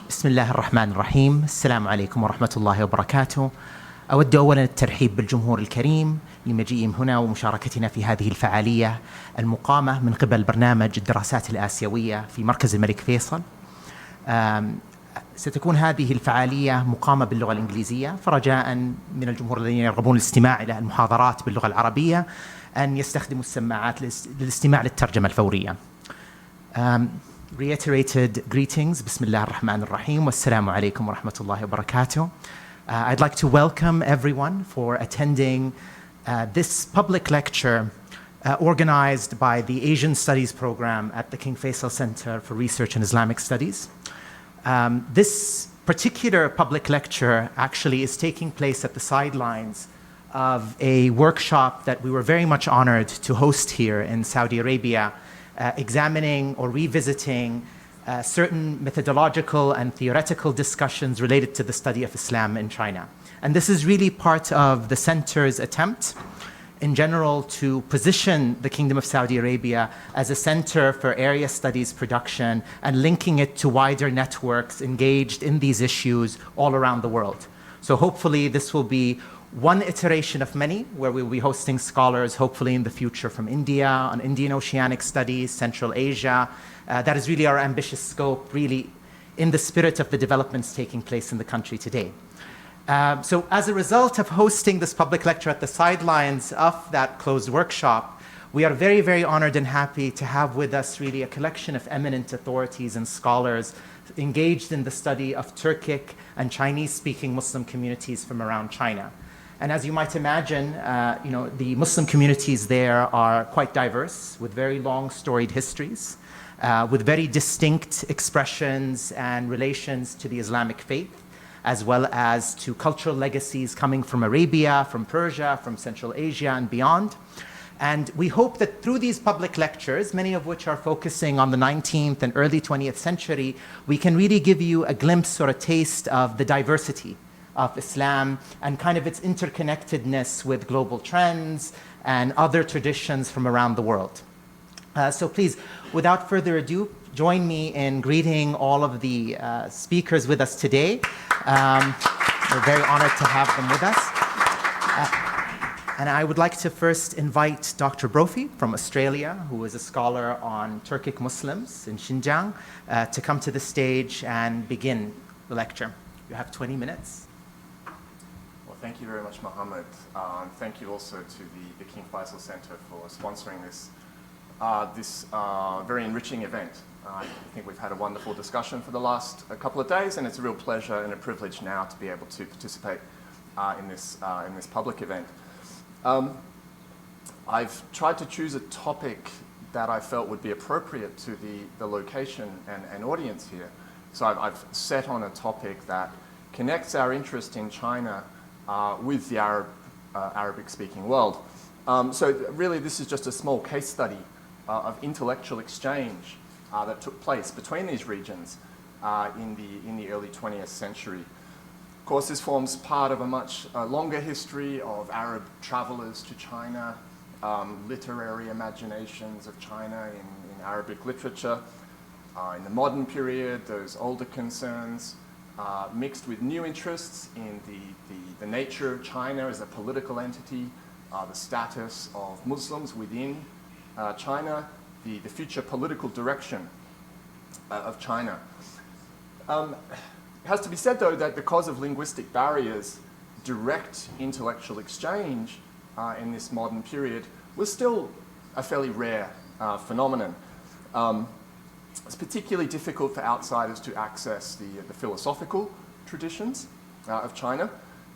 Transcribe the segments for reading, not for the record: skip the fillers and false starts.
بسم الله الرحمن الرحيم. السلام عليكم ورحمة الله وبركاته. أود أولا الترحيب بالجمهور الكريم لمجيئهم هنا ومشاركتنا في هذه الفعالية المقامة من قبل برنامج الدراسات الآسيوية في مركز الملك فيصل. ستكون هذه الفعالية مقامة باللغة الإنجليزية، فرجاء من الجمهور الذين يرغبون الاستماع إلى المحاضرات باللغة العربية أن يستخدموا السماعات للاستماع للترجمة الفورية. Reiterated greetings. Bismillah ar-Rahman ar-Rahim. Wassalamu alaikum wa rahmatullahi wa barakatuh. I'd like to welcome everyone for attending this public lecture organized by the Asian Studies program at the King Faisal Center for Research in Islamic Studies. This particular public lecture actually is taking place at the sidelines of a workshop that we were very much honored to host here in Saudi Arabia, examining or revisiting certain methodological and theoretical discussions related to the study of Islam in China. And this is really part of the center's attempt in general to position the Kingdom of Saudi Arabia as a center for area studies production and linking it to wider networks engaged in these issues all around the world. So hopefully this will be one iteration of many, where we will be hosting scholars, hopefully in the future, from India, on Indian Oceanic Studies, Central Asia. That is really our ambitious scope, really in the spirit of the developments taking place in the country today. So as a result of hosting this public lecture at the sidelines of that closed workshop, we are very, very honored and happy to have with us really a collection of eminent authorities and scholars engaged in the study of Turkic and Chinese-speaking Muslim communities from around China. And as you might imagine, the Muslim communities there are quite diverse, with very long storied histories, with very distinct expressions and relations to the Islamic faith, as well as to cultural legacies coming from Arabia, from Persia, from Central Asia and beyond. And we hope that through these public lectures, many of which are focusing on the 19th and early 20th century, we can really give you a glimpse or a taste of the diversity of Islam and kind of its interconnectedness with global trends and other traditions from around the world. So please, without further ado, join me in greeting all of the speakers with us today. We're very honored to have them with us. And I would like to first invite Dr. Brophy from Australia, who is a scholar on Turkic Muslims in Xinjiang, to come to the stage and begin the lecture. You have 20 minutes. Thank you very much, Mohammed. And thank you also to the King Faisal Center for sponsoring this very enriching event. I think we've had a wonderful discussion for the last couple of days, and it's a real pleasure and a privilege now to be able to participate in this public event. I've tried to choose a topic that I felt would be appropriate to the location and audience here. So I've set on a topic that connects our interest in China with the Arabic-speaking world. So really this is just a small case study of intellectual exchange that took place between these regions in the early 20th century. Of course, this forms part of a much longer history of Arab travelers to China, literary imaginations of China in Arabic literature. In the modern period, those older concerns mixed with new interests in the nature of China as a political entity, the status of Muslims within China, the future political direction of China. It has to be said, though, that because of linguistic barriers, direct intellectual exchange in this modern period was still a fairly rare phenomenon. It's particularly difficult for outsiders to access the philosophical traditions of China.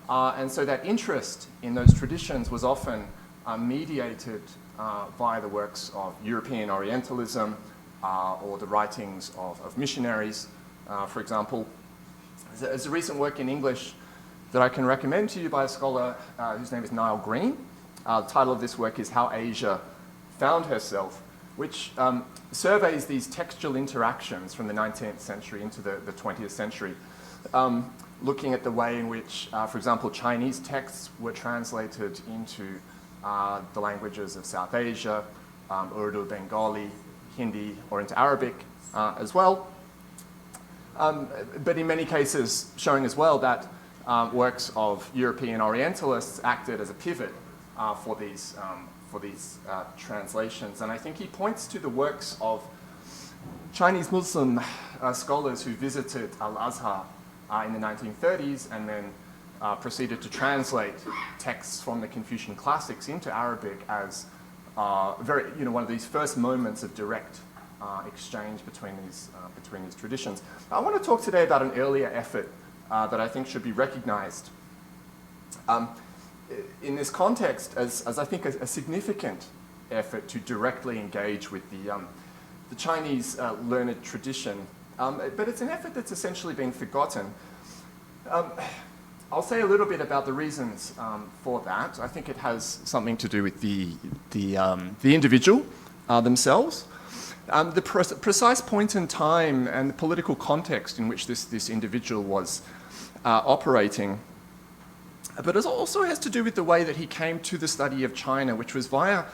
And so that interest in those traditions was often mediated via the works of European Orientalism or the writings of missionaries, for example. There's a recent work in English that I can recommend to you by a scholar whose name is Niall Green. The title of this work is How Asia Found Herself, which surveys these textual interactions from the 19th century into the 20th century, looking at the way in which, for example, Chinese texts were translated into the languages of South Asia, Urdu, Bengali, Hindi, or into Arabic as well. but in many cases showing as well that works of European Orientalists acted as a pivot for these translations. And I think he points to the works of Chinese Muslim scholars who visited Al-Azhar in the 1930s and then proceeded to translate texts from the Confucian classics into Arabic as one of these first moments of direct exchange between these traditions. I want to talk today about an earlier effort that I think should be recognized in this context as I think a significant effort to directly engage with the Chinese learned tradition. But it's an effort that's essentially been forgotten. I'll say a little bit about the reasons for that. I think it has something to do with the individual themselves. The precise point in time and the political context in which this individual was operating. But it also has to do with the way that he came to the study of China, which was via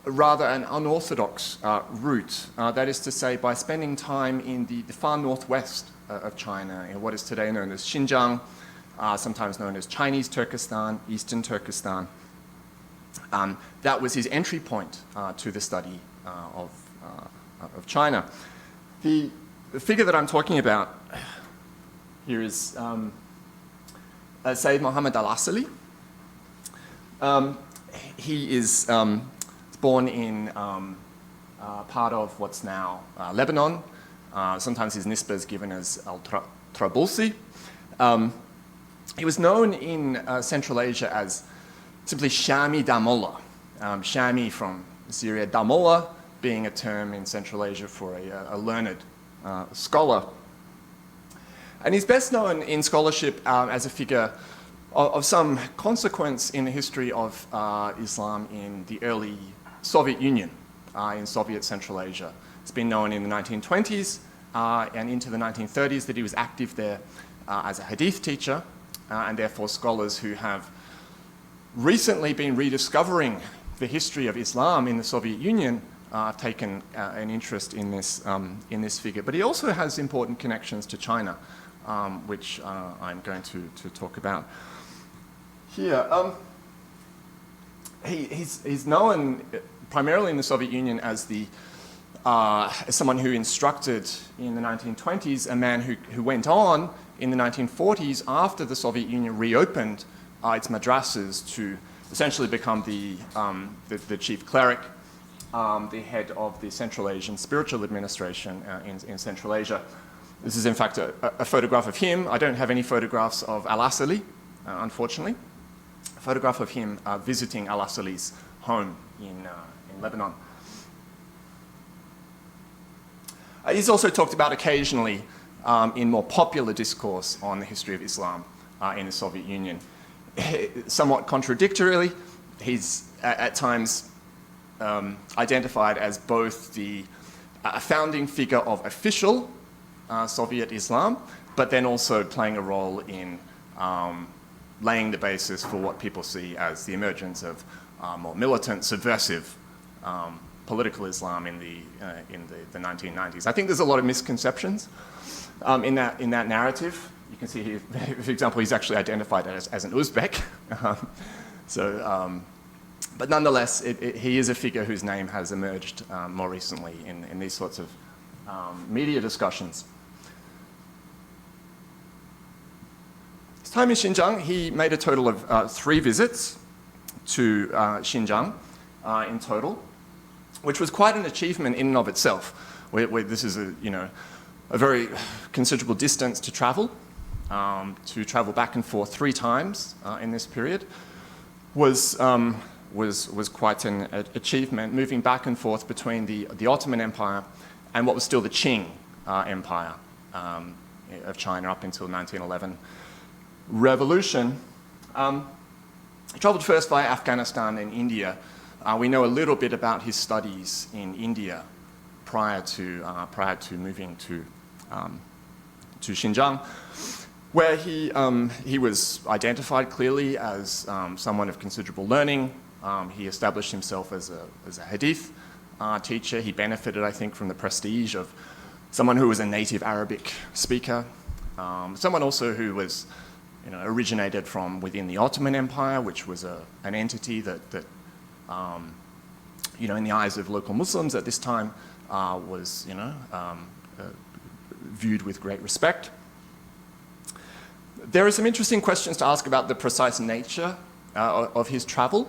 rather an unorthodox route. That is to say, by spending time in the far northwest of China, in what is today known as Xinjiang, sometimes known as Chinese Turkestan, Eastern Turkestan. That was his entry point to the study of China. The figure that I'm talking about here is Sayyid Muhammad al-Asali. He is born in part of what's now Lebanon. Sometimes his nisbah is given as al-Trabulsi. He was known in Central Asia as simply Shami Damolla. Shami from Syria, Damolla being a term in Central Asia for a learned scholar. And he's best known in scholarship as a figure of some consequence in the history of Islam in the early Soviet Union, in Soviet Central Asia. It's been known in the 1920s and into the 1930s that he was active there as a hadith teacher, and therefore scholars who have recently been rediscovering the history of Islam in the Soviet Union have taken an interest in this figure. But he also has important connections to China, which I'm going to talk about here. He's known primarily in the Soviet Union as as someone who instructed in the 1920s a man who went on in the 1940s after the Soviet Union reopened its madrasas to essentially become the chief cleric, the head of the Central Asian Spiritual Administration in Central Asia. This is in fact a photograph of him. I don't have any photographs of Al-Asali, unfortunately. A photograph of him visiting Al-Asali's home in Lebanon. He's also talked about occasionally in more popular discourse on the history of Islam in the Soviet Union. Somewhat contradictorily, he's at times identified as both the founding figure of official Soviet Islam, but then also playing a role in laying the basis for what people see as the emergence of more militant, subversive political Islam in the 1990s. I think there's a lot of misconceptions in that narrative. You can see here, for example, he's actually identified as an Uzbek. But nonetheless, he is a figure whose name has emerged more recently in these sorts of media discussions. His time in Xinjiang, he made a total of 3 visits to Xinjiang in total, which was quite an achievement in and of itself. This is a very considerable distance to travel back and forth 3 times in this period was quite an achievement, moving back and forth between the Ottoman Empire and what was still the Qing Empire of China up until 1911 revolution. He traveled first via Afghanistan and India. We know a little bit about his studies in India prior to moving to Xinjiang, where he was identified clearly as someone of considerable learning. He established himself as a hadith teacher. He benefited, I think, from the prestige of someone who was a native Arabic speaker, someone also who was, originated from within the Ottoman Empire, which was an entity that in the eyes of local Muslims at this time was, viewed with great respect. There are some interesting questions to ask about the precise nature of his travel.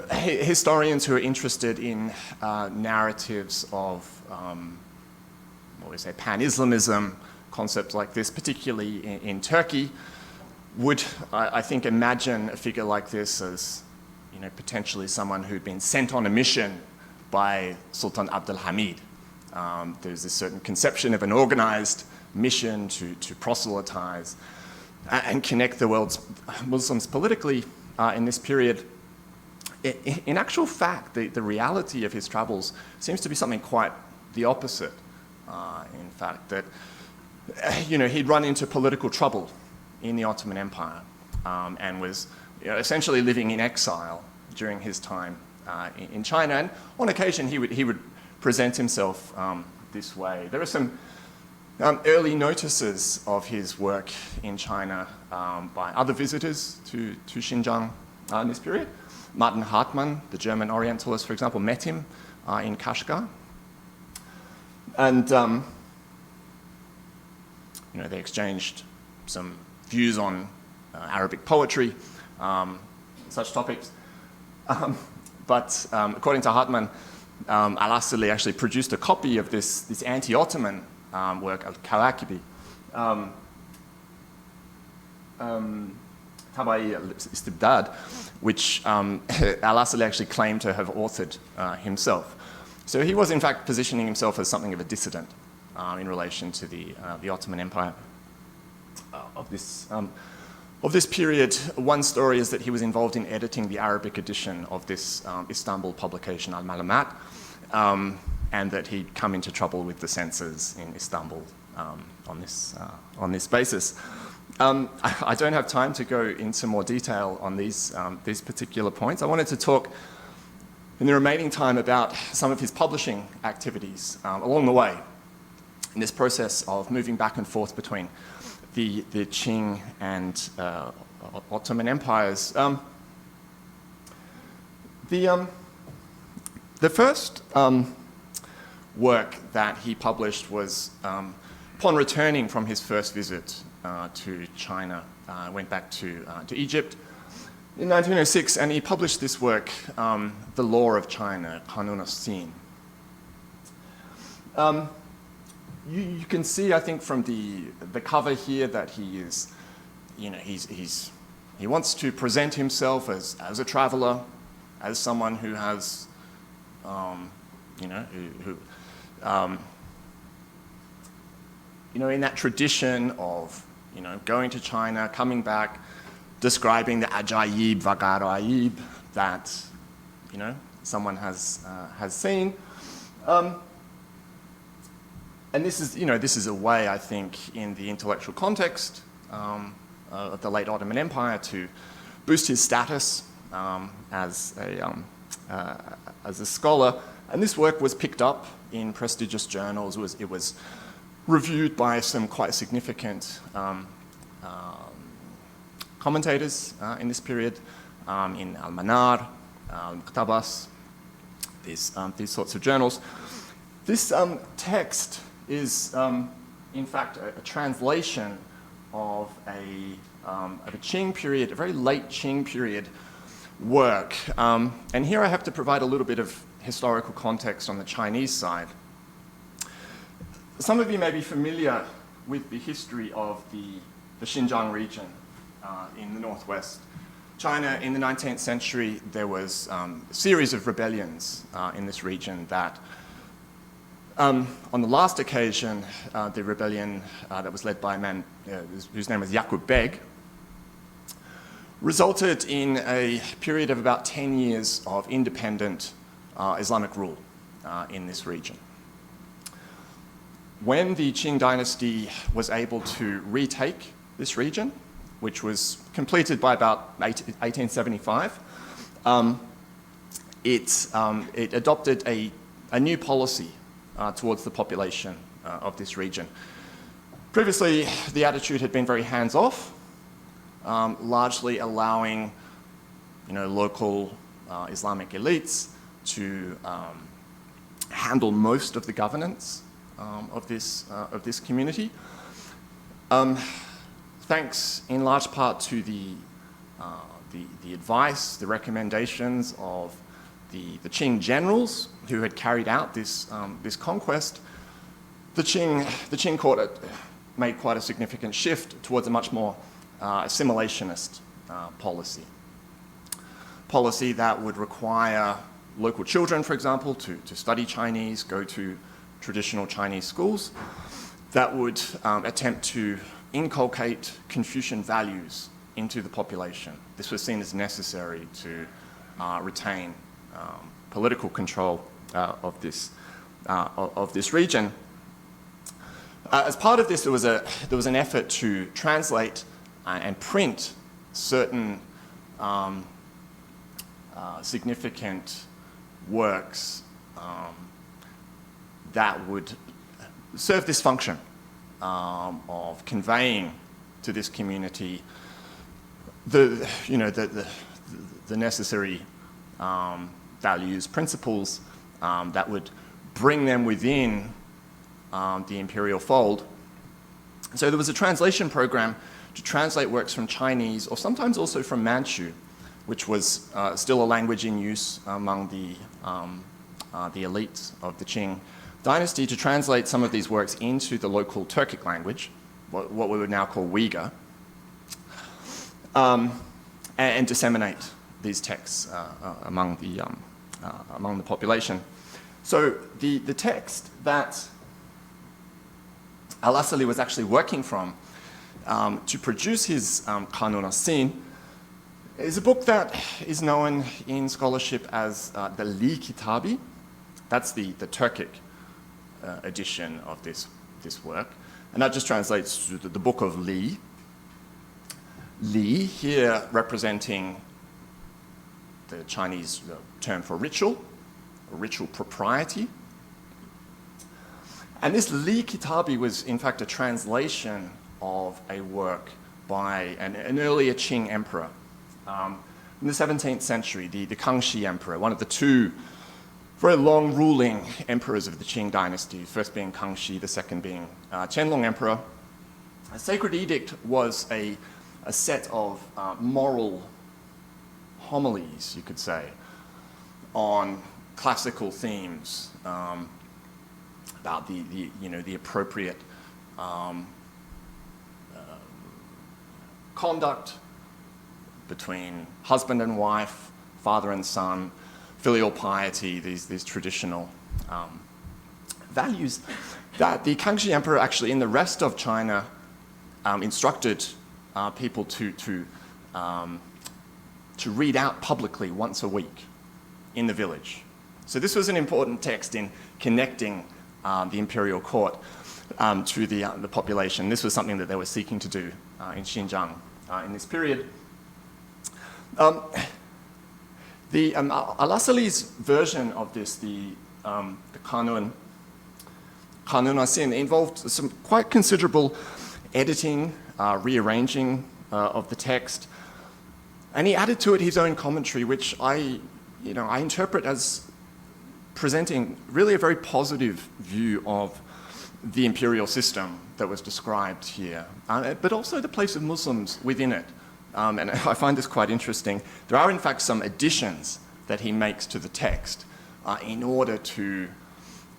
Historians who are interested in narratives of, pan-Islamism, concepts like this, particularly in Turkey, would, I think, imagine a figure like this as, potentially someone who'd been sent on a mission by Sultan Abdul Hamid. There's this certain conception of an organized mission to proselytize and connect the world's Muslims politically in this period. In actual fact, the reality of his travels seems to be something quite the opposite. In fact, that he'd run into political trouble in the Ottoman Empire and was essentially living in exile during his time in China. And on occasion, he would present himself this way. There are some early notices of his work in China by other visitors to Xinjiang in this period. Martin Hartmann, the German Orientalist, for example, met him in Kashgar. And they exchanged some views on Arabic poetry, such topics. But according to Hartmann, Al-Asali actually produced a copy of this anti-Ottoman work, Al-Kawakibi, Tabai al-Istibdad, which Al-Asali actually claimed to have authored himself. So he was in fact positioning himself as something of a dissident in relation to the Ottoman Empire of this period. One story is that he was involved in editing the Arabic edition of this Istanbul publication, Al-Malamat, and that he'd come into trouble with the censors in Istanbul on this basis. I don't have time to go into more detail on these particular points. I wanted to talk in the remaining time about some of his publishing activities along the way in this process of moving back and forth between the Qing and Ottoman empires. The first work that he published was upon returning from his first visit to China, went back to Egypt in 1906, and he published this work, The Law of China, Qanun as-Sin. You can see, I think, from the cover here that he is, he wants to present himself as a traveler, as someone who has, in that tradition of, going to China, coming back, describing the ajayib, vagaraib that, someone has seen. And this is a way, I think, in the intellectual context of the late Ottoman Empire to boost his status as a scholar. And this work was picked up in prestigious journals. It was reviewed by some quite significant commentators in this period, in Al-Manar, Al-Muqtabas, these sorts of journals. This text is, in fact, a translation of a Qing period, a very late Qing period work. And here I have to provide a little bit of historical context on the Chinese side. Some of you may be familiar with the history of the Xinjiang region in the northwest. China, in the 19th century, there was a series of rebellions in this region that, on the last occasion, the rebellion that was led by a man whose name was Yaqub Beg, resulted in a period of about 10 years of independent Islamic rule in this region. When the Qing dynasty was able to retake this region, which was completed by about 1875, it adopted a new policy towards the population of this region. Previously, the attitude had been very hands-off, largely allowing local Islamic elites to handle most of the governance of this community. Thanks in large part to the advice, the recommendations of the Qing generals who had carried out this conquest, the Qing court had made quite a significant shift towards a much more assimilationist policy. Policy that would require local children, for example, to study Chinese, go to traditional Chinese schools, that would attempt to inculcate Confucian values into the population. This was seen as necessary to retain political control of this region. As part of this, there was an effort to translate and print certain significant works that would serve this function of conveying to this community the necessary values, principles that would bring them within the imperial fold. So there was a translation program to translate works from Chinese, or sometimes also from Manchu, which was still a language in use among the elites of the Qing dynasty, to translate some of these works into the local Turkic language, what we would now call Uyghur, and disseminate these texts among the population. So the text that Al-Asali was actually working from to produce his Qanun as-Sin is a book that is known in scholarship as the Li Kitabi. That's the Turkic edition of this work. And that just translates to the Book of Li. Li, here representing the Chinese term for ritual, or ritual propriety. And this Li Kitabi was, in fact, a translation of a work by an earlier Qing emperor. In the 17th century, the Kangxi emperor, one of the two very long ruling emperors of the Qing dynasty, first being Kangxi, the second being Qianlong emperor. A sacred edict was a set of moral homilies, you could say, on classical themes about the appropriate conduct between husband and wife, father and son, filial piety, these traditional values that the Kangxi emperor actually in the rest of China instructed people to read out publicly once a week in the village. So this was an important text in connecting the imperial court to the population. This was something that they were seeking to do in Xinjiang in this period. Al-Asali's version of this, the Qanun as-Sin, involved some quite considerable editing, rearranging of the text, and he added to it his own commentary, which I interpret as presenting really a very positive view of the imperial system that was described here, but also the place of Muslims within it. And I find this quite interesting. There are, in fact, some additions that he makes to the text in order to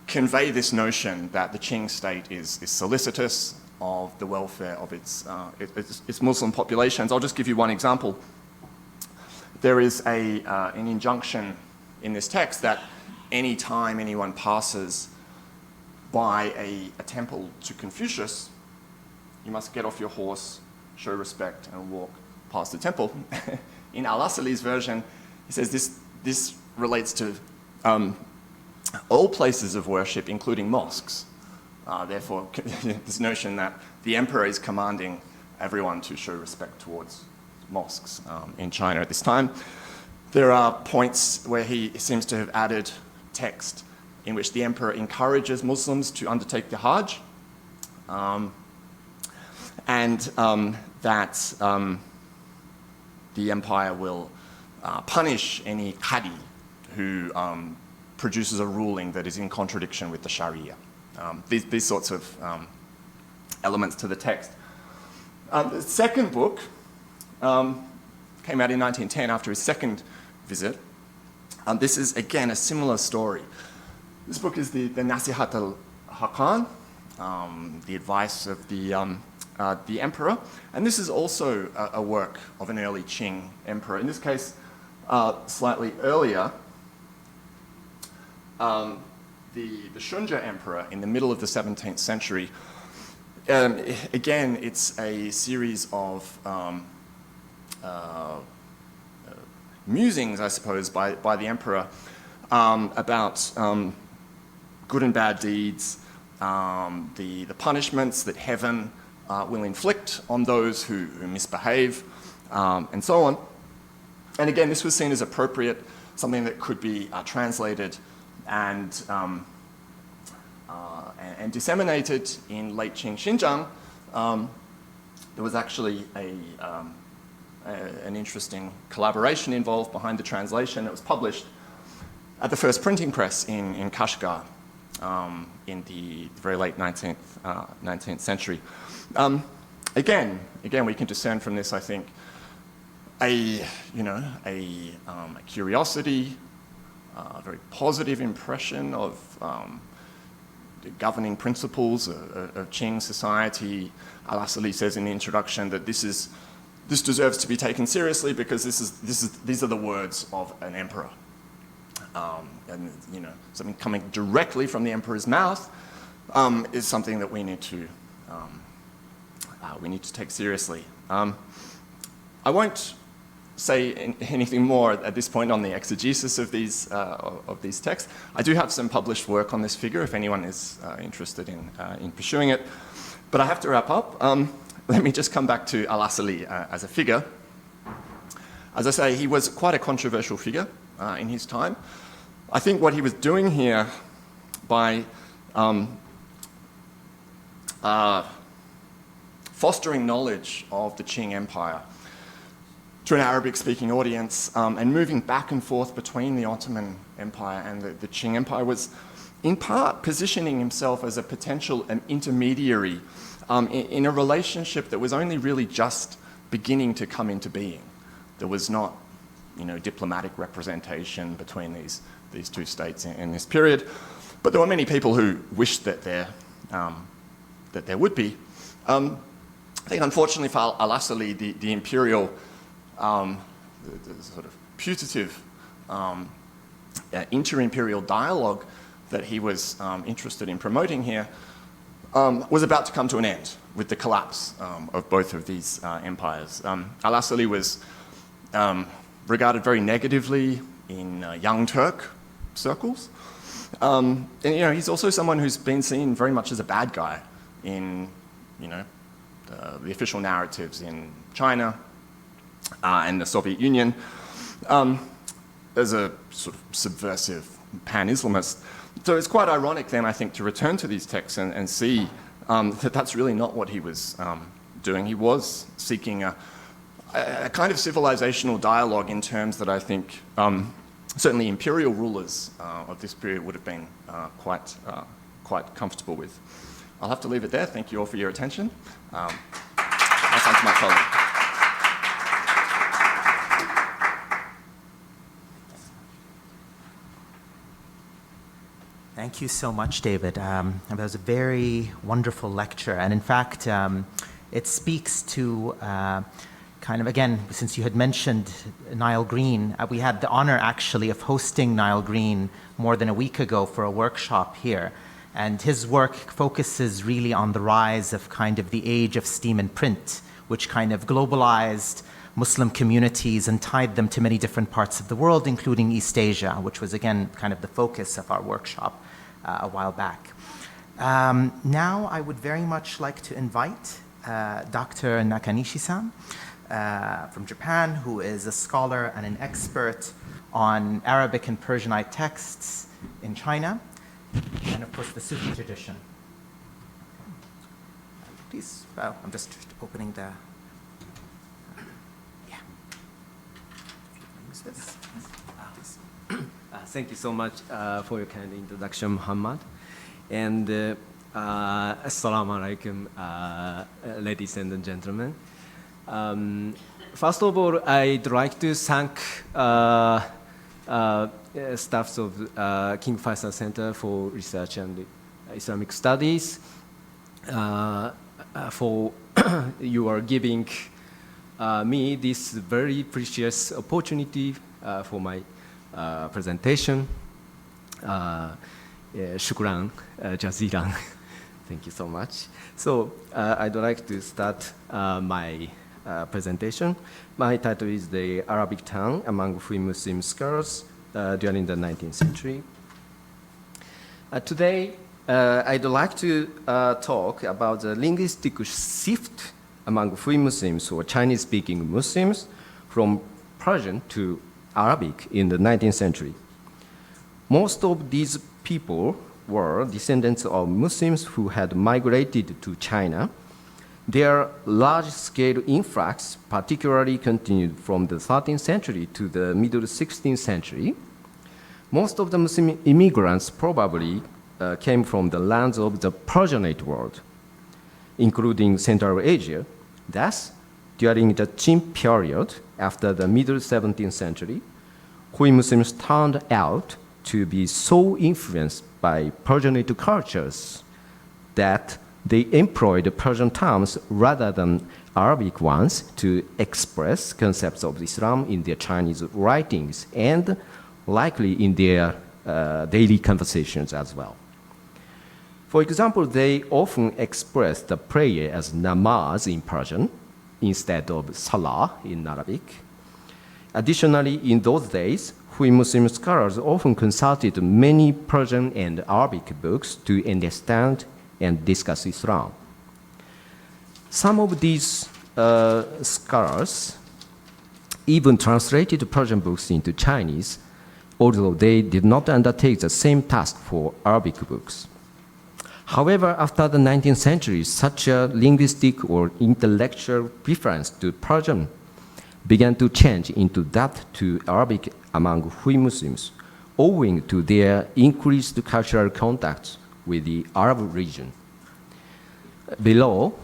convey this notion that the Qing state is solicitous of the welfare of its Muslim populations. I'll just give you one example. There is an injunction in this text that any time anyone passes by a temple to Confucius, you must get off your horse, show respect, and walk past the temple. In Al-Asali's version, he says this relates to all places of worship, including mosques. Therefore, this notion that the emperor is commanding everyone to show respect towards mosques in China at this time. There are points where he seems to have added text in which the emperor encourages Muslims to undertake the Hajj, and that the empire will punish any qadi who produces a ruling that is in contradiction with the Sharia. These sorts of elements to the text. The second book came out in 1910 after his second visit. This is, again, a similar story. This book is the Nasihat al-Haqqan, the advice of the emperor. And this is also a work of an early Qing emperor. In this case, slightly earlier, the Shunja emperor in the middle of the 17th century. Again, it's a series of musings, I suppose, by the emperor about good and bad deeds, the punishments that heaven will inflict on those who misbehave, and so on. And again, this was seen as appropriate, something that could be translated and disseminated in late Qing Xinjiang. There was actually an interesting collaboration involved behind the translation. It was published at the first printing press in Kashgar in the very late 19th century. Again, we can discern from this, I think, a curiosity, a very positive impression of the governing principles of Qing society. Al-Asali says in the introduction that this deserves to be taken seriously because these are the words of an emperor, and something coming directly from the emperor's mouth is something that we need to take seriously. I won't say anything more at this point on the exegesis of these texts. I do have some published work on this figure if anyone is interested in pursuing it. But I have to wrap up. Let me just come back to Al-Asali as a figure. As I say, he was quite a controversial figure in his time. I think what he was doing here by fostering knowledge of the Qing Empire to an Arabic-speaking audience and moving back and forth between the Ottoman Empire and the Qing Empire was in part positioning himself as a potential intermediary in a relationship that was only really just beginning to come into being. There was not, diplomatic representation between these two states in this period, but there were many people who wished that there would be. I think, unfortunately for Al-Asali, the imperial, the sort of putative inter-imperial dialogue that he was interested in promoting here was about to come to an end with the collapse of both of these empires. Al-Asali was regarded very negatively in Young Turk circles. And he's also someone who's been seen very much as a bad guy in the official narratives in China and the Soviet Union as a sort of subversive pan-Islamist. So it's quite ironic then, I think, to return to these texts and see that that's really not what he was doing. He was seeking a kind of civilizational dialogue in terms that I think certainly imperial rulers of this period would have been quite comfortable with. I'll have to leave it there. Thank you all for your attention. Pass on to my colleague. Thank you so much, David. That was a very wonderful lecture. And in fact, it speaks to kind of, again, since you had mentioned Niall Green, we had the honor actually of hosting Niall Green more than a week ago for a workshop here. And his work focuses really on the rise of kind of the age of steam and print, which kind of globalized Muslim communities and tied them to many different parts of the world, including East Asia, which was, again, kind of the focus of our workshop a while back. Now I would very much like to invite Dr. Nakanishi-san from Japan, who is a scholar and an expert on Arabic and Persianate texts in China. and of course the Sufi tradition. Please, well, I'm just opening the, yeah. If you use this. Thank you so much for your kind introduction, Muhammad. And Assalamu alaikum, ladies and gentlemen. First of all, I'd like to thank staffs of King Faisal Center for Research and Islamic Studies for you are giving me this very precious opportunity for my presentation. Shukran, jazilan. Thank you so much. So I'd like to start my presentation. My title is The Arabic Tongue Among Free Muslim Scholars During the 19th Century. Today, I'd like to talk about the linguistic shift among free Muslims or Chinese-speaking Muslims from Persian to Arabic in the 19th century. Most of these people were descendants of Muslims who had migrated to China. Their large-scale influx particularly continued from the 13th century to the middle 16th century. Most of the Muslim immigrants probably came from the lands of the Persianate world, including Central Asia. Thus, during the Qin period, after the middle 17th century, Hui Muslims turned out to be so influenced by Persianate cultures that they employed Persian terms rather than Arabic ones to express concepts of Islam in their Chinese writings and likely in their daily conversations as well. For example, they often express the prayer as namaz in Persian instead of salah in Arabic. Additionally, in those days, Hui Muslim scholars often consulted many Persian and Arabic books to understand and discuss Islam. Some of these scholars even translated Persian books into Chinese, although they did not undertake the same task for Arabic books. However, after the 19th century, such a linguistic or intellectual preference to Persian began to change into that to Arabic among Hui Muslims, owing to their increased cultural contacts with the Arab region. Below,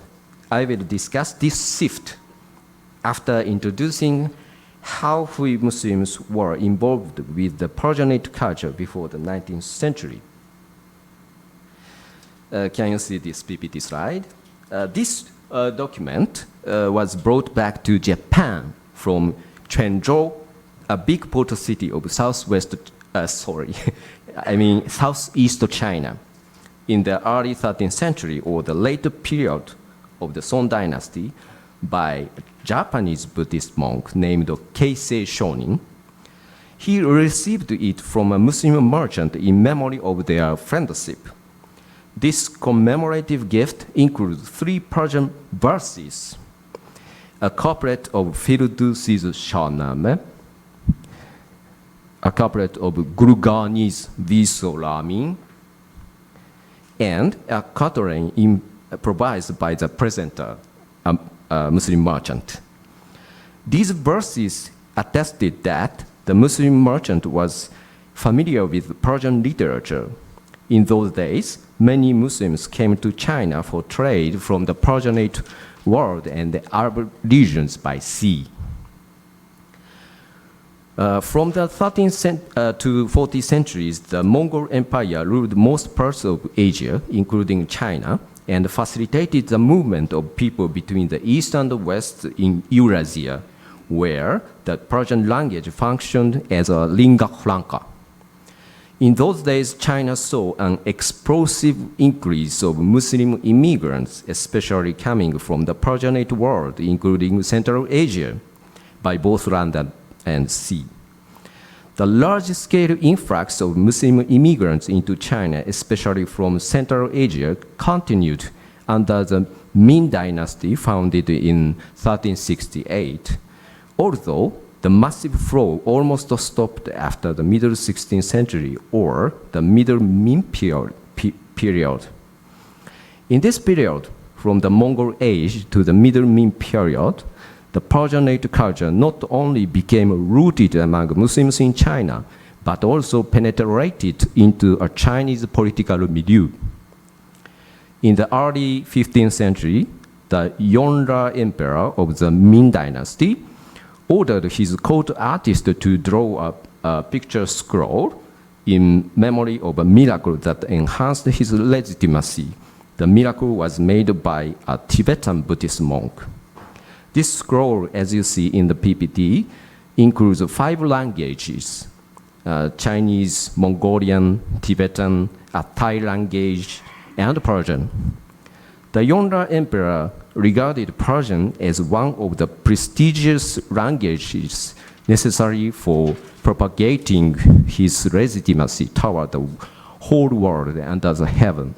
I will discuss this shift after introducing how Hui Muslims were involved with the Persianate culture before the 19th century. Can you see this PPT slide? This document was brought back to Japan from Quanzhou, a big port city of southeast China, in the early 13th century or the later period of the Song Dynasty by a Japanese Buddhist monk named Keisei Shonin. He received it from a Muslim merchant in memory of their friendship. This commemorative gift includes 3 Persian verses, a couplet of Firdousi's Shahnameh, a couplet of Gurgani's Visolamin, and a quatrain improvised by the presenter, a Muslim merchant. These verses attested that the Muslim merchant was familiar with Persian literature. In those days, many Muslims came to China for trade from the Persianate world and the Arab regions by sea. From the 13th to 14th centuries, the Mongol Empire ruled most parts of Asia, including China, and facilitated the movement of people between the East and the West in Eurasia, where the Persian language functioned as a lingua franca. In those days, China saw an explosive increase of Muslim immigrants, especially coming from the Persianate world, including Central Asia, by both land and sea. The large-scale influx of Muslim immigrants into China, especially from Central Asia, continued under the Ming Dynasty founded in 1368, although the massive flow almost stopped after the middle 16th century or the middle Ming period. In this period, from the Mongol age to the middle Ming period, the Persianate culture not only became rooted among Muslims in China, but also penetrated into a Chinese political milieu. In the early 15th century, the Yonra emperor of the Ming dynasty ordered his court artist to draw a picture scroll in memory of a miracle that enhanced his legitimacy. The miracle was made by a Tibetan Buddhist monk. This scroll, as you see in the PPT, includes 5 languages: Chinese, Mongolian, Tibetan, a Thai language, and Persian. The Yonra emperor regarded Persian as one of the prestigious languages necessary for propagating his legitimacy toward the whole world and as a heaven.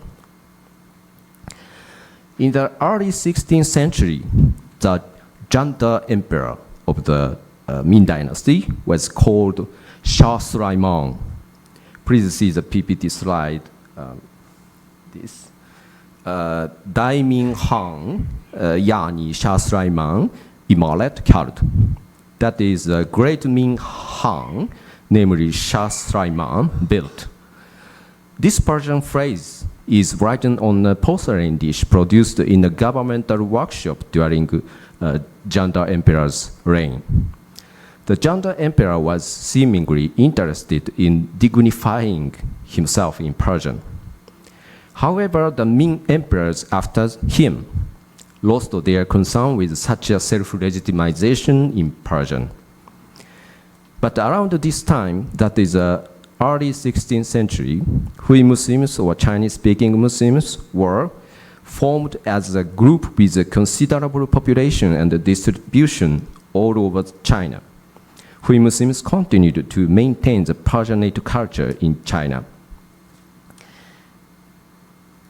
In the early 16th century, the Janda emperor of the Ming dynasty was called Shah Sulaiman. Please see the PPT slide. This. Dai Ming Han, yani Shah Sulaiman, Imalet Khaled. That is the great Ming Han, namely Shah Sulaiman, built. This Persian phrase is written on a porcelain dish produced in a governmental workshop during Janda Emperor's reign. The Janda Emperor was seemingly interested in dignifying himself in Persian. However, the Ming emperors after him lost their concern with such a self-legitimization in Persian. But around this time, that is early 16th century, Hui Muslims or Chinese-speaking Muslims were formed as a group with a considerable population and distribution all over China. Hui Muslims continued to maintain the Persianate culture in China.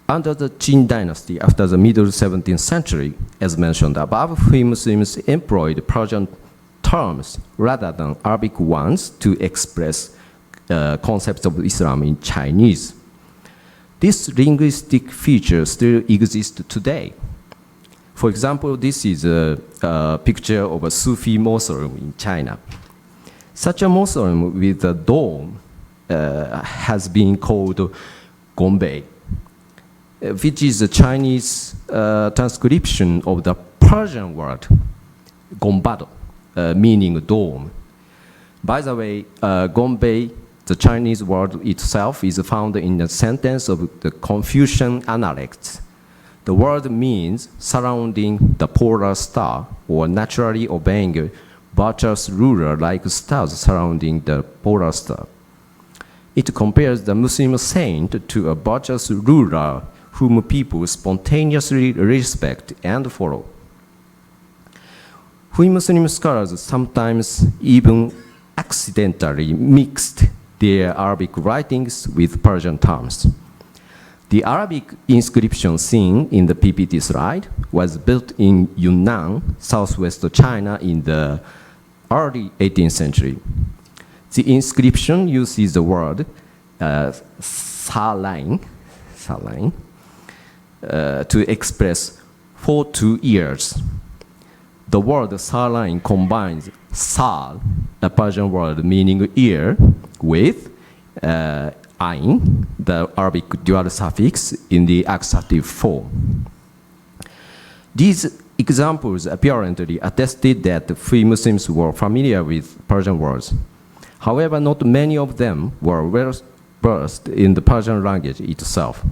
Under the Qin dynasty, after the middle 17th century, as mentioned above, Hui Muslims employed Persian terms rather than Arabic ones to express concepts of Islam in Chinese. This linguistic feature still exists today. For example, this is a picture of a Sufi mausoleum in China. Such a mausoleum with a dome has been called Gombe, which is a Chinese transcription of the Persian word gombado, meaning dome. By the way, Gombe, the Chinese word itself, is found in a sentence of the Confucian Analects. The word means surrounding the polar star or naturally obeying a virtuous ruler like stars surrounding the polar star. It compares the Muslim saint to a virtuous ruler whom people spontaneously respect and follow. Hui Muslim scholars sometimes even accidentally mixed their Arabic writings with Persian terms. The Arabic inscription seen in the PPT slide was built in Yunnan, southwest China in the early 18th century. The inscription uses the word salain to express 4 2 years. The word salain combines sal, a Persian word meaning ear, with ain, the Arabic dual suffix in the accusative form. These examples apparently attested that Hui Muslims were familiar with Persian words. However, not many of them were well versed in the Persian language itself.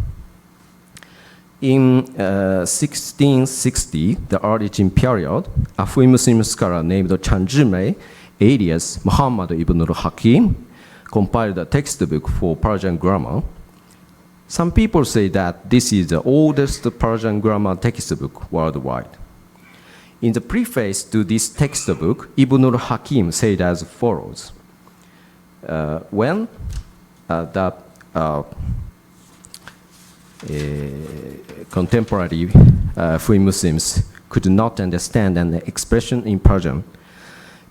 In 1660, the early Qin period, a Hui Muslim scholar named Chan Zhimei, alias Muhammad ibn al-Hakim, compiled a textbook for Persian grammar. Some people say that this is the oldest Persian grammar textbook worldwide. In the preface to this textbook, Ibn al-Hakim said as follows: when the contemporary Hui Muslims could not understand an expression in Persian,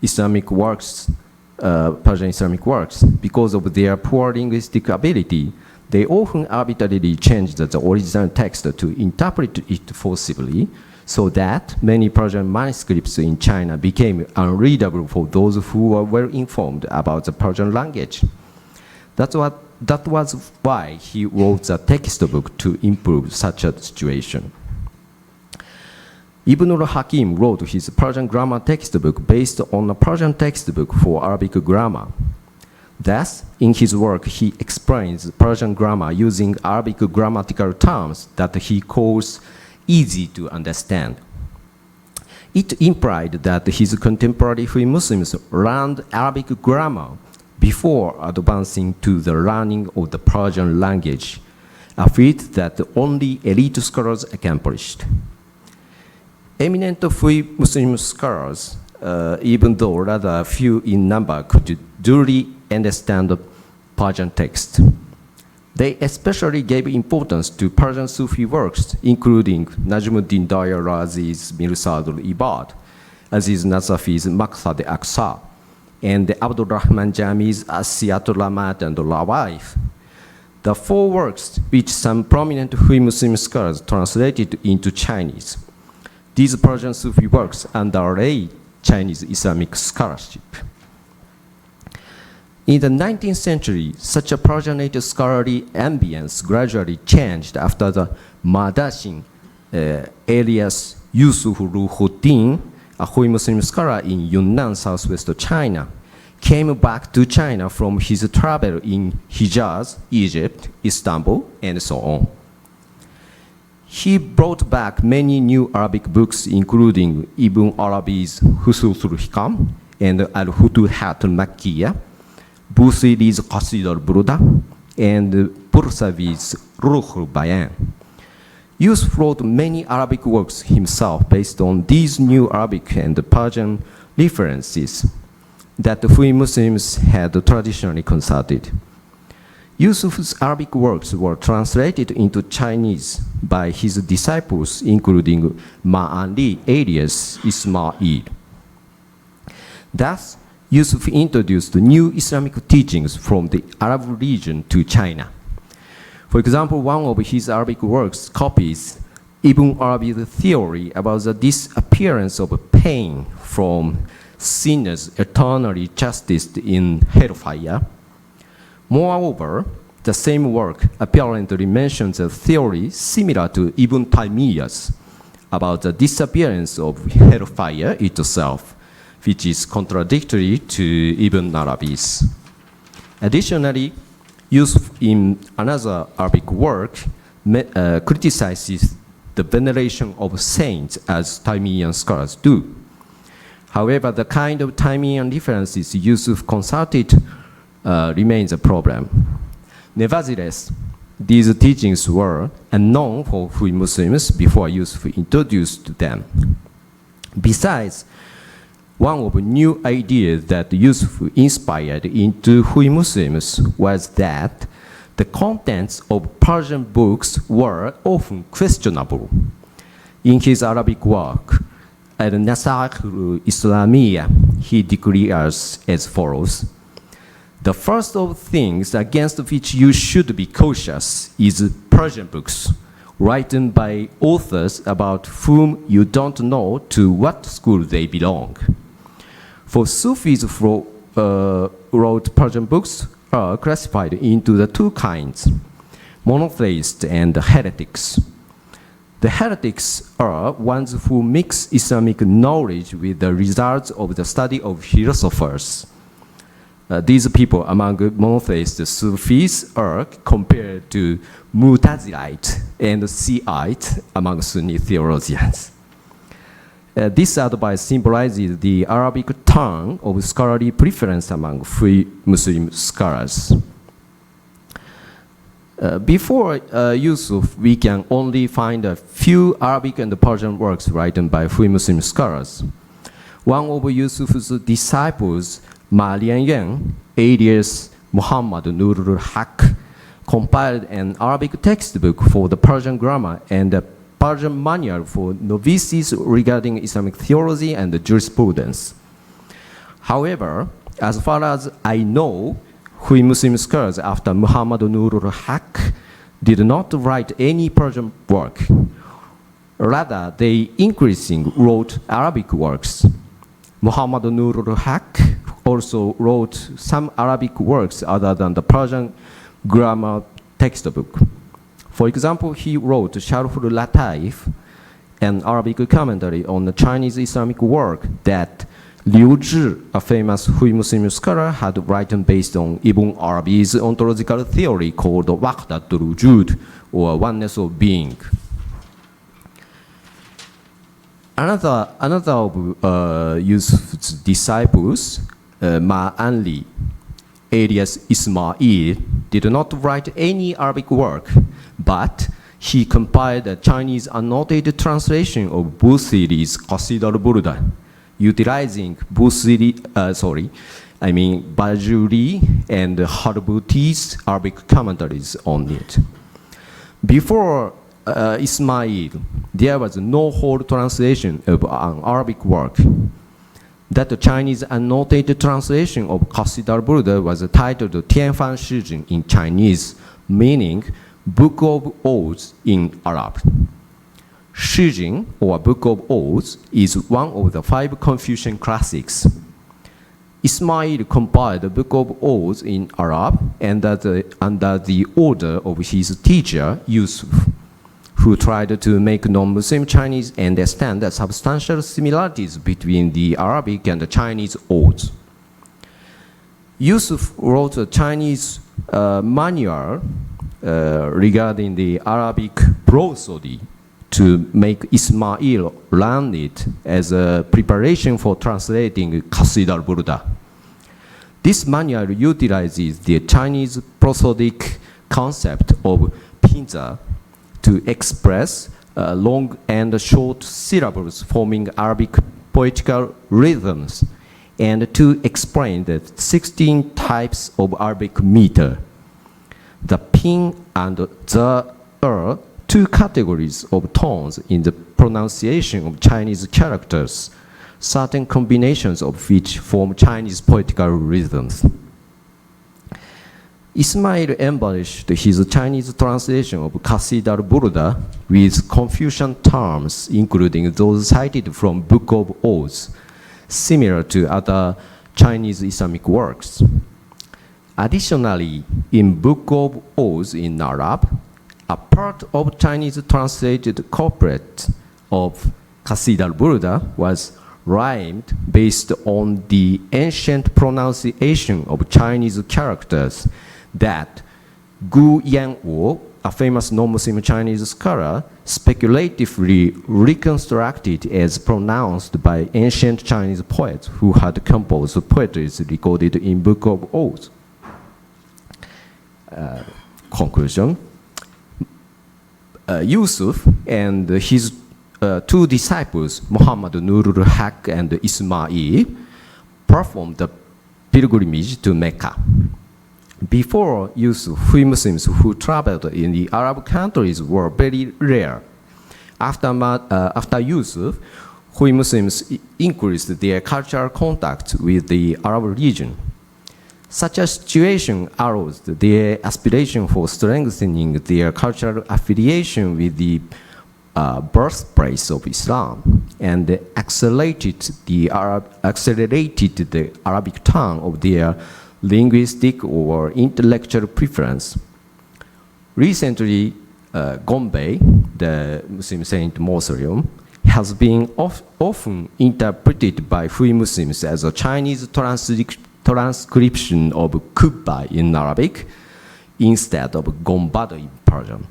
Islamic works, Persian Islamic works, because of their poor linguistic ability, they often arbitrarily changed the original text to interpret it forcibly, so that many Persian manuscripts in China became unreadable for those who were well informed about the Persian language. That was why he wrote a textbook to improve such a situation. Ibn al-Hakim wrote his Persian grammar textbook based on a Persian textbook for Arabic grammar. Thus, in his work, he explains Persian grammar using Arabic grammatical terms that he calls easy to understand. It implied that his contemporary Hui Muslims learned Arabic grammar before advancing to the learning of the Persian language, a feat that only elite scholars accomplished. Eminent Hui Muslim scholars, even though rather few in number, could duly understand the Persian text. They especially gave importance to Persian Sufi works, including Najmuddin Daya Razi's Mirsad al-Ibad, Aziz Nasafi's Maqsad al-Aqsa, and Abdul Rahman Jami's Asiyatul Lamat and Lawaif. The four works which some prominent Hui Muslim scholars translated into Chinese. These Persian Sufi works underlay Chinese Islamic scholarship. In the 19th century, such a Persianate scholarly ambience gradually changed after the Madashin alias Yusuf Ruhuddin, a Hui Muslim scholar in Yunnan, southwest China, came back to China from his travel in Hijaz, Egypt, Istanbul, and so on. He brought back many new Arabic books, including Ibn Arabi's Hususul Hikam and Al-Futuhat al-Makkiyah, Busiri's Qasid al-Burda, and Bursavi's Ruh al-Bayan. Yusuf wrote many Arabic works himself based on these new Arabic and Persian references that the Hui Muslims had traditionally consulted. Yusuf's Arabic works were translated into Chinese by his disciples, including Ma'ali alias Ismail. Thus, Yusuf introduced new Islamic teachings from the Arab region to China. For example, one of his Arabic works copies Ibn Arabi's theory about the disappearance of pain from sinners eternally chastised in hellfire. Moreover, the same work apparently mentions a theory similar to Ibn Taymiyyah's about the disappearance of hellfire itself, which is contradictory to Ibn Arabi's. Additionally, Yusuf in another Arabic work criticizes the veneration of saints as Taymiyyan scholars do. However, the kind of Taymiyyan differences Yusuf consulted remains a problem. Nevertheless, these teachings were unknown for Hui Muslims before Yusuf introduced them. Besides, one of the new ideas that Yusuf inspired into Hui Muslims was that the contents of Persian books were often questionable. In his Arabic work, Al-Nasakh al-Islamiyya, he declares as follows: the first of things against which you should be cautious is Persian books, written by authors about whom you don't know to what school they belong. For Sufis who wrote Persian books are classified into the two kinds, monotheists and heretics. The heretics are ones who mix Islamic knowledge with the results of the study of philosophers. These people among monotheist Sufis are compared to Mu'tazilite and Shiite among Sunni theologians. This advice symbolizes the Arabic turn of scholarly preference among free Muslim scholars. Before Yusuf, we can only find a few Arabic and Persian works written by free Muslim scholars. One of Yusuf's disciples, Ma Lianyang, alias Muhammad Nurul Haq, compiled an Arabic textbook for the Persian grammar and a Persian manual for novices regarding Islamic theology and jurisprudence. However, as far as I know, Hui Muslim scholars after Muhammad Nurul Haq did not write any Persian work. Rather, they increasingly wrote Arabic works. Muhammad Nurul Haq also wrote some Arabic works other than the Persian grammar textbook. For example, he wrote Sharhul Lataif, an Arabic commentary on the Chinese Islamic work that Liu Zhi, a famous Hui Muslim scholar, had written based on Ibn Arabi's ontological theory called Wahdatul Wujud, or oneness of being. Another of Yusuf's disciples, Ma'anli, alias Ismail, did not write any Arabic work, but he compiled a Chinese annotated translation of Busiri's Qasid al-Burda, utilizing Bajuri and Harbuti's Arabic commentaries on it. Before Ismail, there was no whole translation of an Arabic work. That Chinese annotated translation of Qasid al-Burda was titled Tianfan Shijing in Chinese, meaning Book of Odes in Arab. Shijing, or Book of Odes, is one of the 5 Confucian classics. Ismail compiled the Book of Odes in Arab under the order of his teacher, Yusuf, who tried to make non-Muslim Chinese understand the substantial similarities between the Arabic and the Chinese odes. Yusuf wrote a Chinese manual regarding the Arabic prosody to make Ismail learn it as a preparation for translating Qasid al-Burda. This manual utilizes the Chinese prosodic concept of pinza to express long and short syllables forming Arabic poetical rhythms, and to explain the 16 types of Arabic meter. The pin and the 2 categories of tones in the pronunciation of Chinese characters, certain combinations of which form Chinese poetical rhythms. Ismail embellished his Chinese translation of Qasid al-Burda with Confucian terms, including those cited from Book of Odes, similar to other Chinese Islamic works. Additionally, in Book of Odes in Arab, a part of Chinese translated couplet of Qasid al-Burda was rhymed based on the ancient pronunciation of Chinese characters that Gu Yanwu, a famous non-Muslim Chinese scholar, speculatively reconstructed as pronounced by ancient Chinese poets who had composed poetry recorded in Book of Odes. Conclusion. Yusuf and his 2 disciples, Muhammad Nurul Haq and Ismail, performed the pilgrimage to Mecca. Before Yusuf, Hui Muslims who traveled in the Arab countries were very rare. After Yusuf, Hui Muslims increased their cultural contact with the Arab region. Such a situation aroused their aspiration for strengthening their cultural affiliation with the birthplace of Islam, and accelerated the Arabic tongue of their linguistic or intellectual preference. Recently, Gombe, the Muslim Saint Mausoleum, has been often interpreted by Hui Muslims as a Chinese transcription of Kubba in Arabic instead of Gombado in Persian.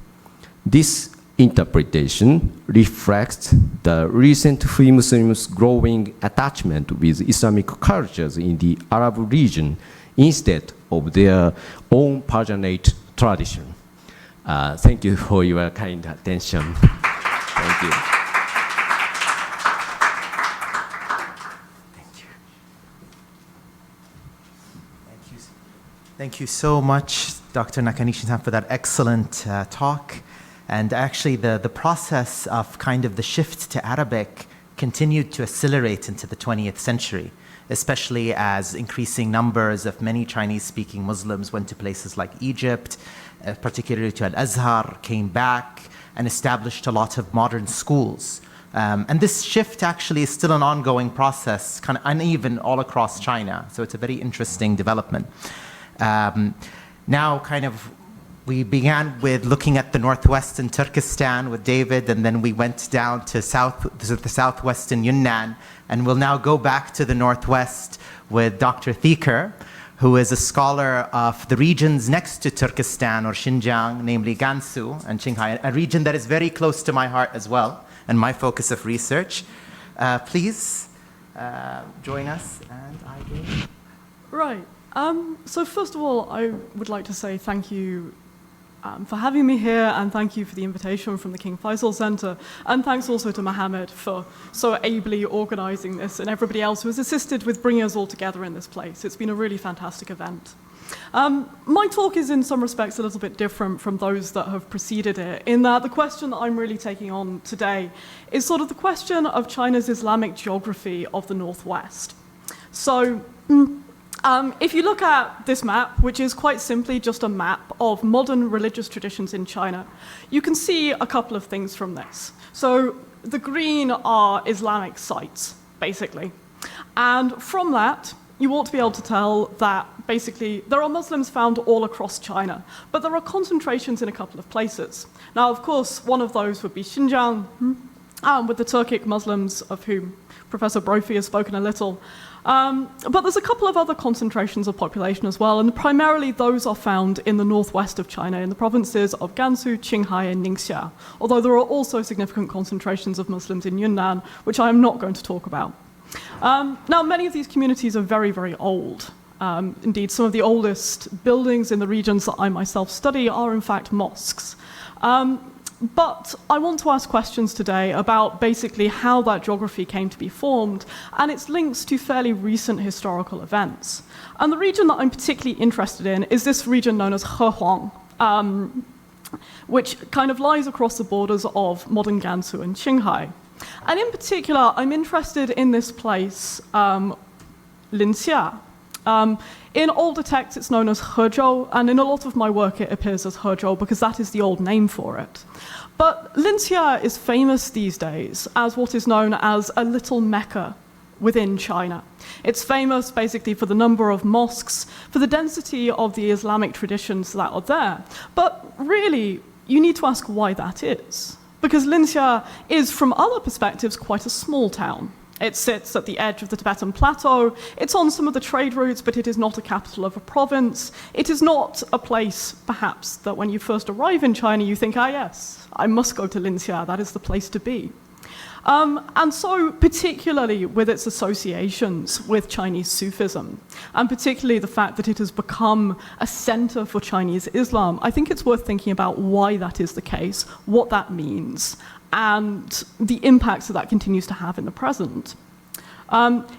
This interpretation reflects the recent Hui Muslims' growing attachment with Islamic cultures in the Arab region instead of their own Persianate tradition. Thank you for your kind attention. Thank you. Thank you so much, Dr. Nakanishi-san, for that excellent talk. And actually, the process of kind of the shift to Arabic continued to accelerate into the 20th century. especially as increasing numbers of many Chinese-speaking Muslims went to places like Egypt, particularly to Al-Azhar, came back and established a lot of modern schools. And this shift actually is still an ongoing process, kind of uneven all across China. So it's a very interesting development. Now, we began with looking at the northwest in Turkestan with David, and then we went down to the southwest in Yunnan, and we'll now go back to the northwest with Dr. Thiker, who is a scholar of the regions next to Turkestan or Xinjiang, namely Gansu and Qinghai, a region that is very close to my heart as well, and my focus of research. Please join us, and I will. Right. So first of all, I would like to say thank you for having me here, and thank you for the invitation from the King Faisal Center, and thanks also to Mohammed for so ably organizing this, and everybody else who has assisted with bringing us all together in this place. It's been a really fantastic event. My talk is in some respects a little bit different from those that have preceded it, in that the question that I'm really taking on today is sort of the question of China's Islamic geography of the Northwest. So, if you look at this map, which is quite simply just a map of modern religious traditions in China, you can see a couple of things from this. So the green are Islamic sites, basically. And from that, you ought to be able to tell that basically there are Muslims found all across China, but there are concentrations in a couple of places. Now, of course, one of those would be Xinjiang, with the Turkic Muslims, of whom Professor Brophy has spoken a little. But there's a couple of other concentrations of population as well, and primarily those are found in the northwest of China, in the provinces of Gansu, Qinghai, and Ningxia, although there are also significant concentrations of Muslims in Yunnan, which I am not going to talk about. Now, many of these communities are very, very old. Indeed, some of the oldest buildings in the regions that I myself study are in fact mosques. But I want to ask questions today about basically how that geography came to be formed and its links to fairly recent historical events. And the region that I'm particularly interested in is this region known as Hehuang, which kind of lies across the borders of modern Gansu and Qinghai. And in particular, I'm interested in this place, Linxia. In older texts, it's known as Hezhou, and in a lot of my work, it appears as Hezhou because that is the old name for it. But Linxia is famous these days as what is known as a little Mecca within China. It's famous basically for the number of mosques, for the density of the Islamic traditions that are there. But really, you need to ask why that is. Because Linxia is, from other perspectives, quite a small town. It sits at the edge of the Tibetan Plateau. It's on some of the trade routes, but it is not a capital of a province. It is not a place, perhaps, that when you first arrive in China, you think, ah, yes, I must go to Linxia. That is the place to be. And so, particularly with its associations with Chinese Sufism, and particularly the fact that it has become a center for Chinese Islam, I think it's worth thinking about why that is the case, what that means, and the impacts that continues to have in the present.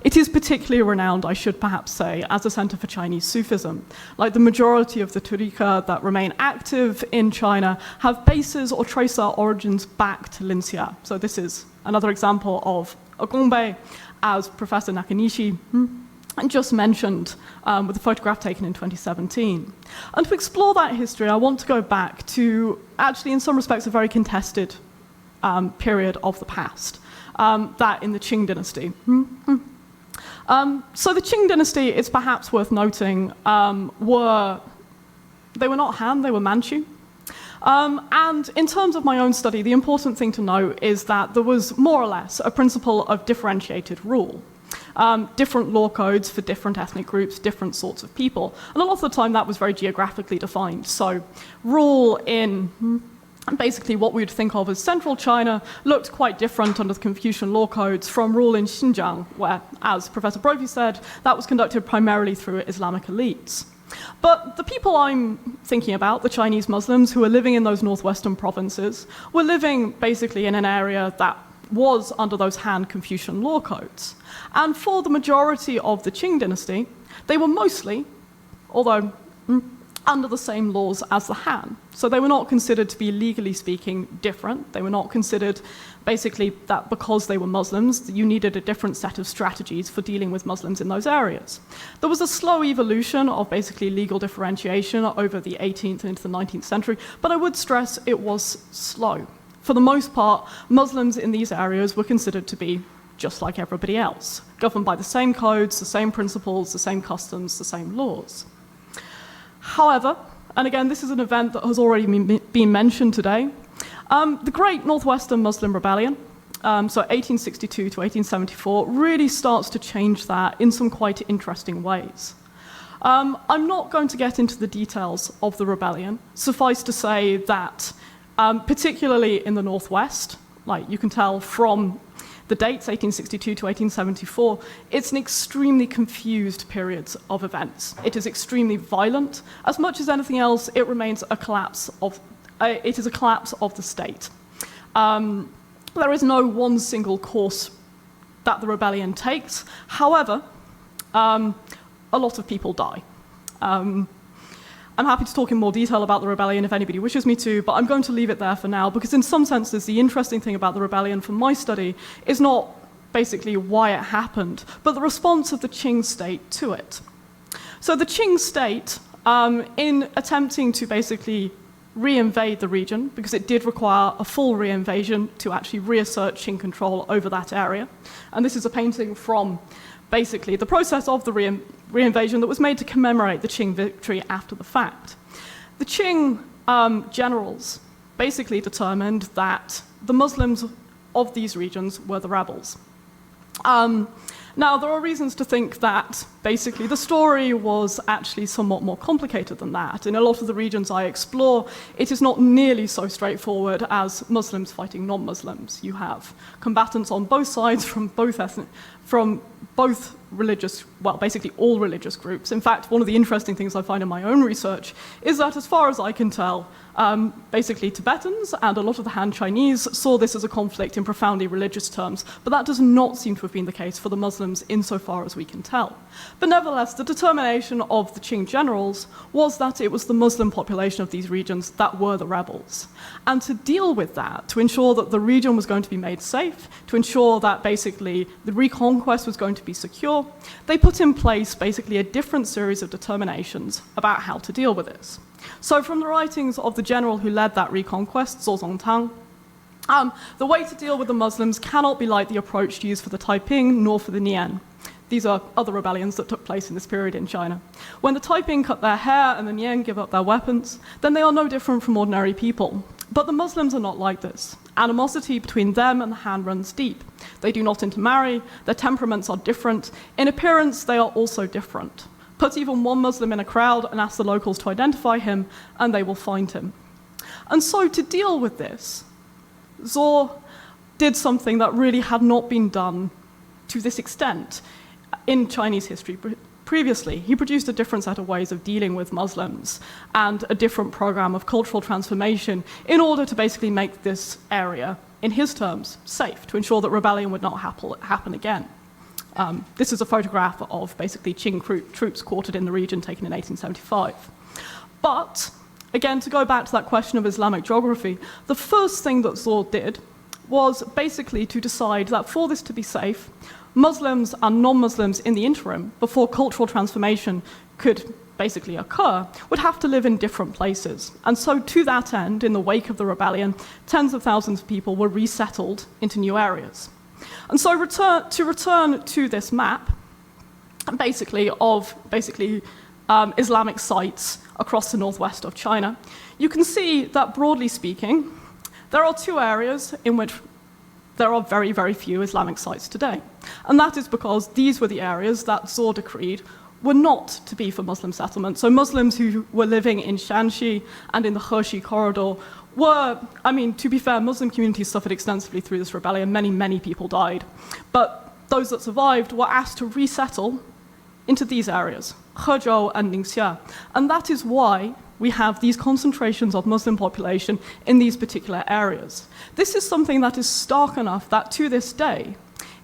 It is particularly renowned, I should perhaps say, as a center for Chinese Sufism. Like the majority of the tariqa that remain active in China have bases or trace their origins back to Linxia. So this is another example of a gongbe, as Professor Nakanishi just mentioned, with a photograph taken in 2017. And to explore that history, I want to go back to, actually in some respects, a very contested period of the past, that in the Qing dynasty. So the Qing dynasty, it's perhaps worth noting, they were not Han, they were Manchu. And in terms of my own study, the important thing to know is that there was more or less a principle of differentiated rule. Different law codes for different ethnic groups, different sorts of people. And a lot of the time that was very geographically defined. So rule in basically what we would think of as central China looked quite different under the Confucian law codes from rule in Xinjiang, where, as Professor Brophy said, that was conducted primarily through Islamic elites. But the people I'm thinking about, the Chinese Muslims who were living in those northwestern provinces, were living basically in an area that was under those Han Confucian law codes. And for the majority of the Qing dynasty, they were mostly, although under the same laws as the Han. So they were not considered to be, legally speaking, different. They were not considered basically that because they were Muslims, you needed a different set of strategies for dealing with Muslims in those areas. There was a slow evolution of basically legal differentiation over the 18th and into the 19th century, but I would stress it was slow. For the most part, Muslims in these areas were considered to be just like everybody else, governed by the same codes, the same principles, the same customs, the same laws. However, and again, this is an event that has already been mentioned today, the Great Northwestern Muslim Rebellion, so 1862 to 1874, really starts to change that in some quite interesting ways. I'm not going to get into the details of the rebellion. Suffice to say that, particularly in the Northwest, like you can tell from the dates, 1862 to 1874, it's an extremely confused period of events. It is extremely violent. As much as anything else, it remains a collapse of, it is a collapse of the state. There is no one single course that the rebellion takes. However, a lot of people die. I'm happy to talk in more detail about the rebellion if anybody wishes me to, but I'm going to leave it there for now, because in some senses, the interesting thing about the rebellion from my study is not basically why it happened, but the response of the Qing state to it. So the Qing state, in attempting to basically reinvade the region, because it did require a full reinvasion to actually reassert Qing control over that area, and this is a painting from basically the process of the reinvasion that was made to commemorate the Qing victory after the fact. The Qing generals basically determined that the Muslims of these regions were the rebels. Now, there are reasons to think that basically the story was actually somewhat more complicated than that. In a lot of the regions I explore, it is not nearly so straightforward as Muslims fighting non-Muslims. You have combatants on both sides from both religious, well, basically all religious groups. In fact, one of the interesting things I find in my own research is that, as far as I can tell, basically Tibetans and a lot of the Han Chinese saw this as a conflict in profoundly religious terms, but that does not seem to have been the case for the Muslims insofar as we can tell. But nevertheless, the determination of the Qing generals was that it was the Muslim population of these regions that were the rebels. And to deal with that, to ensure that the region was going to be made safe, to ensure that basically the reconquest was going to be secure, they put in place basically a different series of determinations about how to deal with this. So from the writings of the general who led that reconquest, Zhou Zongtang, the way to deal with the Muslims cannot be like the approach used for the Taiping nor for the Nian. These are other rebellions that took place in this period in China. When the Taiping cut their hair and the Nian give up their weapons, then they are no different from ordinary people. But the Muslims are not like this. Animosity between them and the Han runs deep. They do not intermarry, their temperaments are different. In appearance, they are also different. Put even one Muslim in a crowd and ask the locals to identify him, and they will find him. And so to deal with this, Zhou did something that really had not been done to this extent in Chinese history previously. He produced a different set of ways of dealing with Muslims and a different program of cultural transformation in order to basically make this area, in his terms, safe, to ensure that rebellion would not happen again. This is a photograph of basically Qing troops quartered in the region taken in 1875. But, again, to go back to that question of Islamic geography, the first thing that Zhou did was basically to decide that for this to be safe, Muslims and non-Muslims in the interim, before cultural transformation could basically occur, would have to live in different places. And so to that end, in the wake of the rebellion, tens of thousands of people were resettled into new areas. And so to return to this map, basically of Islamic sites across the northwest of China, you can see that broadly speaking, there are two areas in which there are very, very few Islamic sites today. And that is because these were the areas that Zhou decreed were not to be for Muslim settlement. So Muslims who were living in Shanxi and in the Heshi corridor were, I mean, to be fair, Muslim communities suffered extensively through this rebellion. Many, many people died. But those that survived were asked to resettle into these areas, Hezhou and Ningxia. And that is why we have these concentrations of Muslim population in these particular areas. This is something that is stark enough that to this day,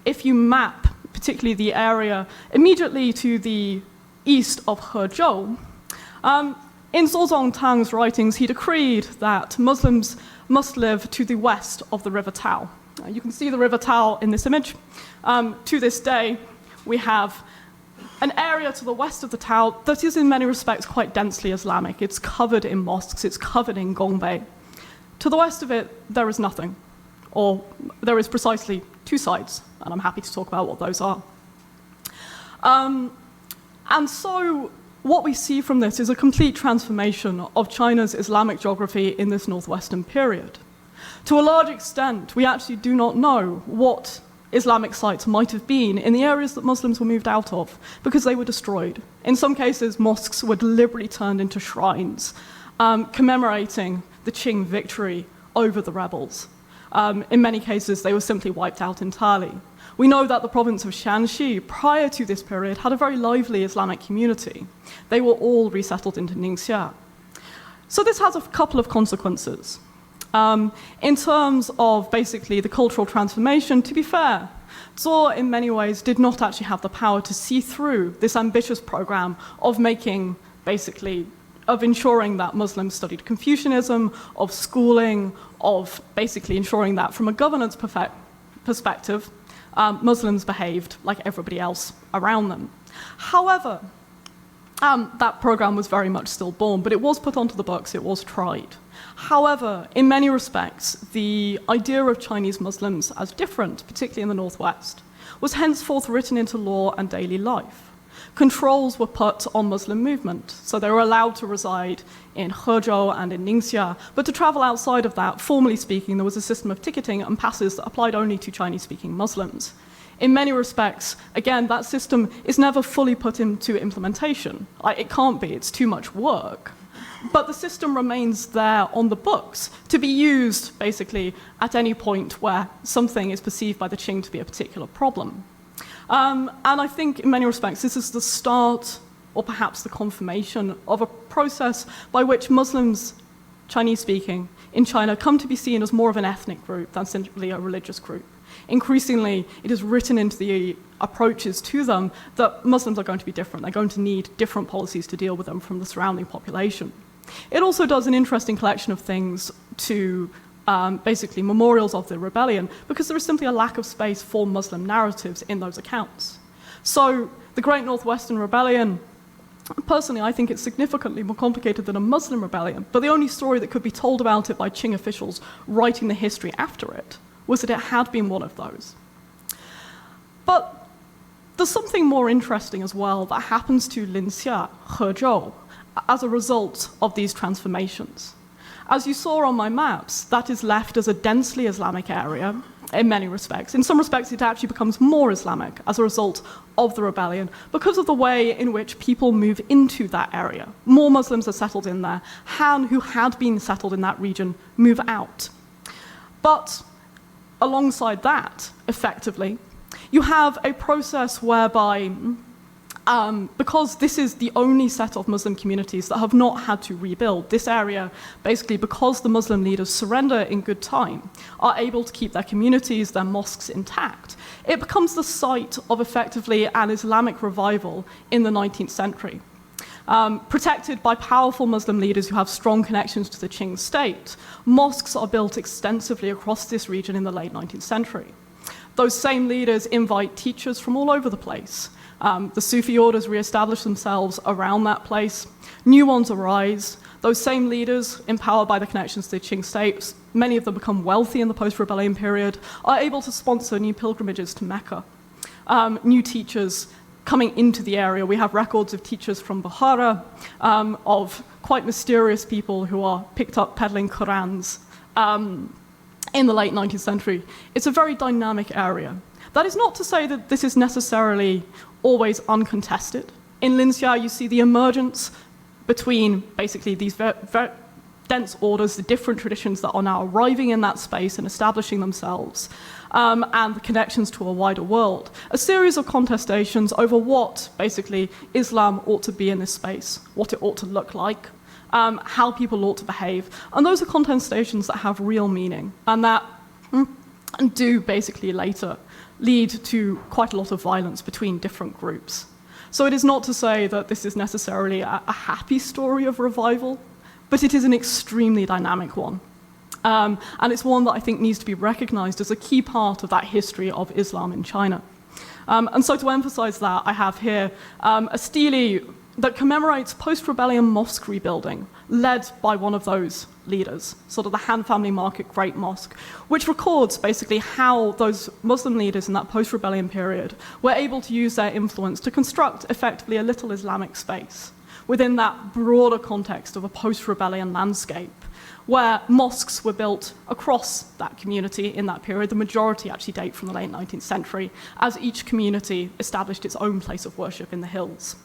if you map particularly the area immediately to the east of Hezhou, In Zhou Tang's writings, he decreed that Muslims must live to the west of the River Tao. You can see the River Tao in this image. To this day, we have an area to the west of the Tao that is in many respects quite densely Islamic. It's covered in mosques, it's covered in gongbei. To the west of it, there is nothing, or there is precisely two sides, and I'm happy to talk about what those are. And so what we see from this is a complete transformation of China's Islamic geography in this northwestern period. To a large extent, we actually do not know what Islamic sites might have been in the areas that Muslims were moved out of, because they were destroyed. In some cases, mosques were deliberately turned into shrines, commemorating the Qing victory over the rebels. In many cases, they were simply wiped out entirely. We know that the province of Shanxi, prior to this period, had a very lively Islamic community. They were all resettled into Ningxia. So this has a couple of consequences. In terms of basically the cultural transformation, to be fair, Zhou in many ways did not actually have the power to see through this ambitious program of ensuring that Muslims studied Confucianism, of schooling, of basically ensuring that from a governance perspective, Muslims behaved like everybody else around them. However, that program was very much stillborn, but it was put onto the books, it was tried. However, in many respects, the idea of Chinese Muslims as different, particularly in the Northwest, was henceforth written into law and daily life. Controls were put on Muslim movement, so they were allowed to reside in Hezhou and in Ningxia, but to travel outside of that, formally speaking, there was a system of ticketing and passes that applied only to Chinese-speaking Muslims. In many respects, again, that system is never fully put into implementation. It can't be, it's too much work. But the system remains there on the books to be used, basically, at any point where something is perceived by the Qing to be a particular problem. And I think, in many respects, this is the start, or perhaps the confirmation, of a process by which Muslims, Chinese-speaking, in China come to be seen as more of an ethnic group than simply a religious group. Increasingly, it is written into the approaches to them that Muslims are going to be different. They're going to need different policies to deal with them from the surrounding population. It also does an interesting collection of things to basically memorials of the rebellion, because there is simply a lack of space for Muslim narratives in those accounts. So the Great Northwestern Rebellion, personally, I think it's significantly more complicated than a Muslim rebellion, but the only story that could be told about it by Qing officials writing the history after it was that it had been one of those. But there's something more interesting as well that happens to Linxia, Hezhou, as a result of these transformations. As you saw on my maps, that is left as a densely Islamic area in many respects. In some respects, it actually becomes more Islamic as a result of the rebellion because of the way in which people move into that area. More Muslims are settled in there. Han, who had been settled in that region, move out. But alongside that, effectively, you have a process whereby because this is the only set of Muslim communities that have not had to rebuild, this area, basically because the Muslim leaders surrender in good time, are able to keep their communities, their mosques intact. It becomes the site of effectively an Islamic revival in the 19th century. Protected by powerful Muslim leaders who have strong connections to the Qing state, mosques are built extensively across this region in the late 19th century. Those same leaders invite teachers from all over the place. The Sufi orders re-establish themselves around that place. New ones arise. Those same leaders, empowered by the connections to the Qing state, many of them become wealthy in the post-rebellion period, are able to sponsor new pilgrimages to Mecca. New teachers coming into the area. We have records of teachers from Bukhara, of quite mysterious people who are picked up peddling Qurans in the late 19th century. It's a very dynamic area. That is not to say that this is necessarily always uncontested. In Linxia, you see the emergence between basically these very dense orders, the different traditions that are now arriving in that space and establishing themselves, and the connections to a wider world. A series of contestations over what basically Islam ought to be in this space, what it ought to look like, how people ought to behave. And those are contestations that have real meaning and that do basically later lead to quite a lot of violence between different groups. So it is not to say that this is necessarily a happy story of revival, but it is an extremely dynamic one. And it's one that I think needs to be recognized as a key part of that history of Islam in China. And so to emphasize that, I have here a stele that commemorates post-rebellion mosque rebuilding, led by one of those leaders, sort of the Han Family Market Great Mosque, which records basically how those Muslim leaders in that post-rebellion period were able to use their influence to construct effectively a little Islamic space within that broader context of a post-rebellion landscape, where mosques were built across that community in that period. The majority actually date from the late 19th century, as each community established its own place of worship in the hills.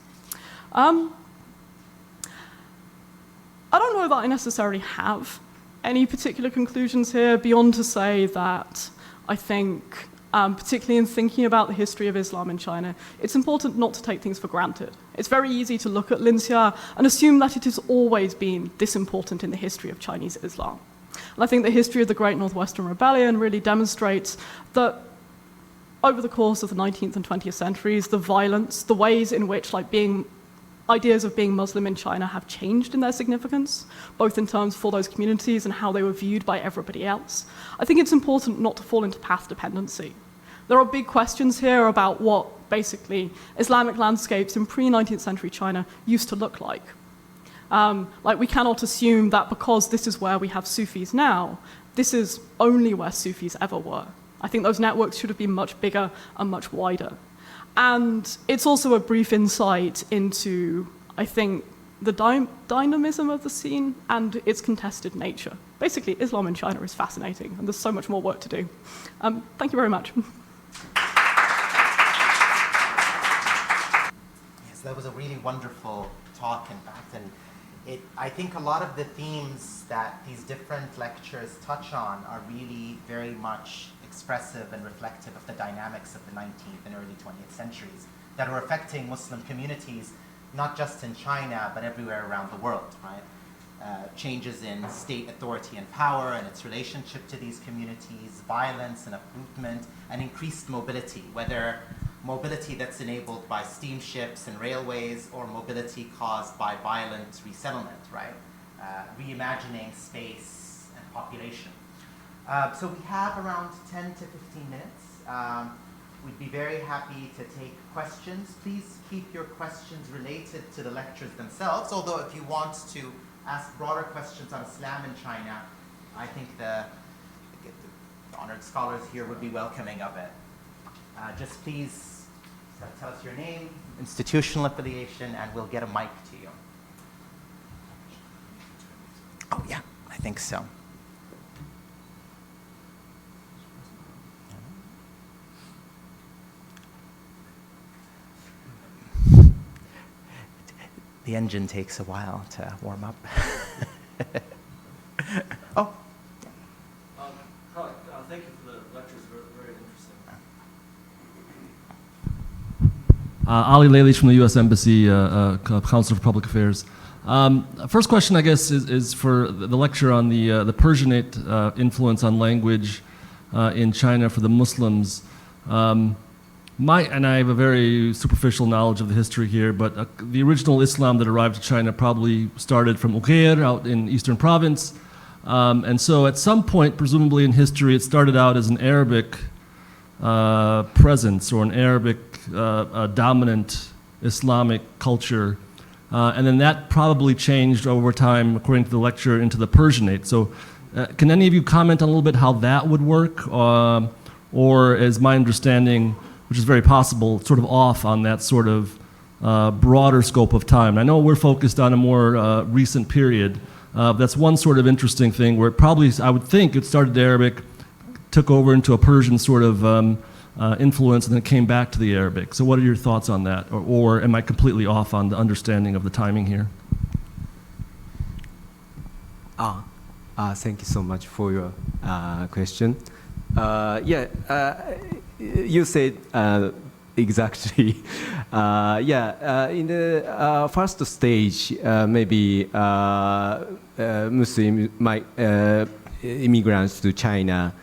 I don't know that I necessarily have any particular conclusions here, beyond to say that I think, particularly in thinking about the history of Islam in China, it's important not to take things for granted. It's very easy to look at Linxia and assume that it has always been this important in the history of Chinese Islam. And I think the history of the Great Northwestern Rebellion really demonstrates that over the course of the 19th and 20th centuries, the violence, the ways in which ideas of being Muslim in China have changed in their significance, both in terms for those communities and how they were viewed by everybody else. I think it's important not to fall into path dependency. There are big questions here about what basically Islamic landscapes in pre-19th century China used to look like. We cannot assume that because this is where we have Sufis now, this is only where Sufis ever were. I think those networks should have been much bigger and much wider. And it's also a brief insight into, I think, the dynamism of the scene and its contested nature. Basically, Islam in China is fascinating, and there's so much more work to do. Thank you very much. Yes, that was a really wonderful talk, in fact, and I think a lot of the themes that these different lectures touch on are really very much expressive and reflective of the dynamics of the 19th and early 20th centuries that are affecting Muslim communities, not just in China, but everywhere around the world, right? Changes in state authority and power and its relationship to these communities, violence and uprootment, and increased mobility, whether mobility that's enabled by steamships and railways or mobility caused by violent resettlement, right? Reimagining space and population. So we have around 10 to 15 minutes. We'd be very happy to take questions. Please keep your questions related to the lectures themselves, although if you want to ask broader questions on Islam in China, I think the honored scholars here would be welcoming of it. Just please tell us your name, institutional affiliation, and we'll get a mic to you. Oh yeah, I think so. The engine takes a while to warm up. Oh. Hi, thank you for the lectures, very interesting. Ali Lalish from the U.S. Embassy, Council for Public Affairs. First question, I guess, is for the lecture on the Persianate influence on language in China for the Muslims. And I have a very superficial knowledge of the history here, but the original Islam that arrived to China probably started from Uqair out in eastern province. And so at some point, presumably in history, it started out as an Arabic presence or an Arabic dominant Islamic culture. And then that probably changed over time, according to the lecture, into the Persianate. So can any of you comment on a little bit how that would work? Or is my understanding, which is very possible, sort of off on that sort of broader scope of time? I know we're focused on a more recent period. That's one sort of interesting thing where it probably, I would think, it started Arabic, took over into a Persian sort of influence, and then it came back to the Arabic. So what are your thoughts on that? Or am I completely off on the understanding of the timing here? Thank you so much for your question. You said exactly. In the first stage, maybe Muslim immigrants to China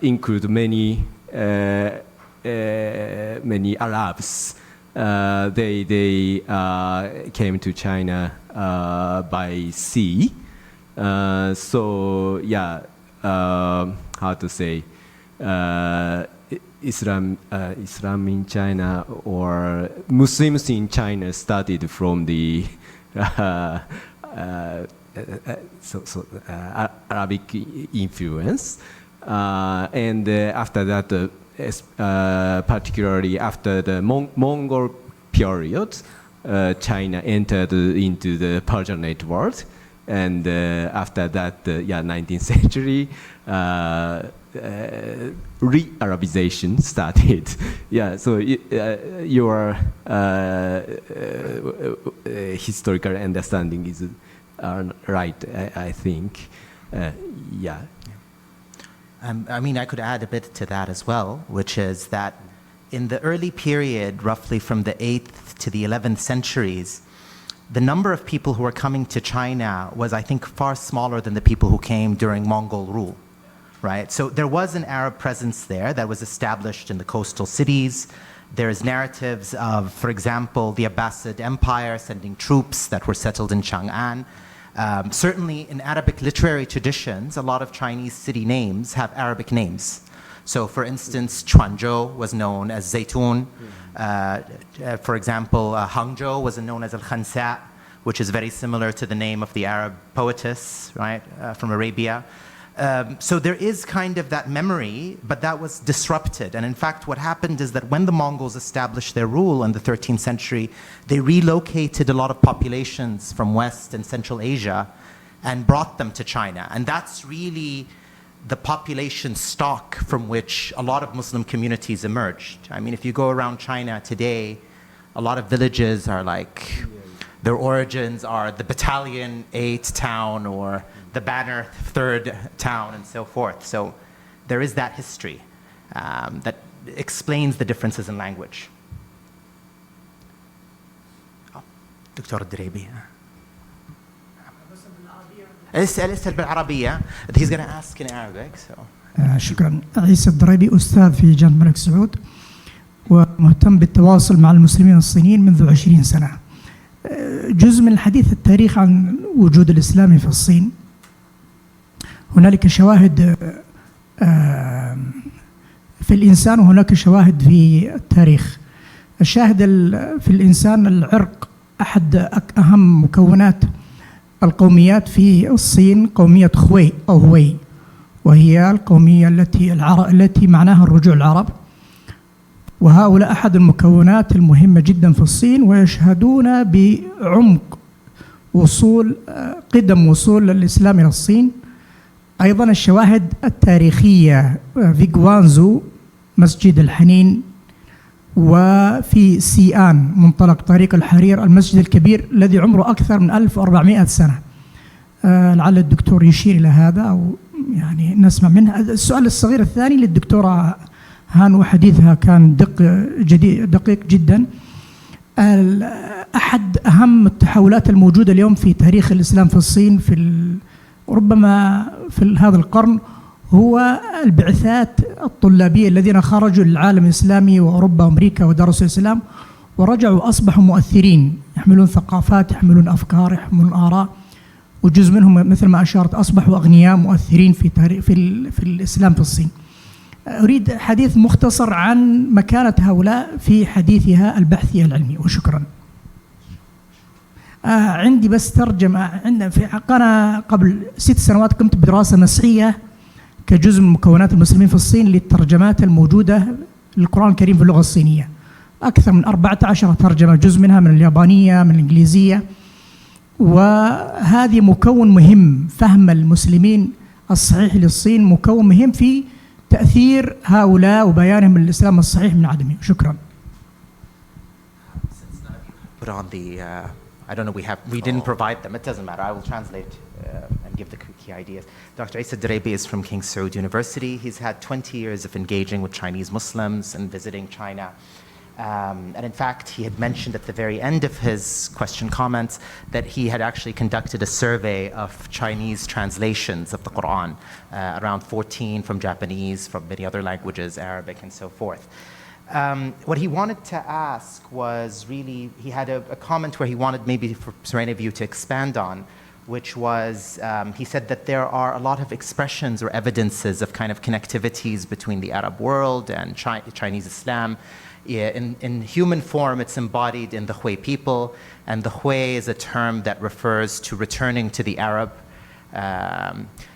include many Arabs they came to China by sea. So yeah, how to say, Islam in China or Muslims in China started from the Arabic influence, and after that, particularly after the Mongol period, China entered into the Persianate world, and after that, 19th century, re-Arabization started. Yeah, so your historical understanding is right, I think. Yeah. I mean, I could add a bit to that as well, which is that in the early period, roughly from the 8th to the 11th centuries, the number of people who were coming to China was, I think, far smaller than the people who came during Mongol rule, right? So there was an Arab presence there that was established in the coastal cities. There's narratives of, for example, the Abbasid Empire sending troops that were settled in Chang'an. Certainly in Arabic literary traditions, a lot of Chinese city names have Arabic names. So for instance, Quanzhou was known as Zaytun. For example, Hangzhou was known as Al-Khansa, which is very similar to the name of the Arab poetess, right, from Arabia. So there is kind of that memory, but that was disrupted. And in fact, what happened is that when the Mongols established their rule in the 13th century, they relocated a lot of populations from West and Central Asia and brought them to China. And that's really the population stock from which a lot of Muslim communities emerged. I mean, if you go around China today, a lot of villages are like, their origins are the Battalion 8 town or the Banner 3rd town and so forth. So there is that history that explains the differences in language. Dr. Drebi. اسأل بالعربية. He's going to ask in Arabic. So. شكرا. عيسى الدريبي أستاذ في جامعة الملك سعود ومهتم بالتواصل مع المسلمين الصينيين منذ 20 سنة. جزء من الحديث التاريخ عن وجود الإسلام في الصين. هنالك شواهد في الإنسان وهناك شواهد في التاريخ. الشاهد في الإنسان العرق أحد أهم مكونات القوميات في الصين قومية خوي أو هوي، وهي القومية التي معناها الرجوع العرب، وهؤلاء أحد المكونات المهمة جدا في الصين، ويشهدون بعمق قدم وصول الإسلام إلى الصين. أيضا الشواهد التاريخية في جوانزو مسجد الحنين، وفي سيئان منطلق طريق الحرير المسجد الكبير الذي عمره أكثر من 1400 سنة. لعل الدكتور يشير إلى هذا أو يعني نسمع منه. السؤال الصغير الثاني للدكتورة هان وحديثها كان دقيق جدا. أحد أهم التحولات الموجودة اليوم في تاريخ الإسلام في الصين ربما في هذا القرن هو البعثات الطلابية الذين خرجوا للعالم الإسلامي وأوروبا وأمريكا ودرسوا الإسلام ورجعوا أصبحوا مؤثرين، يحملون ثقافات، يحملون أفكار، يحملون آراء، وجزء منهم مثل ما أشارت أصبحوا أغنياء مؤثرين في الإسلام في الصين. أريد حديث مختصر عن مكانة هؤلاء في حديثها البحثي العلمي، وشكرا. عندي بس ترجمة. أنا قبل 6 سنوات قمت بدراسة مسحية كجزء من مكونات المسلمين في الصين للترجمات الموجودة للقرآن الكريم في اللغة الصينية. أكثر من 14 ترجمة، جزء منها من اليابانية، من الإنجليزية، وهذه مكون مهم. فهم المسلمين الصحيح للصين مكون مهم في تأثير هؤلاء وبيانهم الإسلام الصحيح من عدمه. شكرا. Put on the, I don't know, we didn't provide them. It doesn't matter. I will translate and give the key ideas. Dr. Isa Drebi is from King Saud University. He's had 20 years of engaging with Chinese Muslims and visiting China. And in fact, he had mentioned at the very end of his question comments that he had actually conducted a survey of Chinese translations of the Quran, around 14 from Japanese, from many other languages, Arabic and so forth. What he wanted to ask was really, he had a comment where he wanted maybe for any of you to expand on, which was, he said that there are a lot of expressions or evidences of kind of connectivities between the Arab world and Chinese Islam. In human form, it's embodied in the Hui people, and the Hui is a term that refers to returning to the Arab.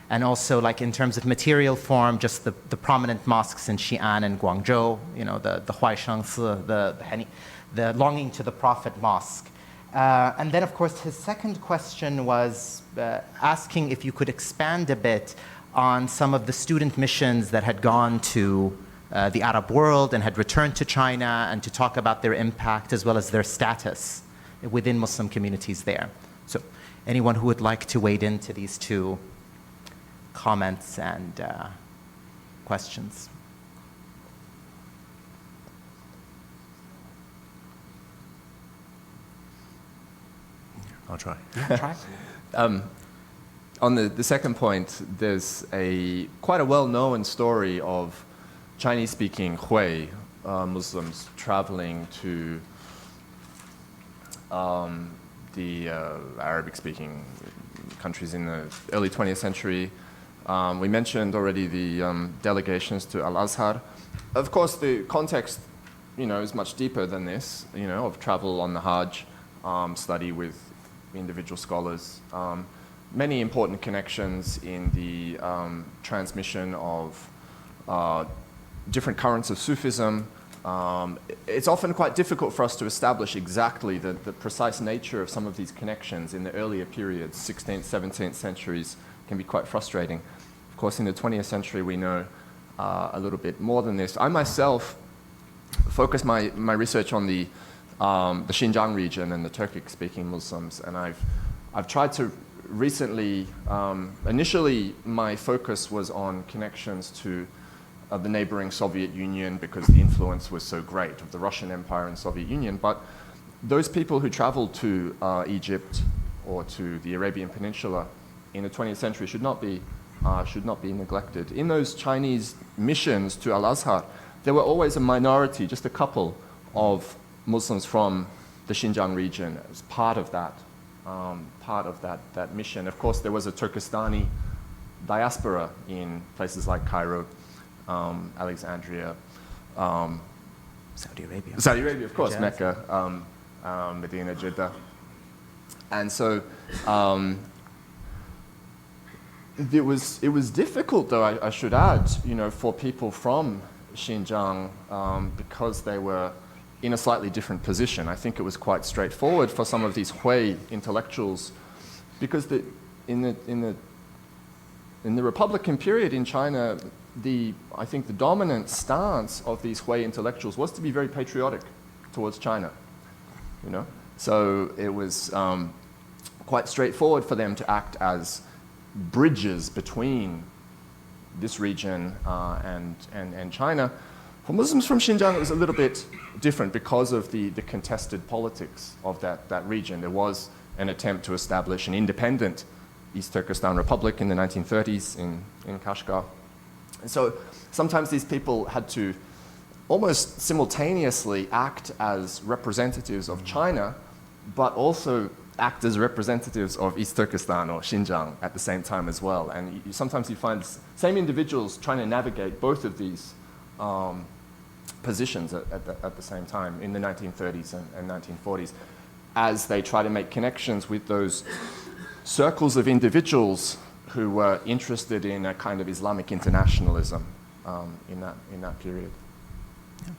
And also, like in terms of material form, just the prominent mosques in Xi'an and Guangzhou, you know, the Huaishangsi, the Longing to the Prophet Mosque. And then, of course, his second question was asking if you could expand a bit on some of the student missions that had gone to the Arab world and had returned to China, and to talk about their impact as well as their status within Muslim communities there. So anyone who would like to wade into these two comments and questions. I'll try. Yeah, try. On the second point, there's quite a well-known story of Chinese-speaking Hui Muslims traveling to the Arabic-speaking countries in the early 20th century. We mentioned already the delegations to Al-Azhar. Of course, the context, is much deeper than this, of travel on the Hajj, study with individual scholars. Many important connections in the transmission of different currents of Sufism. It's often quite difficult for us to establish exactly the precise nature of some of these connections in the earlier periods. 16th, 17th centuries can be quite frustrating. Of course, in the 20th century, we know a little bit more than this. I myself focus my research on the Xinjiang region and the Turkic-speaking Muslims, and I've tried to recently, initially my focus was on connections to the neighboring Soviet Union because the influence was so great of the Russian Empire and Soviet Union, but those people who traveled to Egypt or to the Arabian Peninsula in the 20th century should not be neglected. In those Chinese missions to Al-Azhar, there were always a minority, just a couple of Muslims from the Xinjiang region as part of that mission. Of course, there was a Turkestani diaspora in places like Cairo, Alexandria, Saudi Arabia. Saudi Arabia, of course, Hijaz. Mecca, Medina, Jeddah. And so it was difficult, though, I should add, for people from Xinjiang because they were in a slightly different position. I think it was quite straightforward for some of these Hui intellectuals because in the Republican period in China, I think the dominant stance of these Hui intellectuals was to be very patriotic towards China, So it was quite straightforward for them to act as bridges between this region and China. For Muslims from Xinjiang, it was a little bit different because of the contested politics of that region. There was an attempt to establish an independent East Turkestan Republic in the 1930s in Kashgar. And so sometimes these people had to almost simultaneously act as representatives of China, but also act as representatives of East Turkestan or Xinjiang at the same time as well. And sometimes you find same individuals trying to navigate both of these positions at the same time in the 1930s and 1940s as they try to make connections with those circles of individuals who were interested in a kind of Islamic internationalism in that period. Yeah.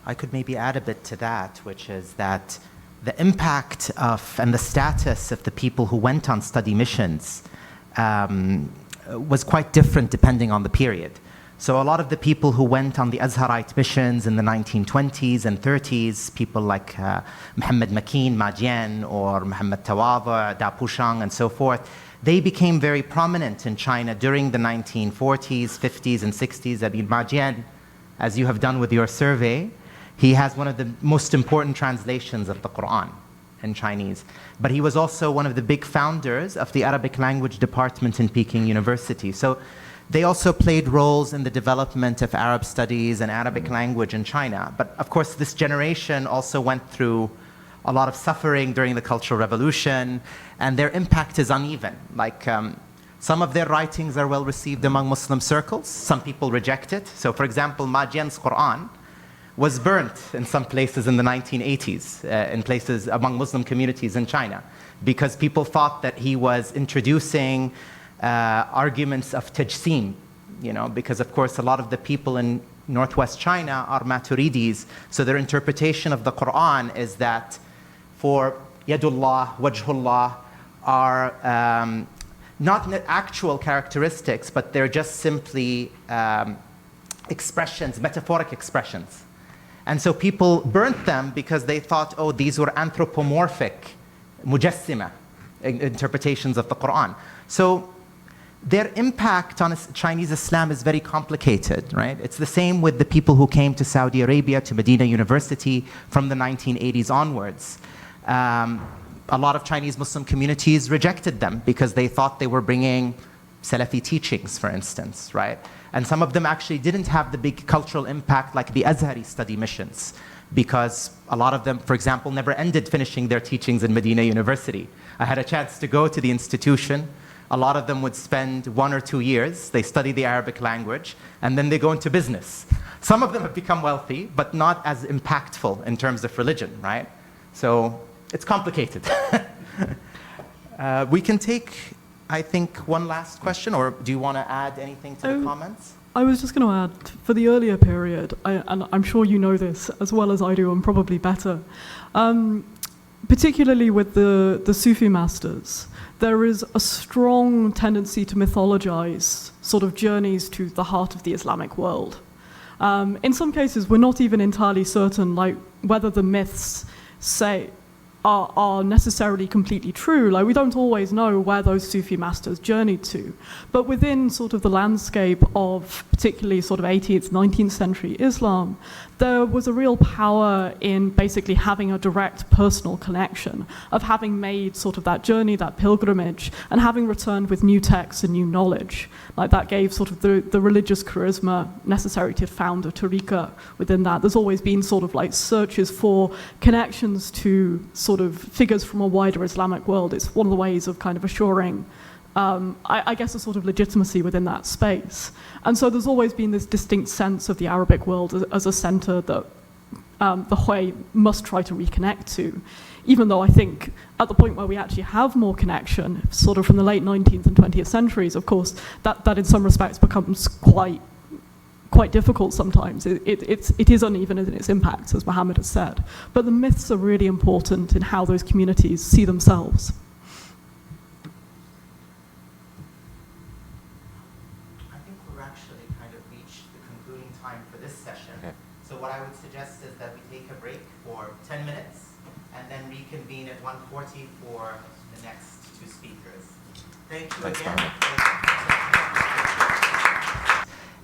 I could maybe add a bit to that, which is that the impact of and the status of the people who went on study missions was quite different depending on the period. So a lot of the people who went on the Azharite missions in the 1920s and 30s, people like Muhammad Makin, Ma Jian, or Muhammad Tawaba, Da Pushang, and so forth, they became very prominent in China during the 1940s, 50s, and 60s. I mean, Ma Jian, as you have done with your survey, he has one of the most important translations of the Quran in Chinese. But he was also one of the big founders of the Arabic language department in Peking University. So they also played roles in the development of Arab studies and Arabic language in China. But of course, this generation also went through a lot of suffering during the Cultural Revolution, and their impact is uneven. Like, some of their writings are well received among Muslim circles. Some people reject it. So, for example, Ma Jian's Quran was burnt in some places in the 1980s, in places among Muslim communities in China, because people thought that he was introducing arguments of tajsim, because of course a lot of the people in northwest China are Maturidis, so their interpretation of the Quran is that for Yadullah, Wajhullah are not actual characteristics, but they're just simply expressions, metaphoric expressions. And so people burnt them because they thought, oh, these were anthropomorphic, mujassima interpretations of the Quran. So their impact on Chinese Islam is very complicated, right? It's the same with the people who came to Saudi Arabia, to Medina University from the 1980s onwards. A lot of Chinese Muslim communities rejected them because they thought they were bringing Salafi teachings, for instance, right? And some of them actually didn't have the big cultural impact like the Azhari study missions, because a lot of them, for example, never ended finishing their teachings in Medina University. I had a chance to go to the institution. A lot of them would spend 1 or 2 years, they study the Arabic language, and then they go into business. Some of them have become wealthy, but not as impactful in terms of religion, right? So it's complicated. We can take, I think, one last question, or do you want to add anything to the comments? I was just going to add, for the earlier period, and I'm sure you know this as well as I do, and probably better, particularly with the Sufi masters, there is a strong tendency to mythologize sort of journeys to the heart of the Islamic world. In some cases, we're not even entirely certain, like, whether the myths say are necessarily completely true. Like, we don't always know where those Sufi masters journeyed to. But within sort of the landscape of particularly sort of 18th, 19th century Islam, there was a real power in basically having a direct personal connection, of having made sort of that journey, that pilgrimage, and having returned with new texts and new knowledge. Like, that gave sort of the religious charisma necessary to found a tariqah within that. There's always been sort of like searches for connections to sort of figures from a wider Islamic world. It's one of the ways of kind of assuring, I guess, a sort of legitimacy within that space. And so there's always been this distinct sense of the Arabic world as a center that the Hui must try to reconnect to, even though I think at the point where we actually have more connection, sort of from the late 19th and 20th centuries, of course, that in some respects becomes quite difficult sometimes. It is uneven in its impacts, as Mohammed has said. But the myths are really important in how those communities see themselves. I think we're actually kind of reached the concluding time for this session. Okay. So what I would suggest is that we take a break for 10 minutes and then reconvene at 1:40 for the next two speakers. Thank you again.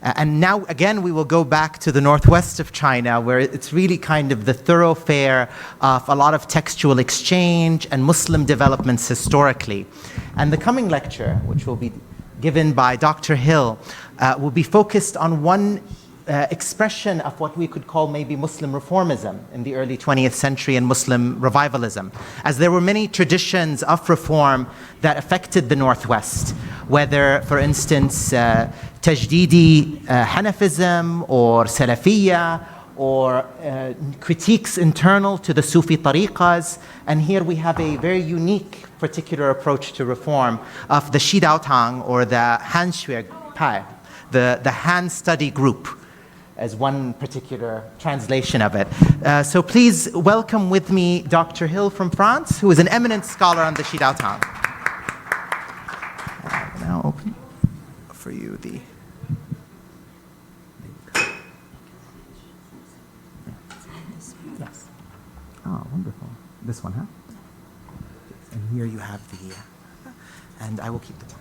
And now, again, we will go back to the northwest of China, where it's really kind of the thoroughfare of a lot of textual exchange and Muslim developments historically. And the coming lecture, which will be given by Dr. Hill, will be focused on one expression of what we could call maybe Muslim reformism in the early 20th century and Muslim revivalism, as there were many traditions of reform that affected the Northwest, whether, for instance, Tajdidi Hanafism or Salafiyya, or critiques internal to the Sufi tariqas. And here we have a very unique particular approach to reform of the Shidaotang, or the Han Shui Pai, the Han study group, as one particular translation of it. So please welcome with me Dr. Hill from France, who is an eminent scholar on the Shidaotang. Now open for you the... Yes. Oh, wonderful. This one, huh? And here you have the... and I will keep the time.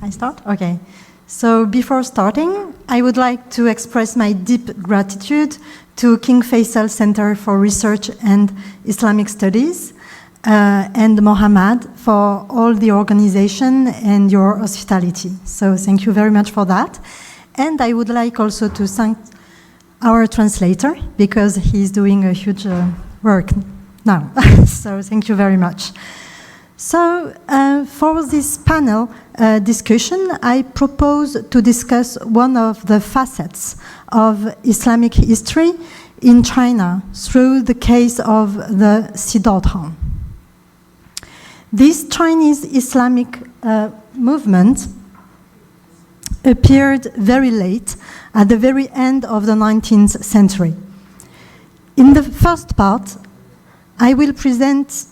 I start? Okay. So before starting, I would like to express my deep gratitude to King Faisal Center for Research and Islamic Studies and Mohammad for all the organization and your hospitality. So thank you very much for that. And I would like also to thank our translator because he's doing a huge work now. So thank you very much. So for this panel discussion, I propose to discuss one of the facets of Islamic history in China through the case of the Siddhartha. This Chinese Islamic movement appeared very late, at the very end of the 19th century. In the first part, I will present,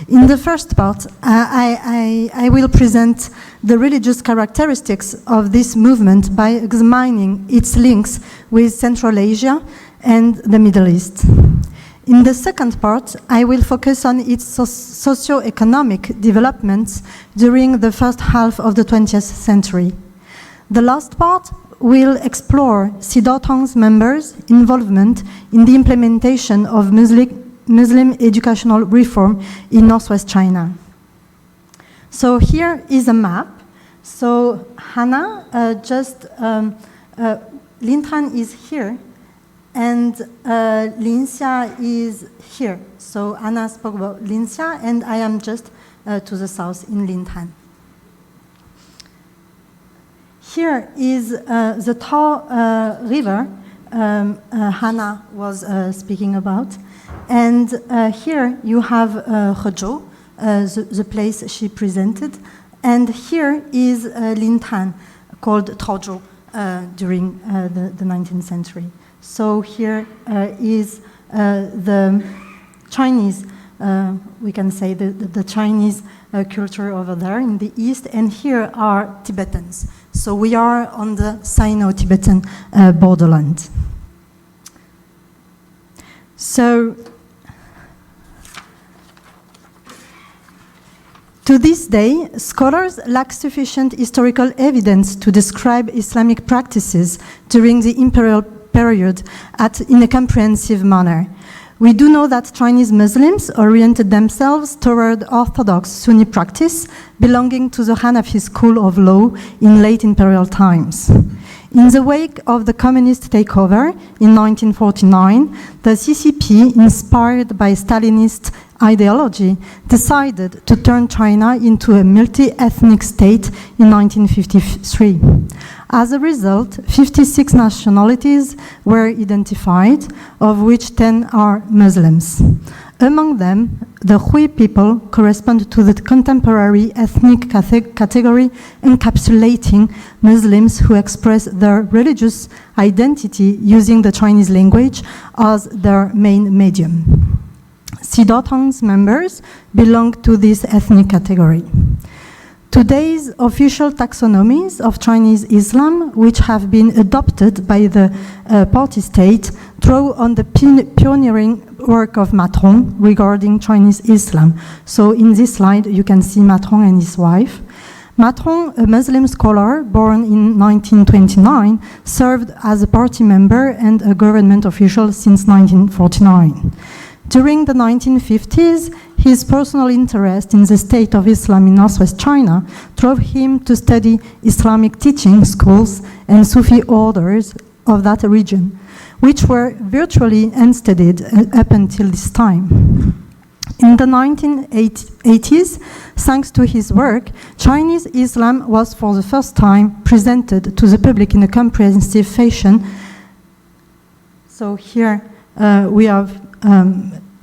In the first part, I will present the religious characteristics of this movement by examining its links with Central Asia and the Middle East. In the second part, I will focus on its socio-economic developments during the first half of the 20th century. The last part will explore Siddhartha's members' involvement in the implementation of Muslim educational reform in northwest China. So here is a map. So Hannah, Lintran is here, and Linxia is here. So Anna spoke about Linxia, and I am just to the south in Lintran. Here is the Tao River Hannah was speaking about. And here you have Hezhou, the place she presented. And here is Lintan, called Taozhou during the 19th century. So here is the Chinese, we can say the Chinese culture over there in the east, and here are Tibetans. So we are on the Sino-Tibetan borderland. So, to this day, scholars lack sufficient historical evidence to describe Islamic practices during the imperial period in a comprehensive manner. We do know that Chinese Muslims oriented themselves toward Orthodox Sunni practice belonging to the Hanafi school of law in late imperial times. In the wake of the communist takeover in 1949, the CCP, inspired by Stalinist ideology, decided to turn China into a multi-ethnic state in 1953. As a result, 56 nationalities were identified, of which 10 are Muslims. Among them, the Hui people correspond to the contemporary ethnic category encapsulating Muslims who express their religious identity using the Chinese language as their main medium. Siddhartha's members belong to this ethnic category. Today's official taxonomies of Chinese Islam, which have been adopted by the party state, draw on the pioneering work of Matron regarding Chinese Islam. So in this slide, you can see Matron and his wife. Matron, a Muslim scholar born in 1929, served as a party member and a government official since 1949. During the 1950s, his personal interest in the state of Islam in northwest China drove him to study Islamic teaching schools and Sufi orders of that region, which were virtually unstudied up until this time. In the 1980s, thanks to his work, Chinese Islam was for the first time presented to the public in a comprehensive fashion. So here we have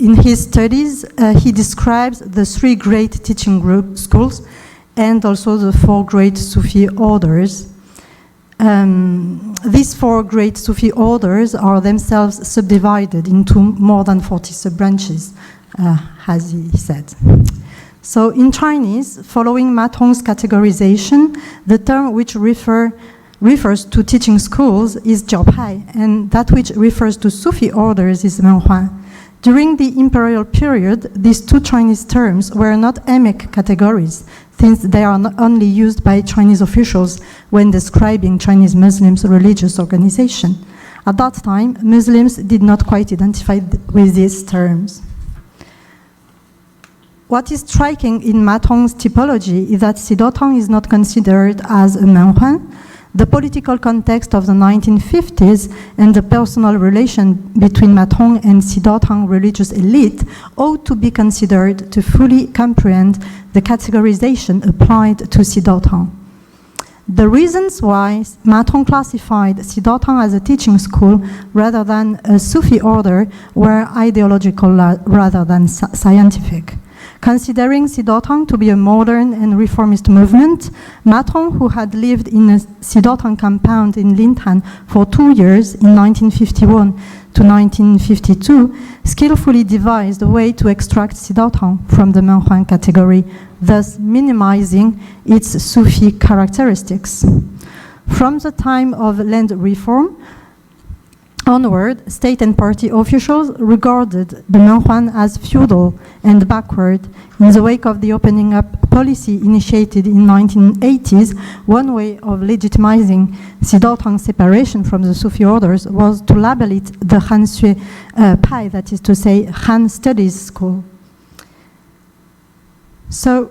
in his studies, he describes the 3 great teaching schools and also the 4 great Sufi orders. These 4 great Sufi orders are themselves subdivided into more than 40 sub-branches, as he said. So in Chinese, following Matron's categorization, the term which refers to teaching schools is Jiaopai, and that which refers to Sufi orders is Menhuan. During the imperial period, these two Chinese terms were not emic categories, since they are not only used by Chinese officials when describing Chinese Muslims' religious organization. At that time, Muslims did not quite identify with these terms. What is striking in Ma Tong's typology is that Sidotong is not considered as a Menhuan. The political context of the 1950s and the personal relation between Ma Tong and Sidotong religious elite ought to be considered to fully comprehend the categorization applied to Sidotong. The reasons why Ma Tong classified Sidotong as a teaching school rather than a Sufi order were ideological rather than scientific. Considering Sidotong to be a modern and reformist movement, Ma Tong, who had lived in a Sidotong compound in Lintan for 2 years in 1951 to 1952, skillfully devised a way to extract Sidotong from the Menhuan category, thus minimizing its Sufi characteristics. From the time of land reform onward, state and party officials regarded the Menhuan as feudal and backward. In the wake of the opening up policy initiated in 1980s, one way of legitimizing Sidotong separation from the Sufi orders was to label it the Han Sui Pai, that is to say, Han Studies School. So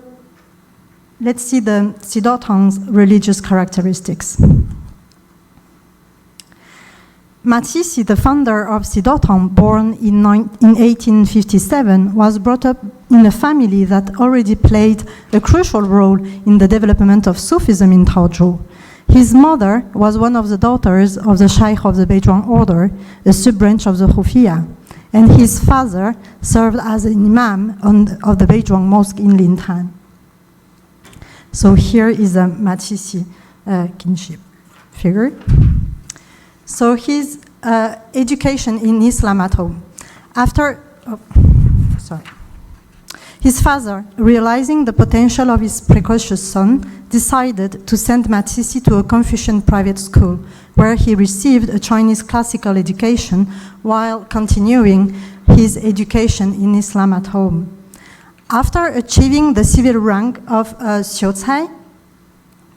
let's see the Sidotong's religious characteristics. Matissi, the founder of Sidotong, born in 1857, was brought up in a family that already played a crucial role in the development of Sufism in Taozhou. His mother was one of the daughters of the Shaykh of the Beizhuang order, a sub-branch of the Hufiyya, and his father served as an imam of the Beizhuang mosque in Lintan. So here is a Matissi kinship figure. So his education in Islam at home. His father, realizing the potential of his precocious son, decided to send Matissi to a Confucian private school, where he received a Chinese classical education while continuing his education in Islam at home. After achieving the civil rank of Xiucai,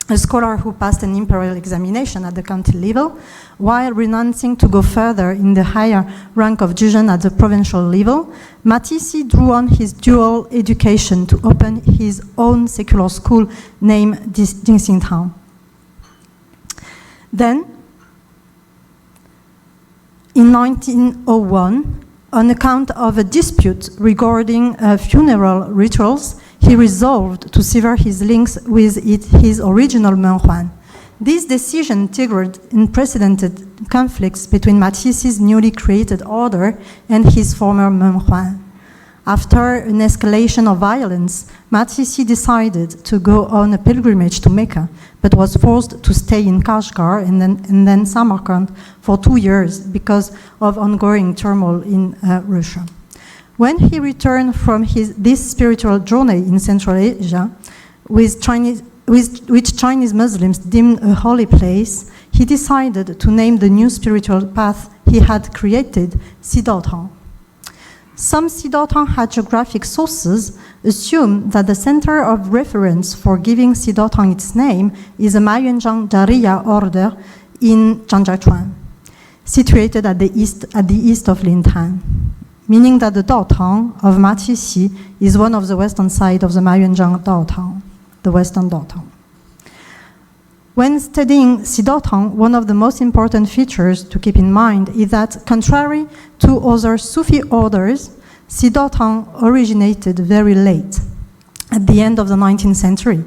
a scholar who passed an imperial examination at the county level, while renouncing to go further in the higher rank of Juzhen at the provincial level, Matissi drew on his dual education to open his own secular school named Jingxingtang. Then, in 1901, on account of a dispute regarding funeral rituals, he resolved to sever his links with his original Menhuan. This decision triggered unprecedented conflicts between Matissi's newly created order and his former Menhuan. After an escalation of violence, Matissi decided to go on a pilgrimage to Mecca, but was forced to stay in Kashgar and then Samarkand for 2 years because of ongoing turmoil in Russia. When he returned from this spiritual journey in Central Asia, which Chinese Muslims deemed a holy place, he decided to name the new spiritual path he had created Sidotong. Some Sidotong hagiographic sources assume that the center of reference for giving Sidotong its name is a Mayuanzhang Jariya order in Zhangjiachuan, situated at the east of Lintan, meaning that the Daotang of Matissi is one of the western side of the Mayuanzhang Daotang, the western Daotang. When studying Sidotong, one of the most important features to keep in mind is that, contrary to other Sufi orders, Sidotong originated very late, at the end of the 19th century.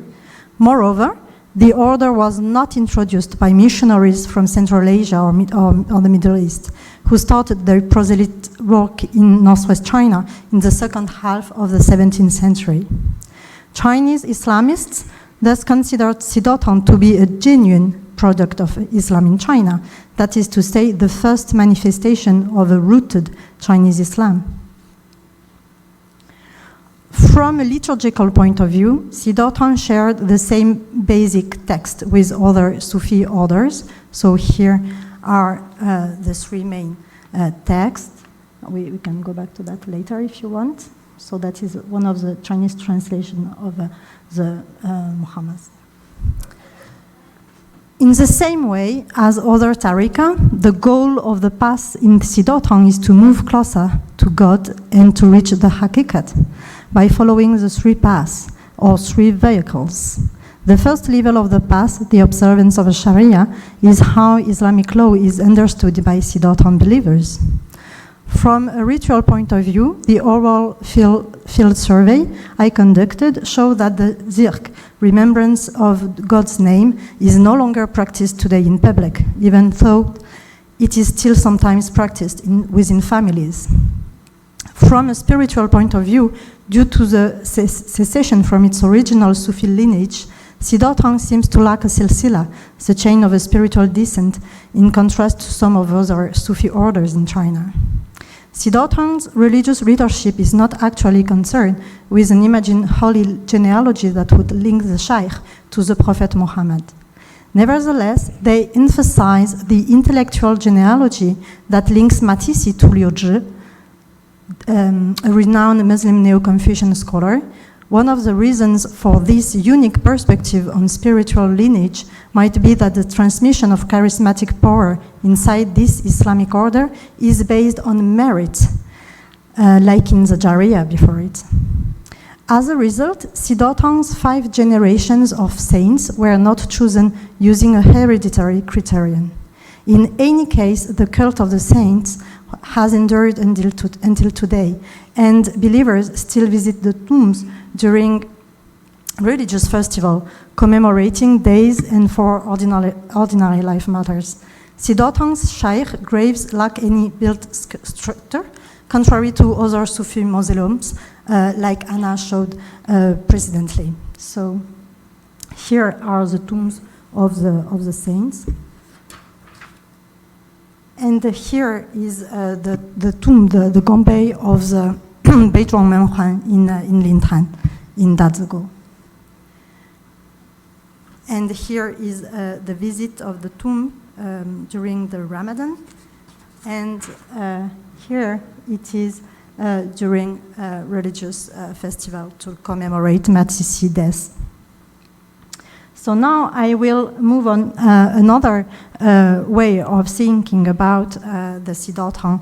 Moreover, the order was not introduced by missionaries from Central Asia or the Middle East, who started their proselyte work in northwest China in the second half of the 17th century. Chinese Islamists thus considered Sidotong to be a genuine product of Islam in China, that is to say, the first manifestation of a rooted Chinese Islam. From a liturgical point of view, Sidotong shared the same basic text with other Sufi orders. So here are the three main texts. We can go back to that later if you want. So that is one of the Chinese translation of the Muhammad. In the same way as other tariqa, the goal of the path in Sidotang is to move closer to God and to reach the hakikat by following the three paths or three vehicles. The first level of the path, the observance of Sharia, is how Islamic law is understood by Sidotang believers. From a ritual point of view, the oral field survey I conducted showed that the zikr, remembrance of God's name, is no longer practiced today in public, even though it is still sometimes practiced within families. From a spiritual point of view, due to the cessation from its original Sufi lineage, Sidotang seems to lack a silsila, the chain of a spiritual descent, in contrast to some of other Sufi orders in China. Sidotang's religious readership is not actually concerned with an imagined holy genealogy that would link the Shaykh to the Prophet Muhammad. Nevertheless, they emphasize the intellectual genealogy that links Matisi to Liu Zhi, a renowned Muslim Neo-Confucian scholar. One of the reasons for this unique perspective on spiritual lineage might be that the transmission of charismatic power inside this Islamic order is based on merit, like in the Jariya before it. As a result, Sidotang's 5 generations of saints were not chosen using a hereditary criterion. In any case, the cult of the saints has endured until today, and believers still visit the tombs during religious festival, commemorating days and for ordinary life matters. Sidotang's shaykh graves lack any built structure, contrary to other Sufi mausoleums, like Anna showed precedently. So here are the tombs of the saints. And here is the tomb, the Gombe of the Beizhuang Menhuan in Lintan, in Dazego. And here is the visit of the tomb during the Ramadan. And here it is during a religious festival to commemorate Matisi death. So now I will move on another way of thinking about the Sidotang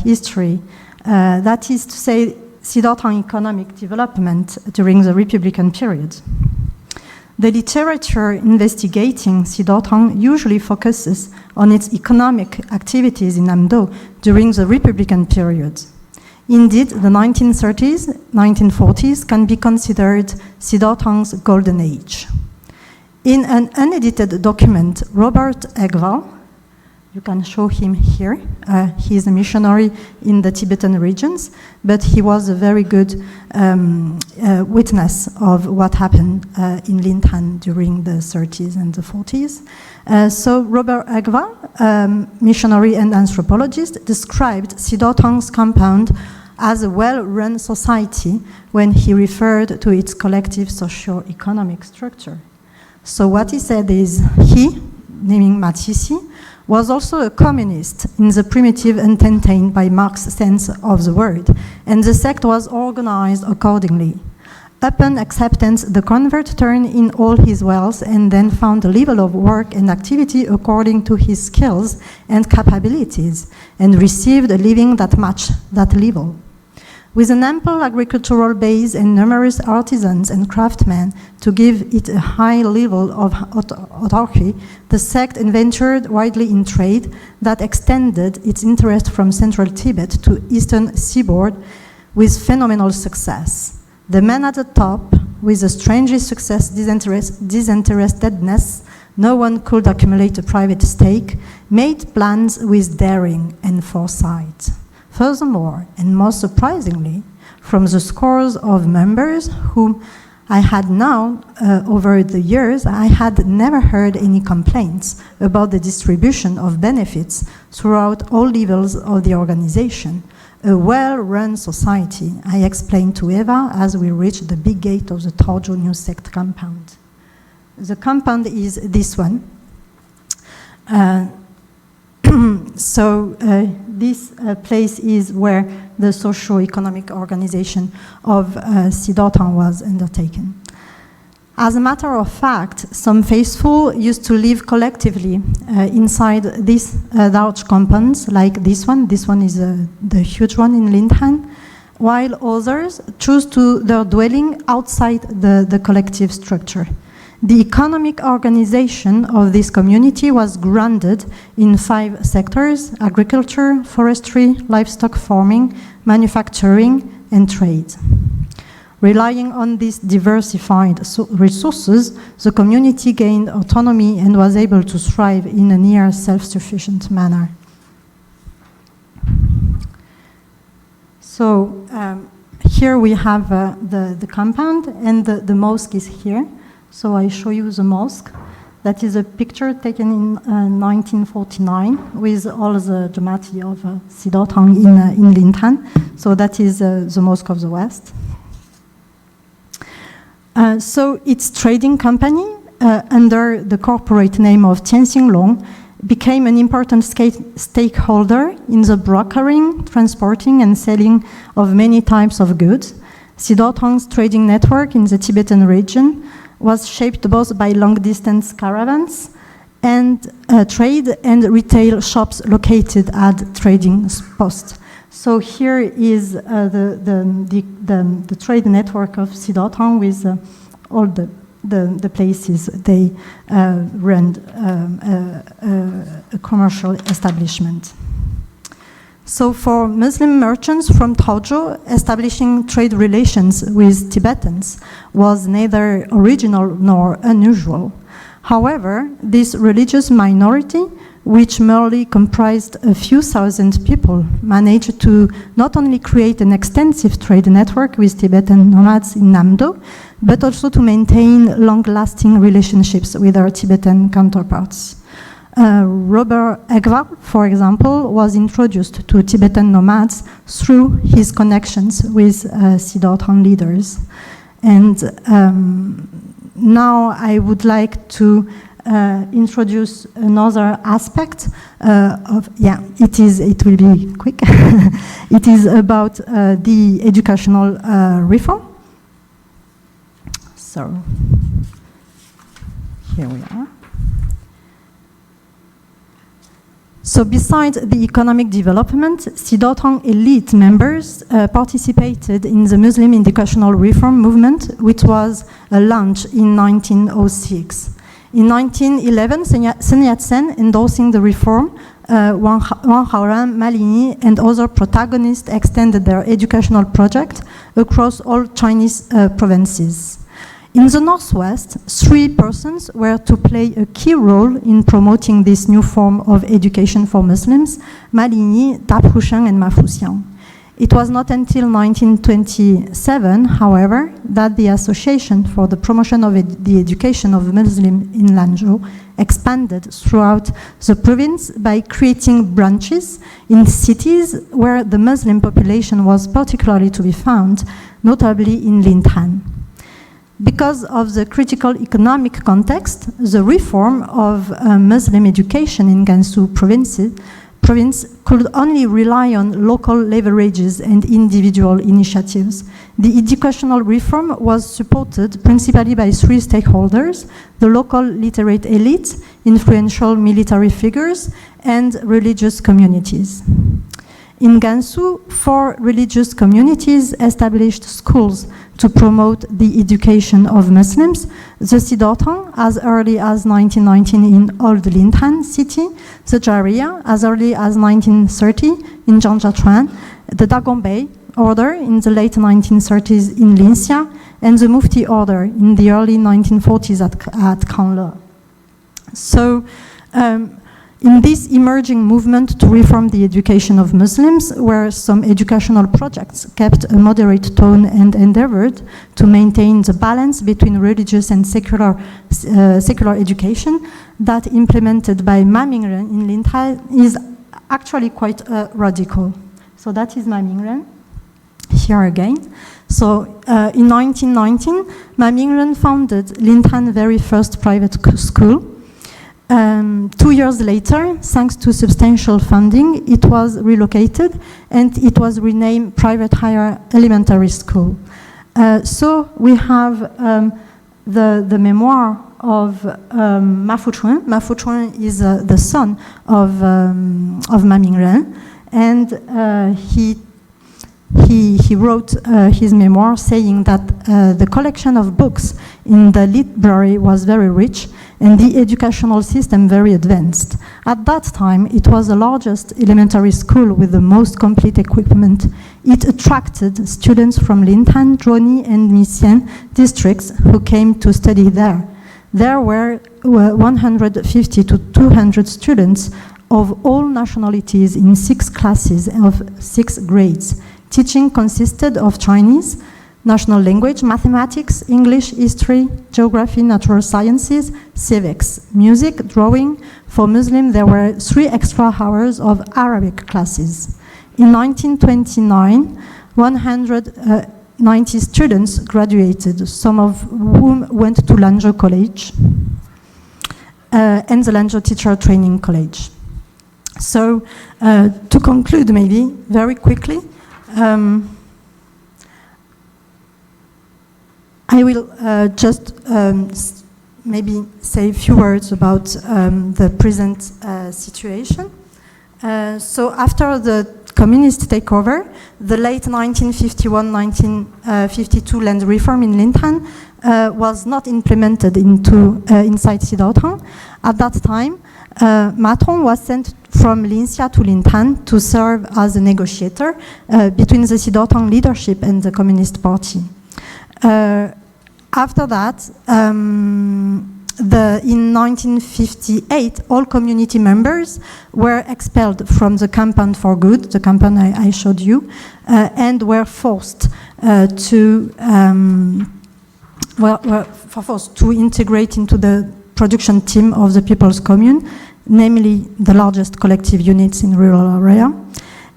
history. That is to say, Sidotang economic development during the Republican period. The literature investigating Sidotang usually focuses on its economic activities in Amdo during the Republican period. Indeed, the 1930s, 1940s can be considered Sidotang's golden age. In an unedited document, Robert Egval, you can show him here, he is a missionary in the Tibetan regions, but he was a very good witness of what happened in Lintan during the 30s and the 40s. So Robert Egval, missionary and anthropologist, described Sidotang's compound as a well-run society when he referred to its collective socio-economic structure. So what he said is he, naming Matisi, was also a communist in the primitive untainted by Marx's sense of the word, and the sect was organized accordingly. Upon acceptance, the convert turned in all his wealth and then found a level of work and activity according to his skills and capabilities, and received a living that matched that level. With an ample agricultural base and numerous artisans and craftsmen to give it a high level of autarky, the sect adventured widely in trade that extended its interest from central Tibet to eastern seaboard with phenomenal success. The man at the top, with a strangely success disinterestedness, no one could accumulate a private stake, made plans with daring and foresight. Furthermore, and most surprisingly, from the scores of members whom I had known over the years, I had never heard any complaints about the distribution of benefits throughout all levels of the organization. A well-run society, I explained to Eva as we reached the big gate of the Taoju New Sect compound. The compound is this one. this place is where the socio-economic organization of Sidotang was undertaken. As a matter of fact, some faithful used to live collectively inside these large compounds, like this one. This one is the huge one in Lintan, while others choose their dwelling outside the collective structure. The economic organization of this community was grounded in 5 sectors: agriculture, forestry, livestock farming, manufacturing, and trade. Relying on these diversified resources, the community gained autonomy and was able to thrive in a near self-sufficient manner. So here we have the compound, and the mosque is here. So I show you the mosque. That is a picture taken in 1949 with all the Jamati of Sidotang in Lintan. So that is the Mosque of the West. So its trading company, under the corporate name of Tianxinglong, became an important stakeholder in the brokering, transporting, and selling of many types of goods. Sidotang's trading network in the Tibetan region was shaped both by long-distance caravans and trade and retail shops located at trading posts. So here is the trade network of Sidotang with all the places they run a commercial establishment. So for Muslim merchants from Taozhou, establishing trade relations with Tibetans was neither original nor unusual. However, this religious minority, which merely comprised a few thousand people, managed to not only create an extensive trade network with Tibetan nomads in Namdo, but also to maintain long-lasting relationships with their Tibetan counterparts. Robert Egval, for example, was introduced to Tibetan nomads through his connections with Sidotang leaders. And now I would like to introduce another aspect it will be quick. It is about the educational reform. So here we are. So besides the economic development, Sidotang elite members participated in the Muslim educational reform movement, which was launched in 1906. In 1911, Sun Yat-sen, endorsing the reform, Wang Haoran, Malini, and other protagonists extended their educational project across all Chinese provinces. In the Northwest, 3 persons were to play a key role in promoting this new form of education for Muslims: Malini, Daprusheng, and Ma Fuxiang. It was not until 1927, however, that the Association for the Promotion of the Education of Muslims in Lanzhou expanded throughout the province by creating branches in cities where the Muslim population was particularly to be found, notably in Lintan. Because of the critical economic context, the reform of Muslim education in Gansu province could only rely on local leverages and individual initiatives. The educational reform was supported principally by 3 stakeholders: the local literate elite, influential military figures, and religious communities. In Gansu, 4 religious communities established schools to promote the education of Muslims: the Sidotang, as early as 1919 in Old Lintan city; the Jaria, as early as 1930 in Zhangjiachuan; the Dagonbei order in the late 1930s in Linxia; and the Mufti order in the early 1940s at Kanle. So, in this emerging movement to reform the education of Muslims, where some educational projects kept a moderate tone and endeavored to maintain the balance between religious and secular education, that implemented by Ma Mingren in Lintan is actually quite radical. So that is Ma Mingren, here again. So in 1919, Ma Mingren founded Lintan's very first private school. 2 years later, thanks to substantial funding, it was relocated and it was renamed Private Higher Elementary School. So we have the memoir of Ma Fuchuan. Ma Fuchuan is the son of Ma Mingren, and he wrote his memoir saying that the collection of books in the library was very rich and the educational system very advanced. At that time, it was the largest elementary school with the most complete equipment. It attracted students from Lintan, Zhuoni, and Misian districts who came to study there. There were 150 to 200 students of all nationalities in 6 classes of 6 grades. Teaching consisted of Chinese, national language, mathematics, English, history, geography, natural sciences, civics, music, drawing. For Muslims, there were 3 extra hours of Arabic classes. In 1929, 190 students graduated, some of whom went to Lanzhou College and the Lanzhou Teacher Training College. So, to conclude maybe, very quickly, I will just maybe say a few words about the present situation. So after the communist takeover, the late 1951-1952 land reform in Lintan was not implemented inside Sidaotang. At that time, Matron was sent from Linxia to Lintan to serve as a negotiator between the Sidaotang leadership and the Communist Party. After that, in 1958, all community members were expelled from the compound for good, the compound I showed you, and were forced to integrate into the production team of the People's Commune, namely the largest collective units in rural area.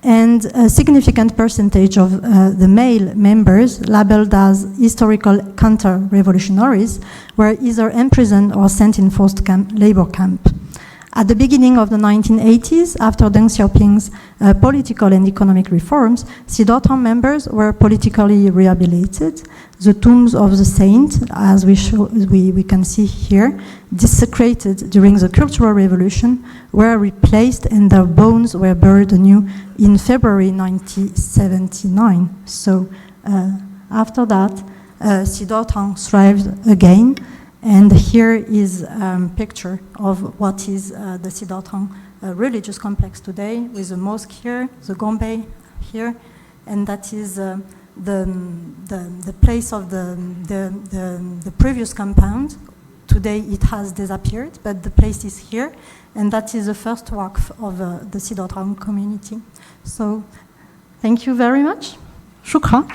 And a significant percentage of the male members, labeled as historical counter-revolutionaries, were either imprisoned or sent in forced labor camp. At the beginning of the 1980s, after Deng Xiaoping's political and economic reforms, Sidaotang members were politically rehabilitated. The tombs of the saints, as we can see here, desecrated during the Cultural Revolution, were replaced and their bones were buried anew in February 1979. So after that, Sidaotang thrived again. And here is a picture of what is the Sidaotang religious complex today, with the mosque here, the Gombe here, and that is the place of the previous compound. Today it has disappeared, but the place is here, and that is the first work of the Sidaotang community. So, thank you very much. Shukran.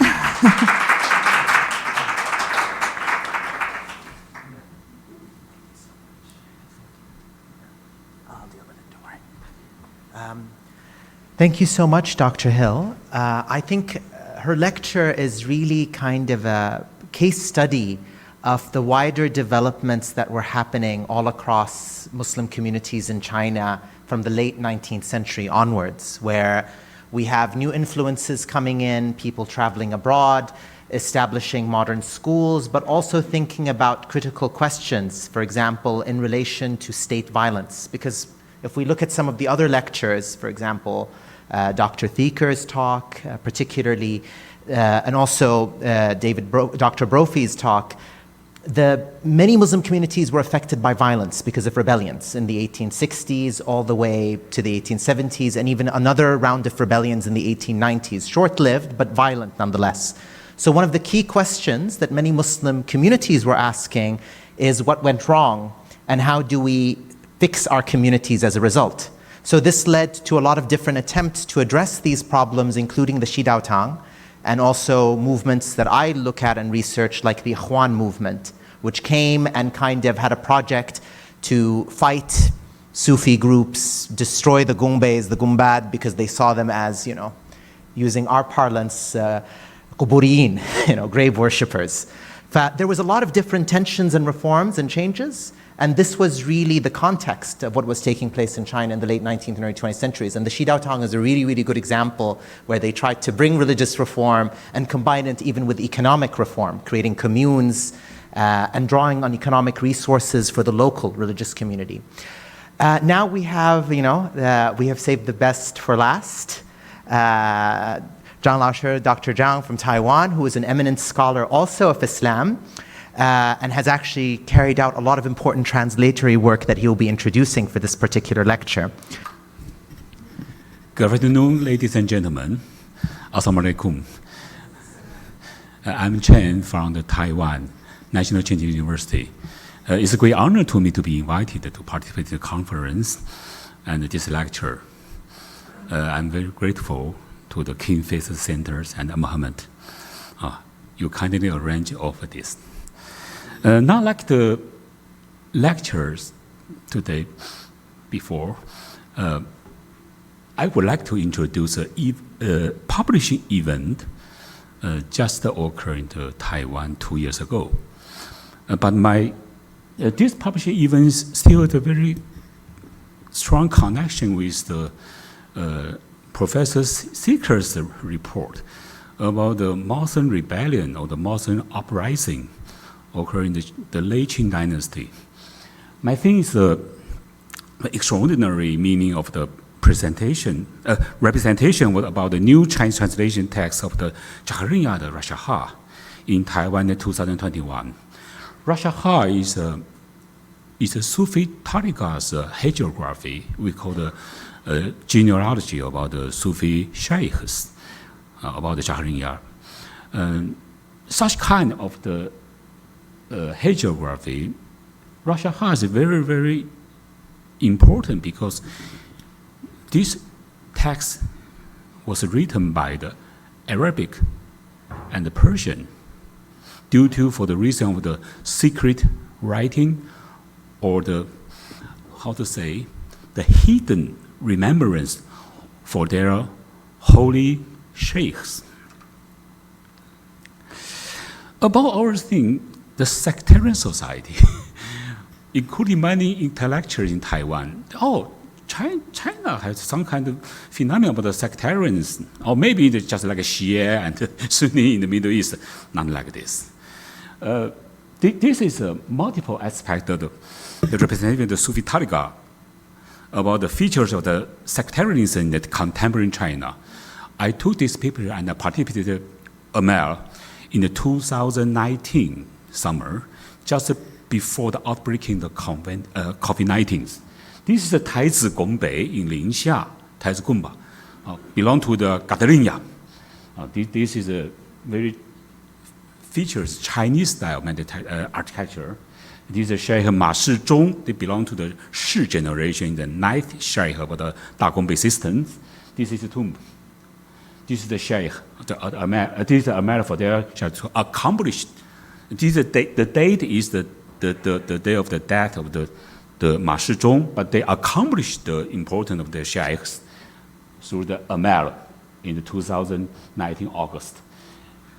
Thank you so much, Dr. Hill. I think her lecture is really kind of a case study of the wider developments that were happening all across Muslim communities in China from the late 19th century onwards, where we have new influences coming in, people traveling abroad, establishing modern schools, but also thinking about critical questions, for example, in relation to state violence. Because if we look at some of the other lectures, for example, Dr. Thieker's talk, particularly, and also Dr. Brophy's talk, many Muslim communities were affected by violence because of rebellions in the 1860s all the way to the 1870s, and even another round of rebellions in the 1890s, short-lived but violent nonetheless. So one of the key questions that many Muslim communities were asking is what went wrong and how do we fix our communities as a result? So this led to a lot of different attempts to address these problems, including the Sidaotang, and also movements that I look at and research, like the Ikhwan movement, which came and kind of had a project to fight Sufi groups, destroy the Gumbes, the Gumbad, because they saw them as, you know, using our parlance, Quburiyin, you know, grave worshippers. There was a lot of different tensions and reforms and changes, and this was really the context of what was taking place in China in the late 19th and early 20th centuries. And the Xidaotang is a really, really good example where they tried to bring religious reform and combine it even with economic reform, creating communes and drawing on economic resources for the local religious community. Now we have, we have saved the best for last. Zhang Laoshi, Dr. Zhang from Taiwan, who is an eminent scholar also of Islam, and has actually carried out a lot of important translatory work that he will be introducing for this particular lecture. Good afternoon, ladies and gentlemen. Assalamu alaikum. I'm Chen from the Taiwan National Chinese University. It's a great honor to me to be invited to participate in the conference and this lecture. I'm very grateful to the King Faisal Centers and Muhammad. You kindly arrange all of this. Not like the lectures today before, I would like to introduce a publishing event just occurred in Taiwan 2 years ago. But this publishing event is still a very strong connection with the Professor Seeker's report about the Muslim rebellion or the Muslim uprising occurring in the late Qing dynasty. My thing is the extraordinary meaning of the representation about the new Chinese translation text of the Jahariya, the Rashaha, in Taiwan in 2021. Rashaha is a Sufi Tariqa's hagiography. We call the genealogy about the Sufi sheikhs, about the Jahariya. Such kind of the hagiography, Rashaha is very, very important because this text was written by the Arabic and the Persian for the reason of the secret writing or the hidden remembrance for their holy sheikhs. About our thing, the sectarian society, including many intellectuals in Taiwan, China has some kind of phenomenon about the sectarians, or maybe it's just like a Shia and Sunni in the Middle East, not like this. This is a multiple aspect of the representation of the Sufi Tariqa about the features of the sectarianism in the contemporary China. I took this paper and I participated in the 2019 summer, just before the outbreak of the COVID-19. This is the Taizi Gongbei in Linxia, Taizi Gomba, belong to the Catalonia. This is a very features Chinese style architecture. This is Sheikh Ma Shizhong. They belong to the Shi generation, the ninth Sheikh of the Da Gongbei system. This is the tomb. This is the Sheikh. This is the America for their to accomplish. This is the date is the day of the death of the Ma Shizhong, but they accomplished the importance of the Sheikhs through the Amal in the 2019 August.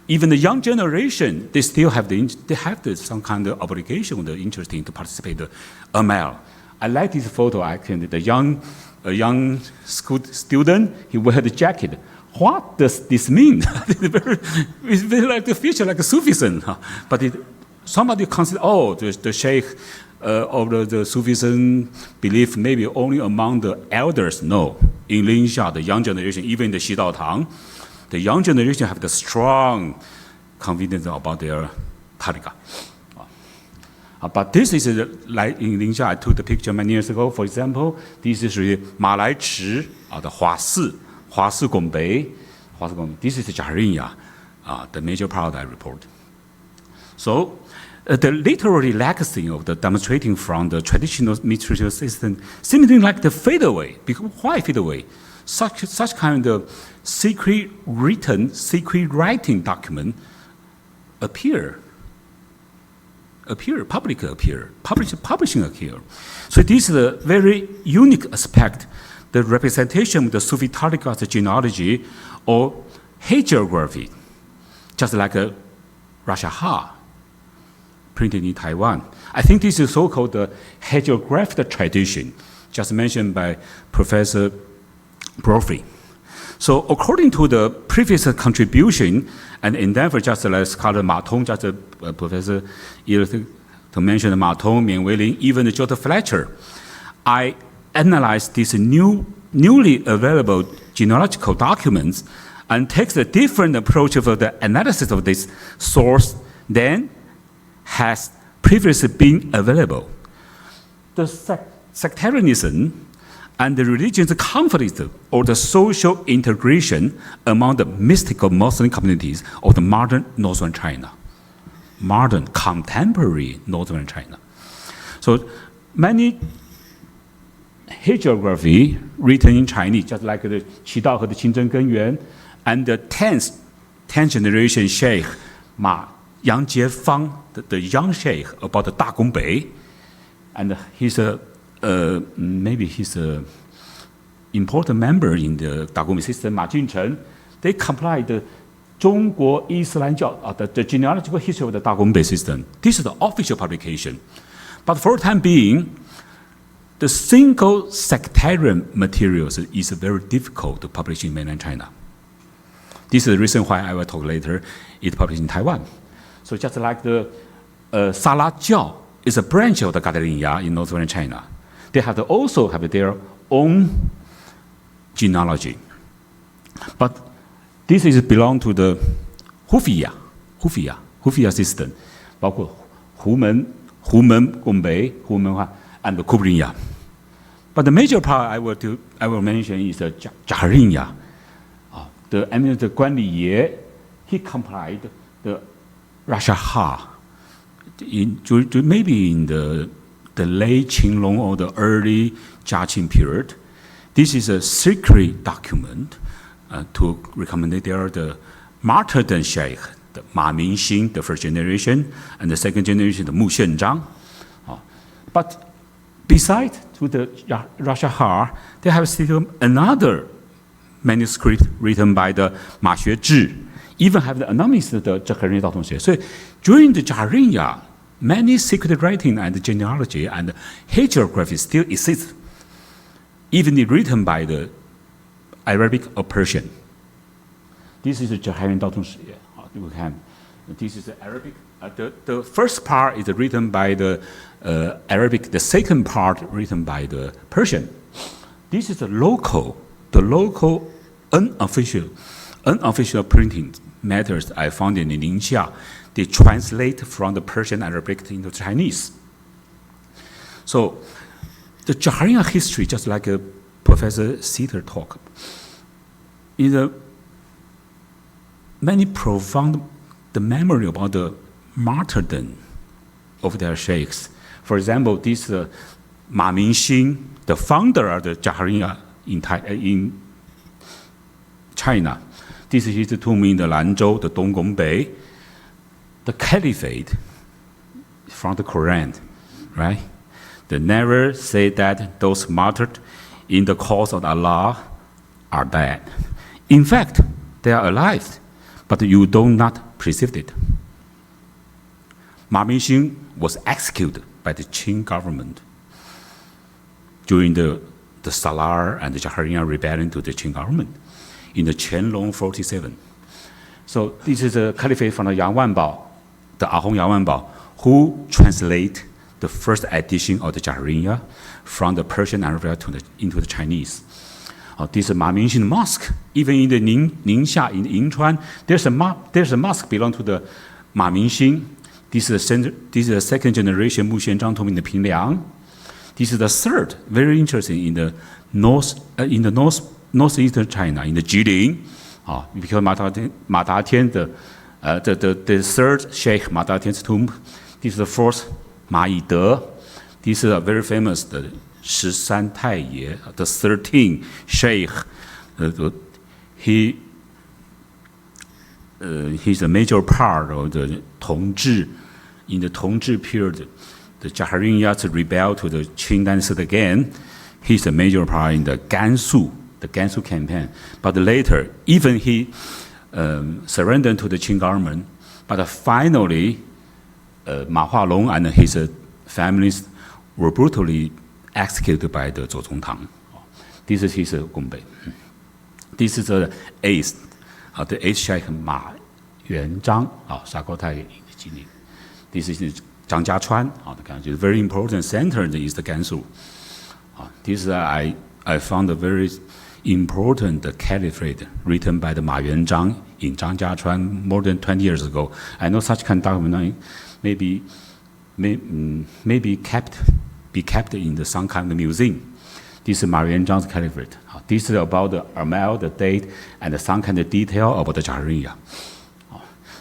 Even the young generation, they still have some kind of obligation, the interesting to participate in the Amal. I like this photo. The young school student, he wear the jacket. What does this mean? It's very like the future, like a Sufism. But somebody consider, the Sheikh of the Sufism belief maybe only among the elders. No, in Linxia, the young generation, even in the Xidaotang, the young generation have the strong confidence about their Tariqa. But this is like in Linxia, I took the picture many years ago. For example, this is really Ma Lai Chi, the Hua Si Gongbei. This is the Jahariya, the major part I report. So, the literary legacy of the demonstrating from the traditional metrical system seemingly like the fade away. Why fade away? Such kind of secret writing document publishing appear. So this is a very unique aspect, the representation of the Sufi Tariqa's genealogy or hagiography, just like a Rashaha printed in Taiwan. I think this is so-called the hagiographic tradition, just mentioned by Professor Brophy. So according to the previous contribution and endeavor, just like Scholar Ma Tong, just Professor to mention Ma Tong, Mian Weilin, even Joseph Fletcher, I analyzed these newly available genealogical documents and takes a different approach of the analysis of this source than has previously been available. The sectarianism and the religious conflict or the social integration among the mystical Muslim communities of the modern northern China, modern contemporary northern China. So many hagiography written in Chinese, just like the Qidao和the Qingzhen Genyuan, and the 10th generation Sheikh Yang Jiefang, the young Sheikh about the Da Gongbei, and he's maybe he's an important member in the Da Gongbei system, Ma Junchen. They compiled the 中国伊斯兰教 the genealogical history of the Da Gongbei system. This is the official publication. But for the time being, the single sectarian materials is very difficult to publish in mainland China. This is the reason why I will talk later. It's published in Taiwan. So just like the Sala Jiao is a branch of the Gadolinya in northern China. They also have their own genealogy. But this is belong to the Hufia system, 包括胡门贡北、胡门话 and the Kubrinya. But the major part I will mention is the Jaharinya. The eminent Guan Liye, he compiled the Rashahar maybe in the late Qinglong or the early Jiaqing period. This is a secret document to recommend there the martyrdom sheikh, the Ma Mingxing, the first generation, and the second generation, the Mu Xianzhang. But besides to the Rashahar, they have still another manuscript written by the Ma Xuezhi, even have the anonymous the Zheharinya Daotongxue. So during the Jaharinya, many secret writing and genealogy and hagiography still exist, even written by the Arabic or Persian. This is the Zheharinya Daotongxue. This is the Arabic. The first part is written by the Arabic. The second part written by the Persian. This is the local unofficial printing methods I found in Ningxia. They translate from the Persian Arabic into Chinese. So the Jaharinya history, just like Professor Sitter talked, is many profound the memory about the martyrdom of their sheikhs. For example, this Ma Mingxing, the founder of the Jaharinya in China. This is his tomb in the Lanzhou, the Donggongbei, the caliphate from the Quran, right? They never say that those martyred in the cause of Allah are dead. In fact, they are alive, but you do not perceive it. Ma Mingxing was executed by the Qing government during the Salar and the Jaharinya rebellion to the Qing government in the Qianlong 47. So this is a caliphate from the Yang Wanbao, the Ahong Yang Wanbao, who translate the first edition of the Jaharinya from the Persian Arabic into the Chinese. This is Ma Mingxing mosque. Even in the Ningxia, in Yingchuan, there's a mosque belong to the Ma Mingxing. This is the second generation Mu Xianzhang tomb in the Pingliang. This is the third, very interesting, in the northeastern China, in the Jilin, because Ma Datian, the third Sheikh Ma Datian's tomb. This is the fourth Ma Yide. This is a very famous, the 13 太爷, the 13th Sheikh. He's a major part of the Tongzhi. In the Tongzhi period, the Jaharinyas rebelled to the Qing dynasty again. He's a major part in the Gansu campaign. But later, even he surrendered to the Qing government. But finally, Ma Hualong and his families were brutally executed by the Zhou Zongtang. This is his Gongbe. This is the eighth Sheikh Ma Yuanzhang, 沙沟太吉林. This is Zhang Jiachuan, a very important center in East Gansu. This I found a very important caliphate written by the Ma Yuanzhang in Zhang Jiachuan more than 20 years ago. I know such kind of document maybe kept in some kind of museum. This is Ma Yuanzhang's caliphate. This is about the Amel, the date, and some kind of detail about the Jahariya.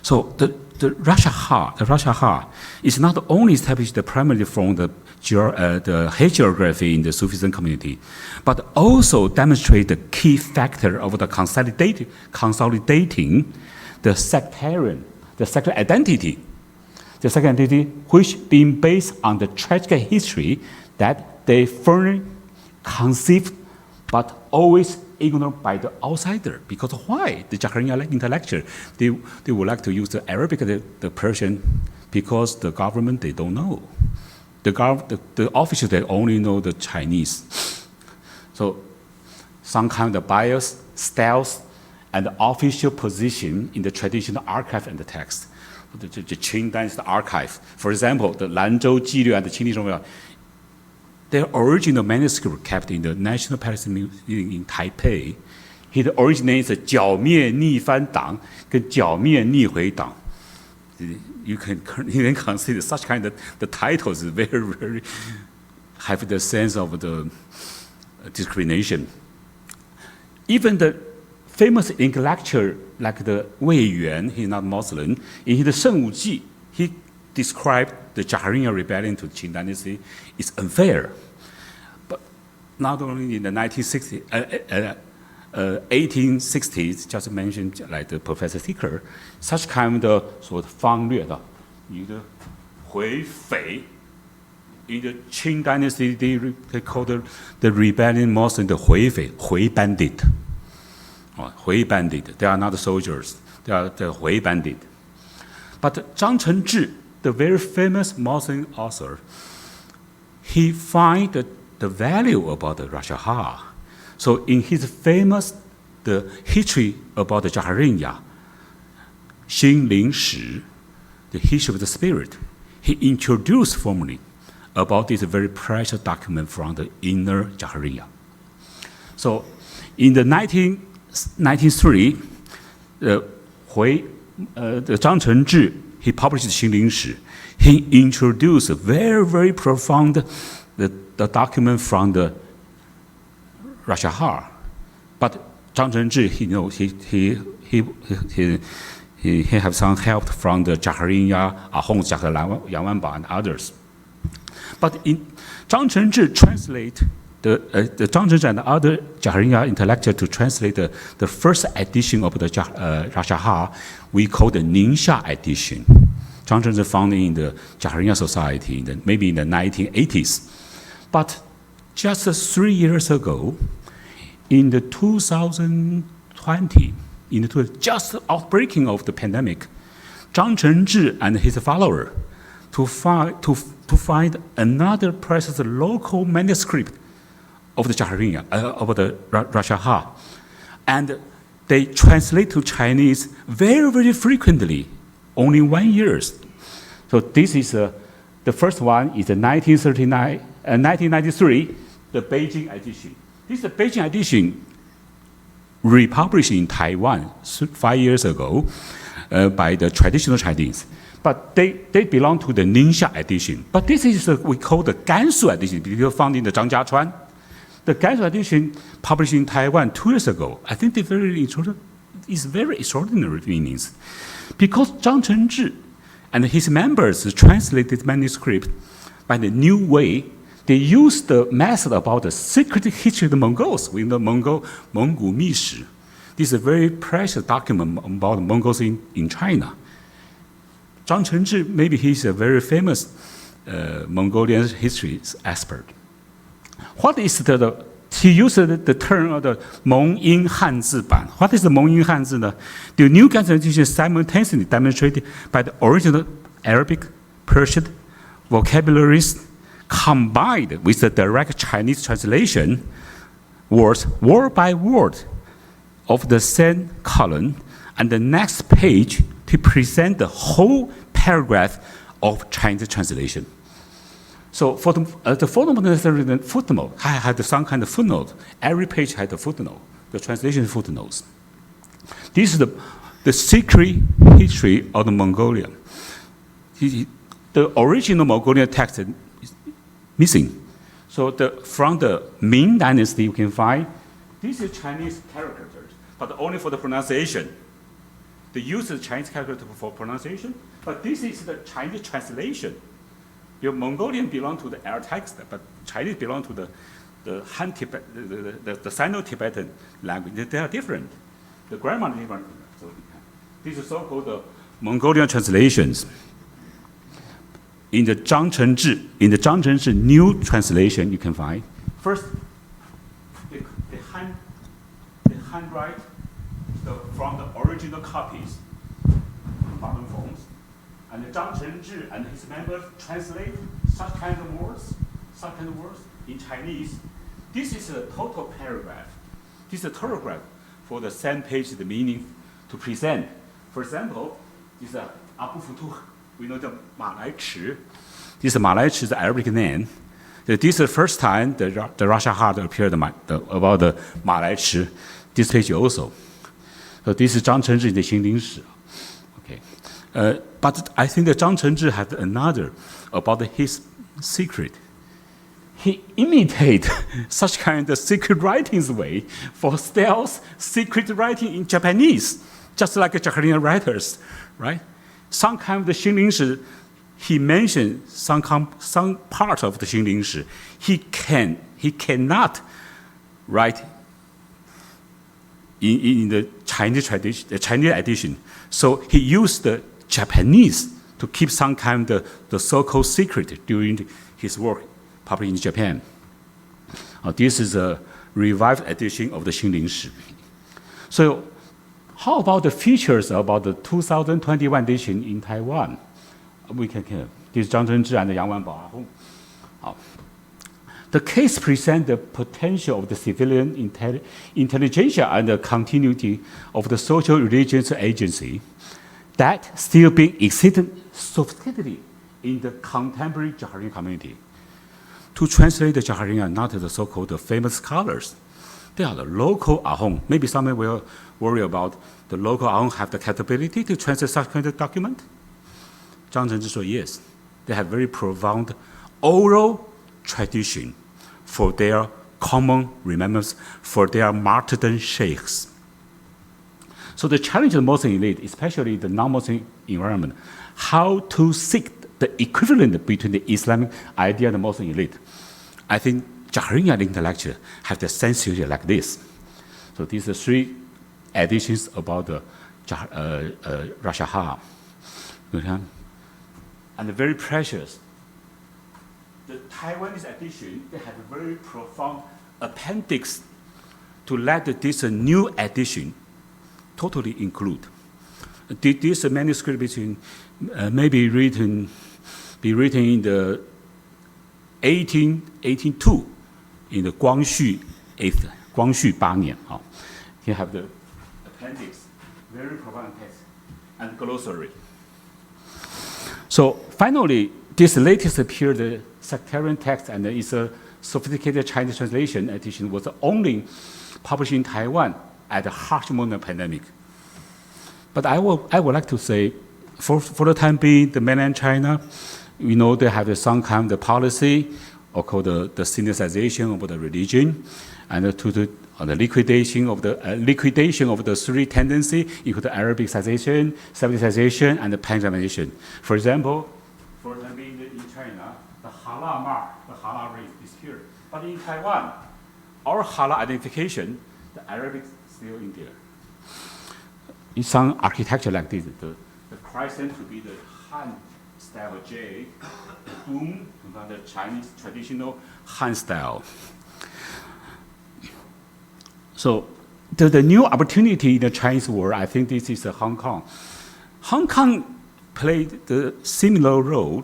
So the Rashahar is not only established primarily from the hagiography in the Sufism community, but also demonstrate the key factor of the consolidating the sectarian identity. The second identity which being based on the tragic history that they firmly conceived but always ignored by the outsider. Because why? The Jahariya intellectual, they would like to use the Arabic, the Persian, because the government, they don't know. The officials, they only know the Chinese. So some kind of bias, styles, and official position in the traditional archive and the text. The Qing Dynasty archive. For example, the Lanzhou Jilü and the Qing Zhongmiao, their original manuscript kept in the National Palace Museum in Taipei. His original name is 剿灭逆藩党 跟剿灭逆回党. You can consider such kind of the titles very have the sense of the discrimination. Even the famous intellectual like the Wei Yuan, he's not Muslim, in his Shen Wu Ji, he described the Jahariya rebellion to Qing Dynasty is unfair. But not only in the 1860s, just mentioned like the Professor Thicker, such kind of sort of 方略的，你的回匪 in the Qing Dynasty, they call the rebellion mostly the 回匪, 回 bandit. 回 bandit, they are not soldiers, they are the 回 bandit. But Zhang Chenzhi, the very famous Muslim author, he find the value about the Rashahar. So in his famous the history about the Jahariya, Xin Ling Shi, the history of the spirit, he introduced formally about this very precious document from the inner Jahariya. So in the 1903, the Zhang Chenzhi, he published Xin Ling Shi. He introduced a very profound the document from the Rashahar. But Zhang Chenzhi, he have some help from the Jahariya, Ahong Yang Wanba and others. But in Zhang Chenzhi translate the Zhang Chenzhi and other Jahariya intellectuals to translate the first edition of the Rashahar, we call the Ningxia edition. Zhang Chenzhi founded in the Jahariya Society, maybe in the 1980s. But just 3 years ago, in the 2020, just outbreaking of the pandemic, Zhang Chenzhi and his follower to find another precious local manuscript of the Jahariya, of the Rashahar, and they translate to Chinese very frequently, only 1 year. So this is the first one is the 1993, the Beijing edition. This is the Beijing edition republished in Taiwan 5 years ago by the traditional Chinese. But they belong to the Ningxia edition. But this is we call the Gansu edition, because found in the Zhang Jiachuan. The Gansu edition published in Taiwan 2 years ago. I think it's very extraordinary meanings. Because Zhang Chenzhi and his members translated manuscript by the new way, they used the method about the secret history of the Mongols with the Mongol Mishi. This is a very precious document about the Mongols in China. Zhang Chenzhi, maybe he's a very famous Mongolian history expert. What is he used the term of the Mong-Yin Hanzi Ban. What is the Mong-Yin Hanzi? The new Gansu edition simultaneously demonstrated by the original Arabic, Persian vocabularies combined with the direct Chinese translation, words word by word of the same column, and the next page to present the whole paragraph of Chinese translation. So for the footnote, I had some kind of footnote. Every page had a footnote, the translation footnotes. This is the secret history of the Mongolia. The original Mongolian text is missing. So from the Ming Dynasty, you can find this is Chinese characters, but only for the pronunciation. They use the Chinese character for pronunciation, but this is the Chinese translation. Your Mongolian belong to the Air text, but Chinese belong to the Han Tibet, the Sino-Tibetan language. They are different. The grammar is different. So these are so-called Mongolian translations. In the Zhang Chenzhi new translation, you can find first the handwrite from the original copies, modern forms, and Zhang Chenzhi and his members translate such kind of words in Chinese. This is a total paragraph. This is a total graph for the same page, the meaning to present. For example, this is Abu Futuh. We know the Ma Lai Chi. This Ma Lai Chi is the Arabic name. This is the first time the Russia Hard appeared about the Ma Lai Chi. This page also. So this is Zhang Chenzhi in the Xingling Shi. Okay. But I think that Zhang Chenzhi had another about his secret. He imitated such kind of secret writings way for stealth secret writing in Japanese, just like Japanese writers, right? Some kind of the Xingling Shi, he mentioned some part of the Xingling Shi. He cannot write in the Chinese tradition, the Chinese edition. So he used the Japanese to keep some kind of the so-called secret during his work published in Japan. This is a revived edition of the Xingling Shi. So how about the features about the 2021 edition in Taiwan? We can hear. This is Zhang Chenzhi and Yang Wanbao. The case presents the potential of the civilian intelligentsia and the continuity of the social religious agency that still being exceeded sophisticatedly in the contemporary Jaharian community. To translate the Jaharian are not the so-called famous scholars. They are the local Ahong. Maybe someone will worry about the local Ahong have the capability to translate such kind of document. Zhang Chenzhi said yes. They have very profound oral tradition for their common remembrance, for their martyrdom sheikhs. So the challenge of the Muslim elite, especially the non-Muslim environment, how to seek the equivalent between the Islamic idea and the Muslim elite. I think Jaharian intellectuals have the sensitivity like this. So these are three editions about the Russia Ha. And very precious. The Taiwanese edition, they have a very profound appendix to let this new edition totally include. This manuscript between maybe be written in the 1882 in the Guangxu 8 年. You have the appendix, very profound text, and glossary. So finally, this latest appeared the sectarian text and it's a sophisticated Chinese translation edition was only published in Taiwan at the harsh moment of pandemic. But I would like to say, for the time being, the mainland China, we know they have some kind of policy, or called the syncretization of the religion, and to the liquidation of the three tendencies, including Arabicization, Semiticization, and the Pan-Germanization. For example, for the time being in China, the halal mark, the halal race disappeared. But in Taiwan, our halal identification, the Arabic is still in there. In some architecture like this, the crescent to be the Han style J, the dome, the Chinese traditional Han style. So the new opportunity in the Chinese world, I think this is Hong Kong. Hong Kong played the similar role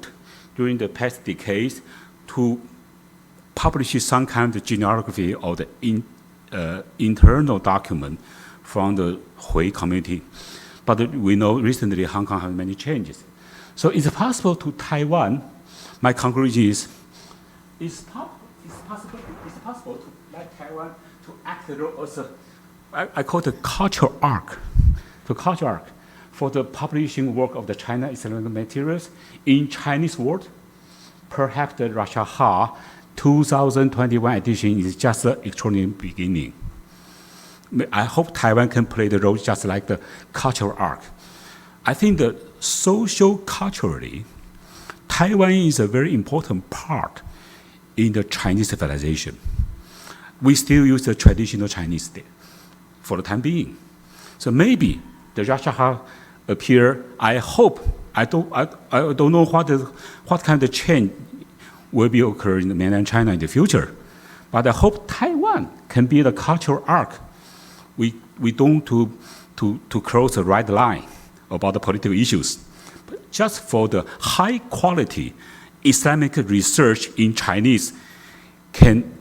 during the past decades to publish some kind of genealogy or the internal document from the Hui community. But we know recently Hong Kong has many changes. So is it possible to Taiwan? My conclusion is, it's possible to like Taiwan to act as a, I call it a cultural arc, for the publishing work of the China Islamic materials in Chinese world. Perhaps the Rasha Ha 2021 edition is just the extraordinary beginning. I hope Taiwan can play the role just like the cultural arc. I think that social-culturally, Taiwan is a very important part in the Chinese civilization. We still use the traditional Chinese for the time being. So maybe the Rasha appear. I hope. I don't know what kind of change will be occur in mainland China in the future, but I hope Taiwan can be the cultural arc. We don't to cross the right line about the political issues, but just for the high quality Islamic research in Chinese can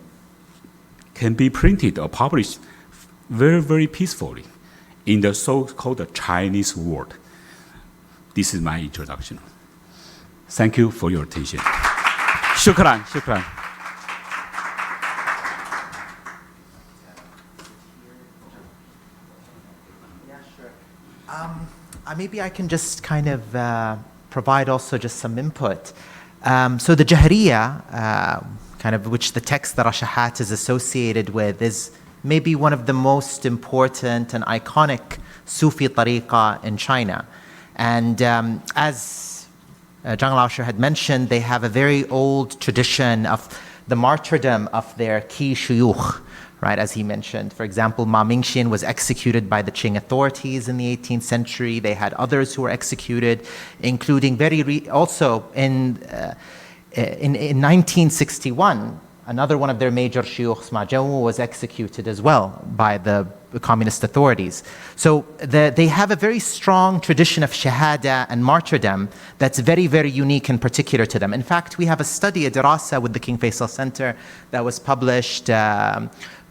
be printed or published very, very peacefully in the so-called Chinese world. This is my introduction. Thank you for your attention. Shukran, shukran. Maybe I can just kind of provide also just some input. So the Jahriya, kind of which the text that Rashahat is associated with, is maybe one of the most important and iconic Sufi tariqa in China. And as Zhang Laoshe had mentioned, they have a very old tradition of the martyrdom of their key shuyukh, right, as he mentioned. For example, Ma Mingxian was executed by the Qing authorities in the 18th century. They had others who were executed, including also in 1961, another one of their major shuyukhs, Ma Zhengwu, was executed as well by the communist authorities. So they have a very strong tradition of shahada and martyrdom that's very, very unique and particular to them. In fact, we have a study, a dirasa with the King Faisal Center that was published, a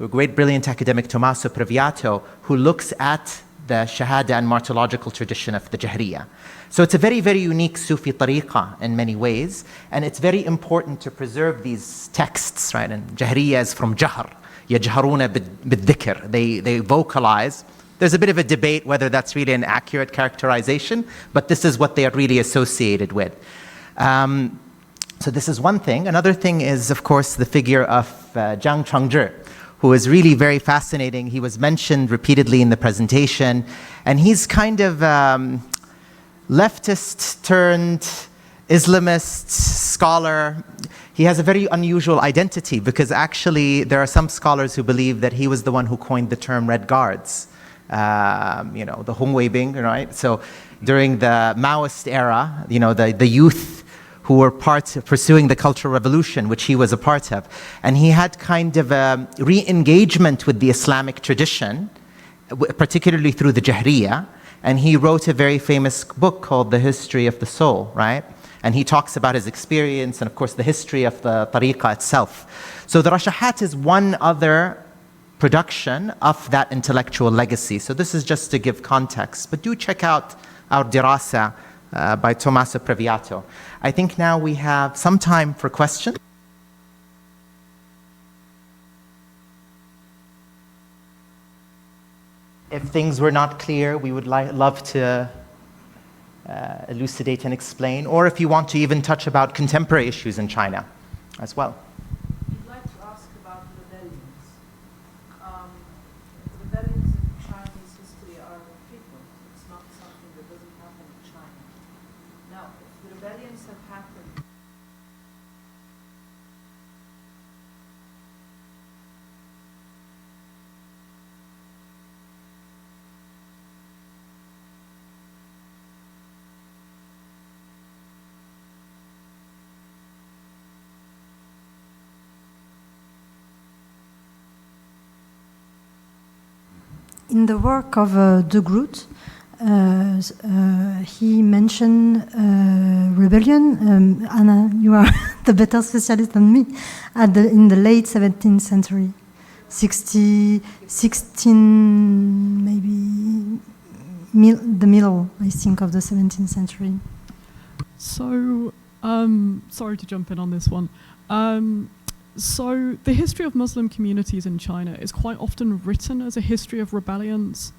great brilliant academic Tommaso Previato, who looks at the shahada and martyrological tradition of the Jahriya. So it's a very, very unique Sufi tariqa in many ways, and it's very important to preserve these texts, right? And Jahriya is from Jahr, يجهرون بالذكر. They vocalize. There's a bit of a debate whether that's really an accurate characterization, but this is what they are really associated with. So this is one thing. Another thing is, of course, the figure of Zhang Changzhi, who is really very fascinating. He was mentioned repeatedly in the presentation, and he's kind of leftist turned Islamist scholar. He has a very unusual identity because actually there are some scholars who believe that he was the one who coined the term Red Guards, the Hongweibing, right? So during the Maoist era, the youth who were pursuing the Cultural Revolution, which he was a part of. And he had kind of a re-engagement with the Islamic tradition, particularly through the Jahriya. And he wrote a very famous book called The History of the Soul, right? And he talks about his experience and, of course, the history of the tariqa itself. So the Rashahat is one other production of that intellectual legacy. So this is just to give context. But do check out our dirasa by Tommaso Previato. I think now we have some time for questions. If things were not clear, we would love to elucidate and explain, or if you want to even touch about contemporary issues in China as well. I'd like to ask about rebellions. Rebellions in Chinese history are frequent. It's not something that doesn't happen in China. Now, if the rebellions have happened, in the work of De Groot, He mentioned rebellion. Anna, you are the better specialist than me. In the late 17th century, 16, maybe the middle, I think, of the 17th century. So, sorry to jump in on this one. So the history of Muslim communities in China is quite often written as a history of rebellions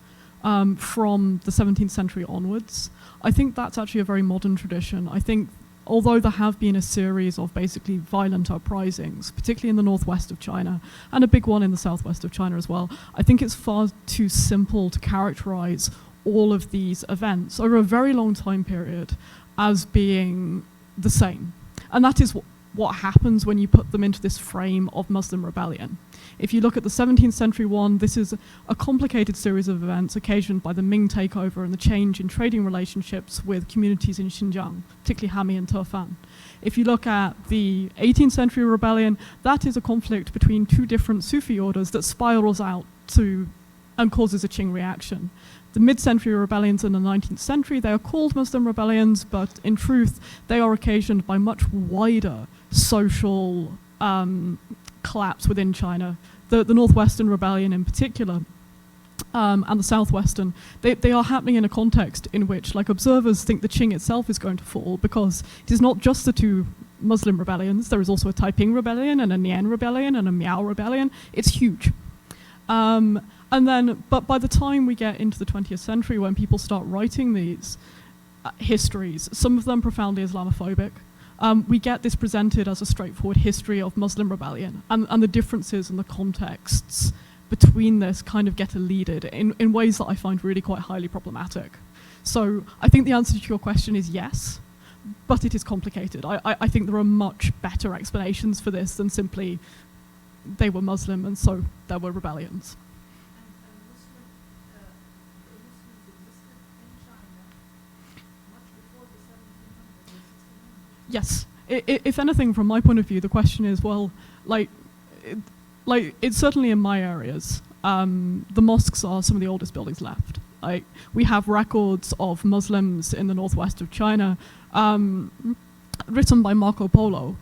from the 17th century onwards. I think that's actually a very modern tradition. I think although there have been a series of basically violent uprisings, particularly in the northwest of China, and a big one in the southwest of China as well, I think it's far too simple to characterize all of these events over a very long time period as being the same. And that is what happens when you put them into this frame of Muslim rebellion. If you look at the 17th century one, this is a complicated series of events occasioned by the Ming takeover and the change in trading relationships with communities in Xinjiang, particularly Hami and Turfan. If you look at the 18th century rebellion, that is a conflict between two different Sufi orders that spirals out to and causes a Qing reaction. The mid-century rebellions in the 19th century, they are called Muslim rebellions, but in truth, they are occasioned by much wider social collapse within China. The Northwestern Rebellion in particular, and the Southwestern, they are happening in a context in which, like, observers think the Qing itself is going to fall, because it is not just the two Muslim rebellions, there is also a Taiping rebellion and a Nian rebellion and a Miao rebellion. It's huge. But by the time we get into the 20th century, when people start writing these histories, some of them profoundly Islamophobic, we get this presented as a straightforward history of Muslim rebellion, and the differences and the contexts between this kind of get elided in ways that I find really quite highly problematic. So I think the answer to your question is yes, but it is complicated. I think there are much better explanations for this than simply they were Muslim and so there were rebellions. Yes. If anything, from my point of view, the question is, well, it's certainly in my areas. The mosques are some of the oldest buildings left. We have records of Muslims in the northwest of China, written by Marco Polo.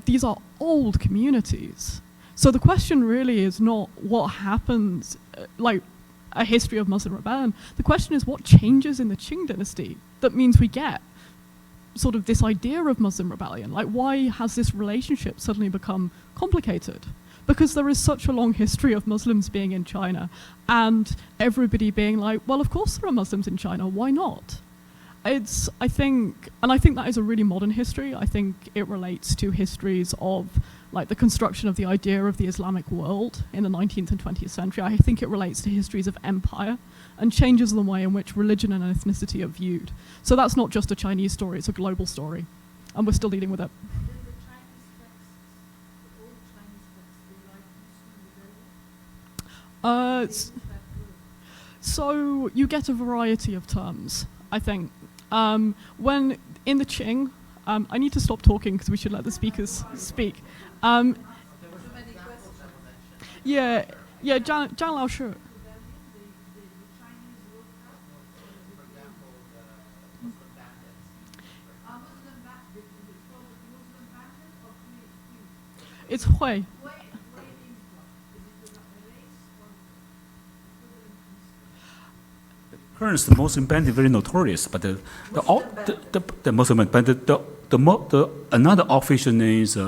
These are old communities. So the question really is not what happens, a history of Muslim rebellion. The question is what changes in the Qing dynasty that means we get sort of this idea of Muslim rebellion. Why has this relationship suddenly become complicated? Because there is such a long history of Muslims being in China and everybody being like, well, of course there are Muslims in China, why not? I think that is a really modern history. I think it relates to histories of the construction of the idea of the Islamic world in the 19th and 20th century. I think it relates to histories of empire and changes the way in which religion and ethnicity are viewed. So that's not just a Chinese story, it's a global story. And we're still dealing with it. So you get a variety of terms, I think. When in the Qing, I need to stop talking because we should let the speakers speak. Yeah, Zhang Lao Shi. It's Hui. Currently, the Muslim band is very notorious, but the Muslim band, another official name is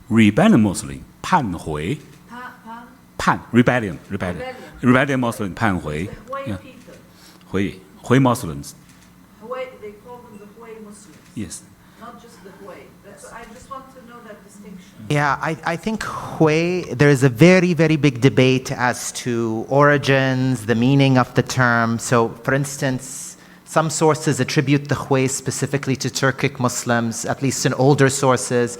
rebellion Muslim, Pan Hui. Pan, rebellion Muslim, Pan Hui. Yeah. Hui Muslims. Hui, they call them the Hui Muslims. Yes. Not just the Hui. I just want to know that distinction. Yeah, I think Hui, there is a very, very big debate as to origins, the meaning of the term. So, for instance, some sources attribute the Hui specifically to Turkic Muslims, at least in older sources.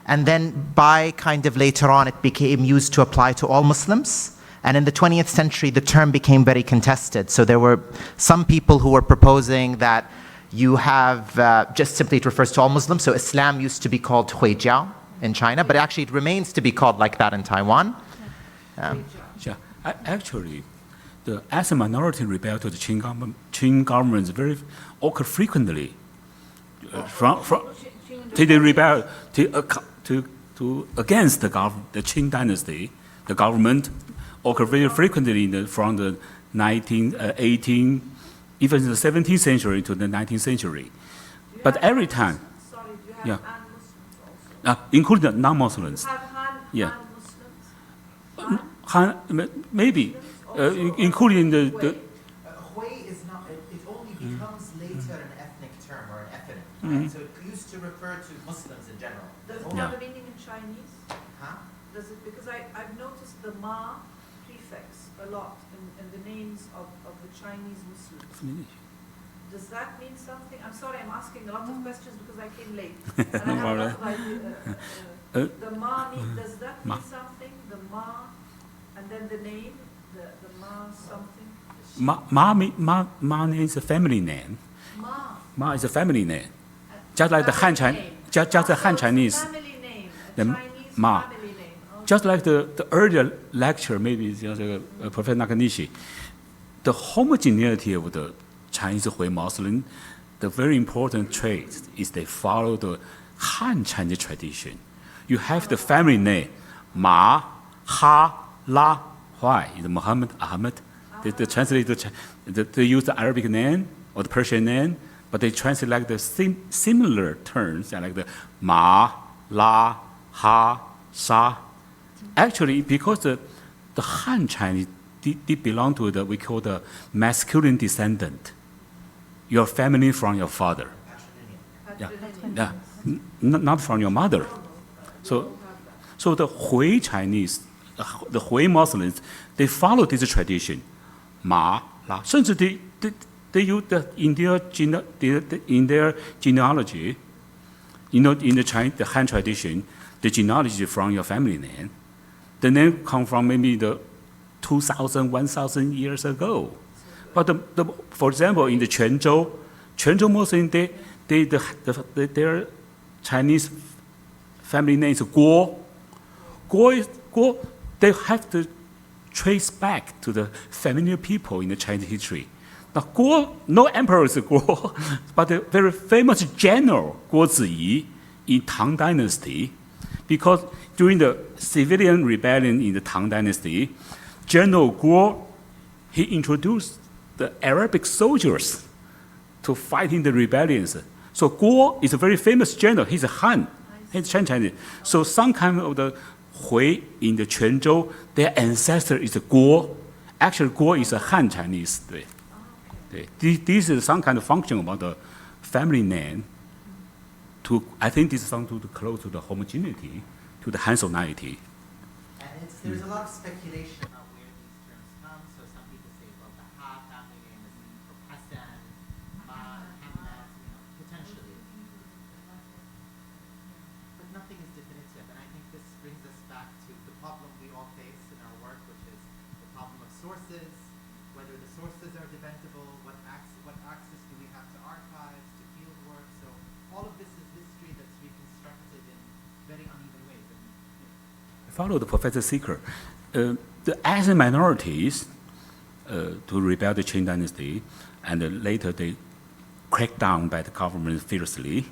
And then by kind of later on, it became used to apply to all Muslims. And in the 20th century, the term became very contested. So there were some people who were proposing that you have, just simply it refers to all Muslims. So Islam used to be called Huijiao in China, but actually it remains to be called like that in Taiwan. Yeah, actually, the as a minority rebel to the Qing government occur frequently. They rebel to against the Qing dynasty. The government occurred very frequently from the 18, even the 17th century to the 19th century. But every time, Sorry, do you have yeah. Han-Muslims also? Including the non-Muslims. You have Han, Yeah. Han-Muslims? Han? Maybe, including the Hui is not, it only becomes later an ethnic term or an ethnic, right? So it used to refer to Muslims in general. Does it have a meaning in Chinese? Huh? Does it, because I've noticed the Ma prefix a lot in the names of the Chinese Muslims. Does that mean something? I'm sorry, I'm asking a lot of questions because I came late. And I have a lot of ideas. The Ma, does that mean something? The Ma, and then the name, the Ma something? Ma is a family name. Ma. Ma is a family name. Just like the Han Chinese, just the Han Chinese. Family name, a The Chinese Ma. family name. Okay. Just like the earlier lecture, maybe just Professor Nakanishi, the homogeneity of the Chinese Hui Muslim, the very important trait is they follow the Han Chinese tradition. You have the family name, Ma, Ha, La, Hui, is Muhammad, Ahmed. They translate they use the Arabic name or the Persian name, but they translate like the similar terms, like the Ma, La, Ha, Sha. Actually, because the Han Chinese they belong to we call the masculine descendant. Your family from your father. Yeah, not from your mother. So the Hui Chinese, the Hui Muslims, they follow this tradition. Ma, La, 甚至 they use in their genealogy, in the Han tradition, the genealogy from your family name. The name come from maybe the 2,000, 1,000 years ago. But for example, in the Quanzhou Muslim, their Chinese family name is Guo. Guo, they have to trace back to the familiar people in the Chinese history. Now, Guo, no emperor is Guo, but a very famous general, Guo Ziyi, in Tang Dynasty, because during the civilian rebellion in the Tang Dynasty, General Guo, he introduced the Arabic soldiers to fighting the rebellions. So Guo is a very famous general. He's a Han. He's Chinese. So some kind of the Hui in the Quanzhou, their ancestor is Guo. Actually, Guo is a Han Chinese. This is some kind of function about the family name. I think this is something to close to the homogeneity, to the Han sonority. And there's a lot of speculation about where these terms come. So some people say, well, the Ha family name is from Hassan, Ma, Hamad, potentially. But nothing is definitive. And I think this brings us back to the problem we all face in our work, which is the problem of sources, whether the sources are defensible, what access do we have to archives, to field work. So all of this is history that's reconstructed in very uneven ways. Follow the Professor Seeker. The Asian minorities to rebel the Qing dynasty, and later they cracked down by the government fiercely.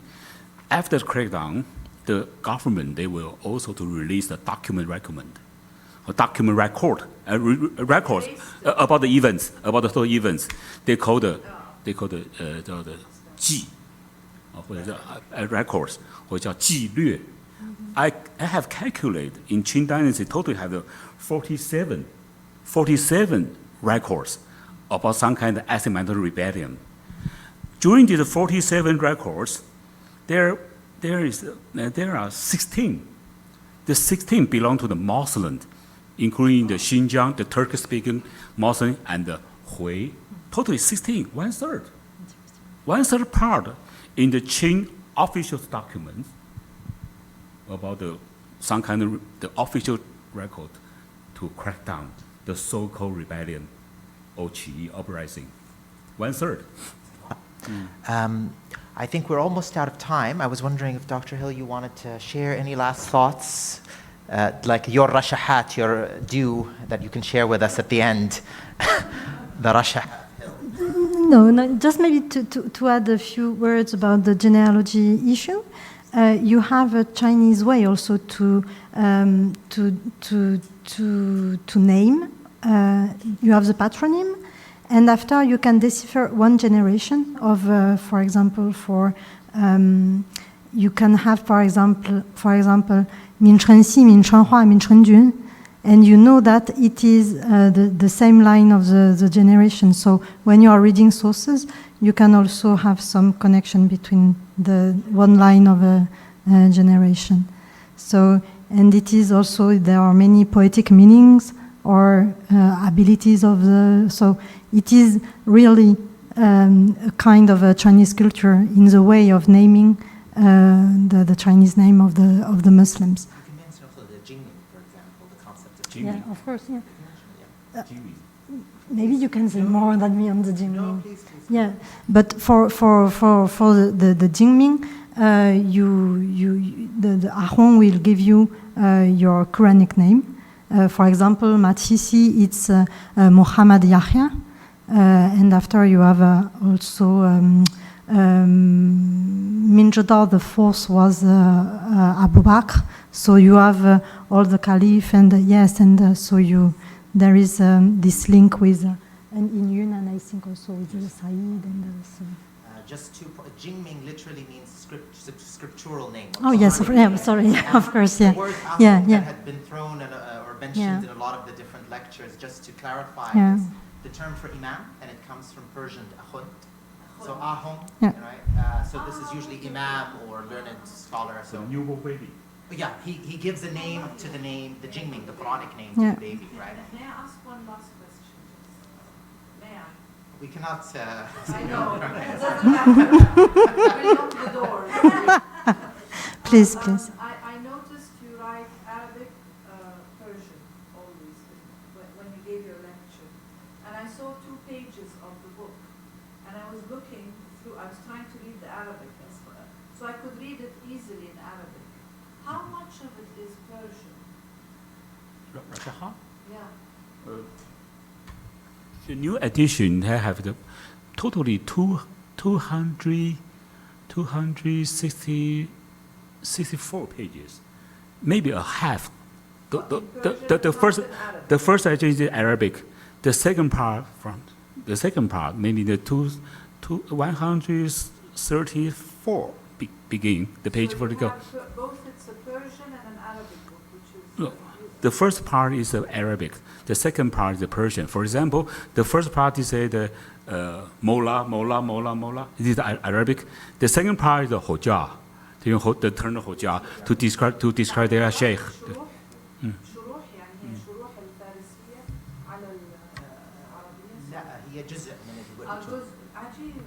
After the crackdown, the government, they will also to release the document records about the events, about the whole events. They call the 记，或者叫records， 或者叫纪略。I have calculated in Qing Dynasty totally have 47 records about some kind of asymmetrical rebellion. During these 47 records, there are 16. The 16 belong to the Muslim, including the Xinjiang, the Turkish-speaking Muslim, and the Hui. Totally 16, one-third. One-third part in the Qing official documents about some kind of the official record to crack down the so-called rebellion or Qi uprising. One-third. I think we're almost out of time. I was wondering if Dr. Hill, you wanted to share any last thoughts, like your rashahat, your due that you can share with us at the end the Rasha. No, just maybe to add a few words about the genealogy issue. You have a Chinese way also to name. You have the patronym, and after you can decipher one generation of, for example, you can have, for example, Min Chen Xi, Min Chen Hua, Min Chen Jun, and you know that it is the same line of the generation. So when you are reading sources, you can also have some connection between the one line of a generation. So, and it is also, there are many poetic meanings or abilities of so it is really a kind of a Chinese culture in the way of naming the Chinese name of the Muslims. You can mention also the Jingming, for example, the concept of Yeah, of course, yeah. Jimmy. Maybe you can say more than me on the Jingming. No, please. Yeah, but for the Jingming, the Ahong will give you your Quranic name. For example, Matisi, it's Muhammad Yahya, and after you have also Minjadar, the fourth was Abu Bakr. So you have all the Caliph, and so there is this link with, and in Yunnan, I think also with Said and so. Just to, Jingming literally means scriptural name. Oh yes, sorry, of course, yeah. The word Yeah. that had been thrown or mentioned in a lot of the different lectures, just to clarify, Yeah. it's the term for imam, and it comes from Persian ahun. So ahun, Yeah. right? So this is usually imam or learned scholar. So Newborn baby. yeah, he gives a name to the name, the Jingming, the Quranic name Yeah. to the baby, right? May I ask one last question? May I? We cannot. I know. It doesn't matter. We'll open the doors. Please. I noticed you write Arabic, Persian always when you gave your lecture. And I saw 2 pages of the book. And I was looking through, I was trying to read the Arabic as well. So I could read it easily in Arabic. How much of it is Persian? Yeah. The new edition, they have the totally 264 pages, maybe a half. The first edition is Arabic. The second part maybe the 134 begin the page So for the you go. have both it's a Persian and an Arabic book, which is... No, the first part is the Arabic. The second part is the Persian. For example, the first part is the Mola. This is the Arabic. The second part is the Hoja. They use the term Hoja to describe their sheikh. شروح يعني هي شروح الفارسية على العربية. لا هي جزء من الوقت. الجزء عجيب.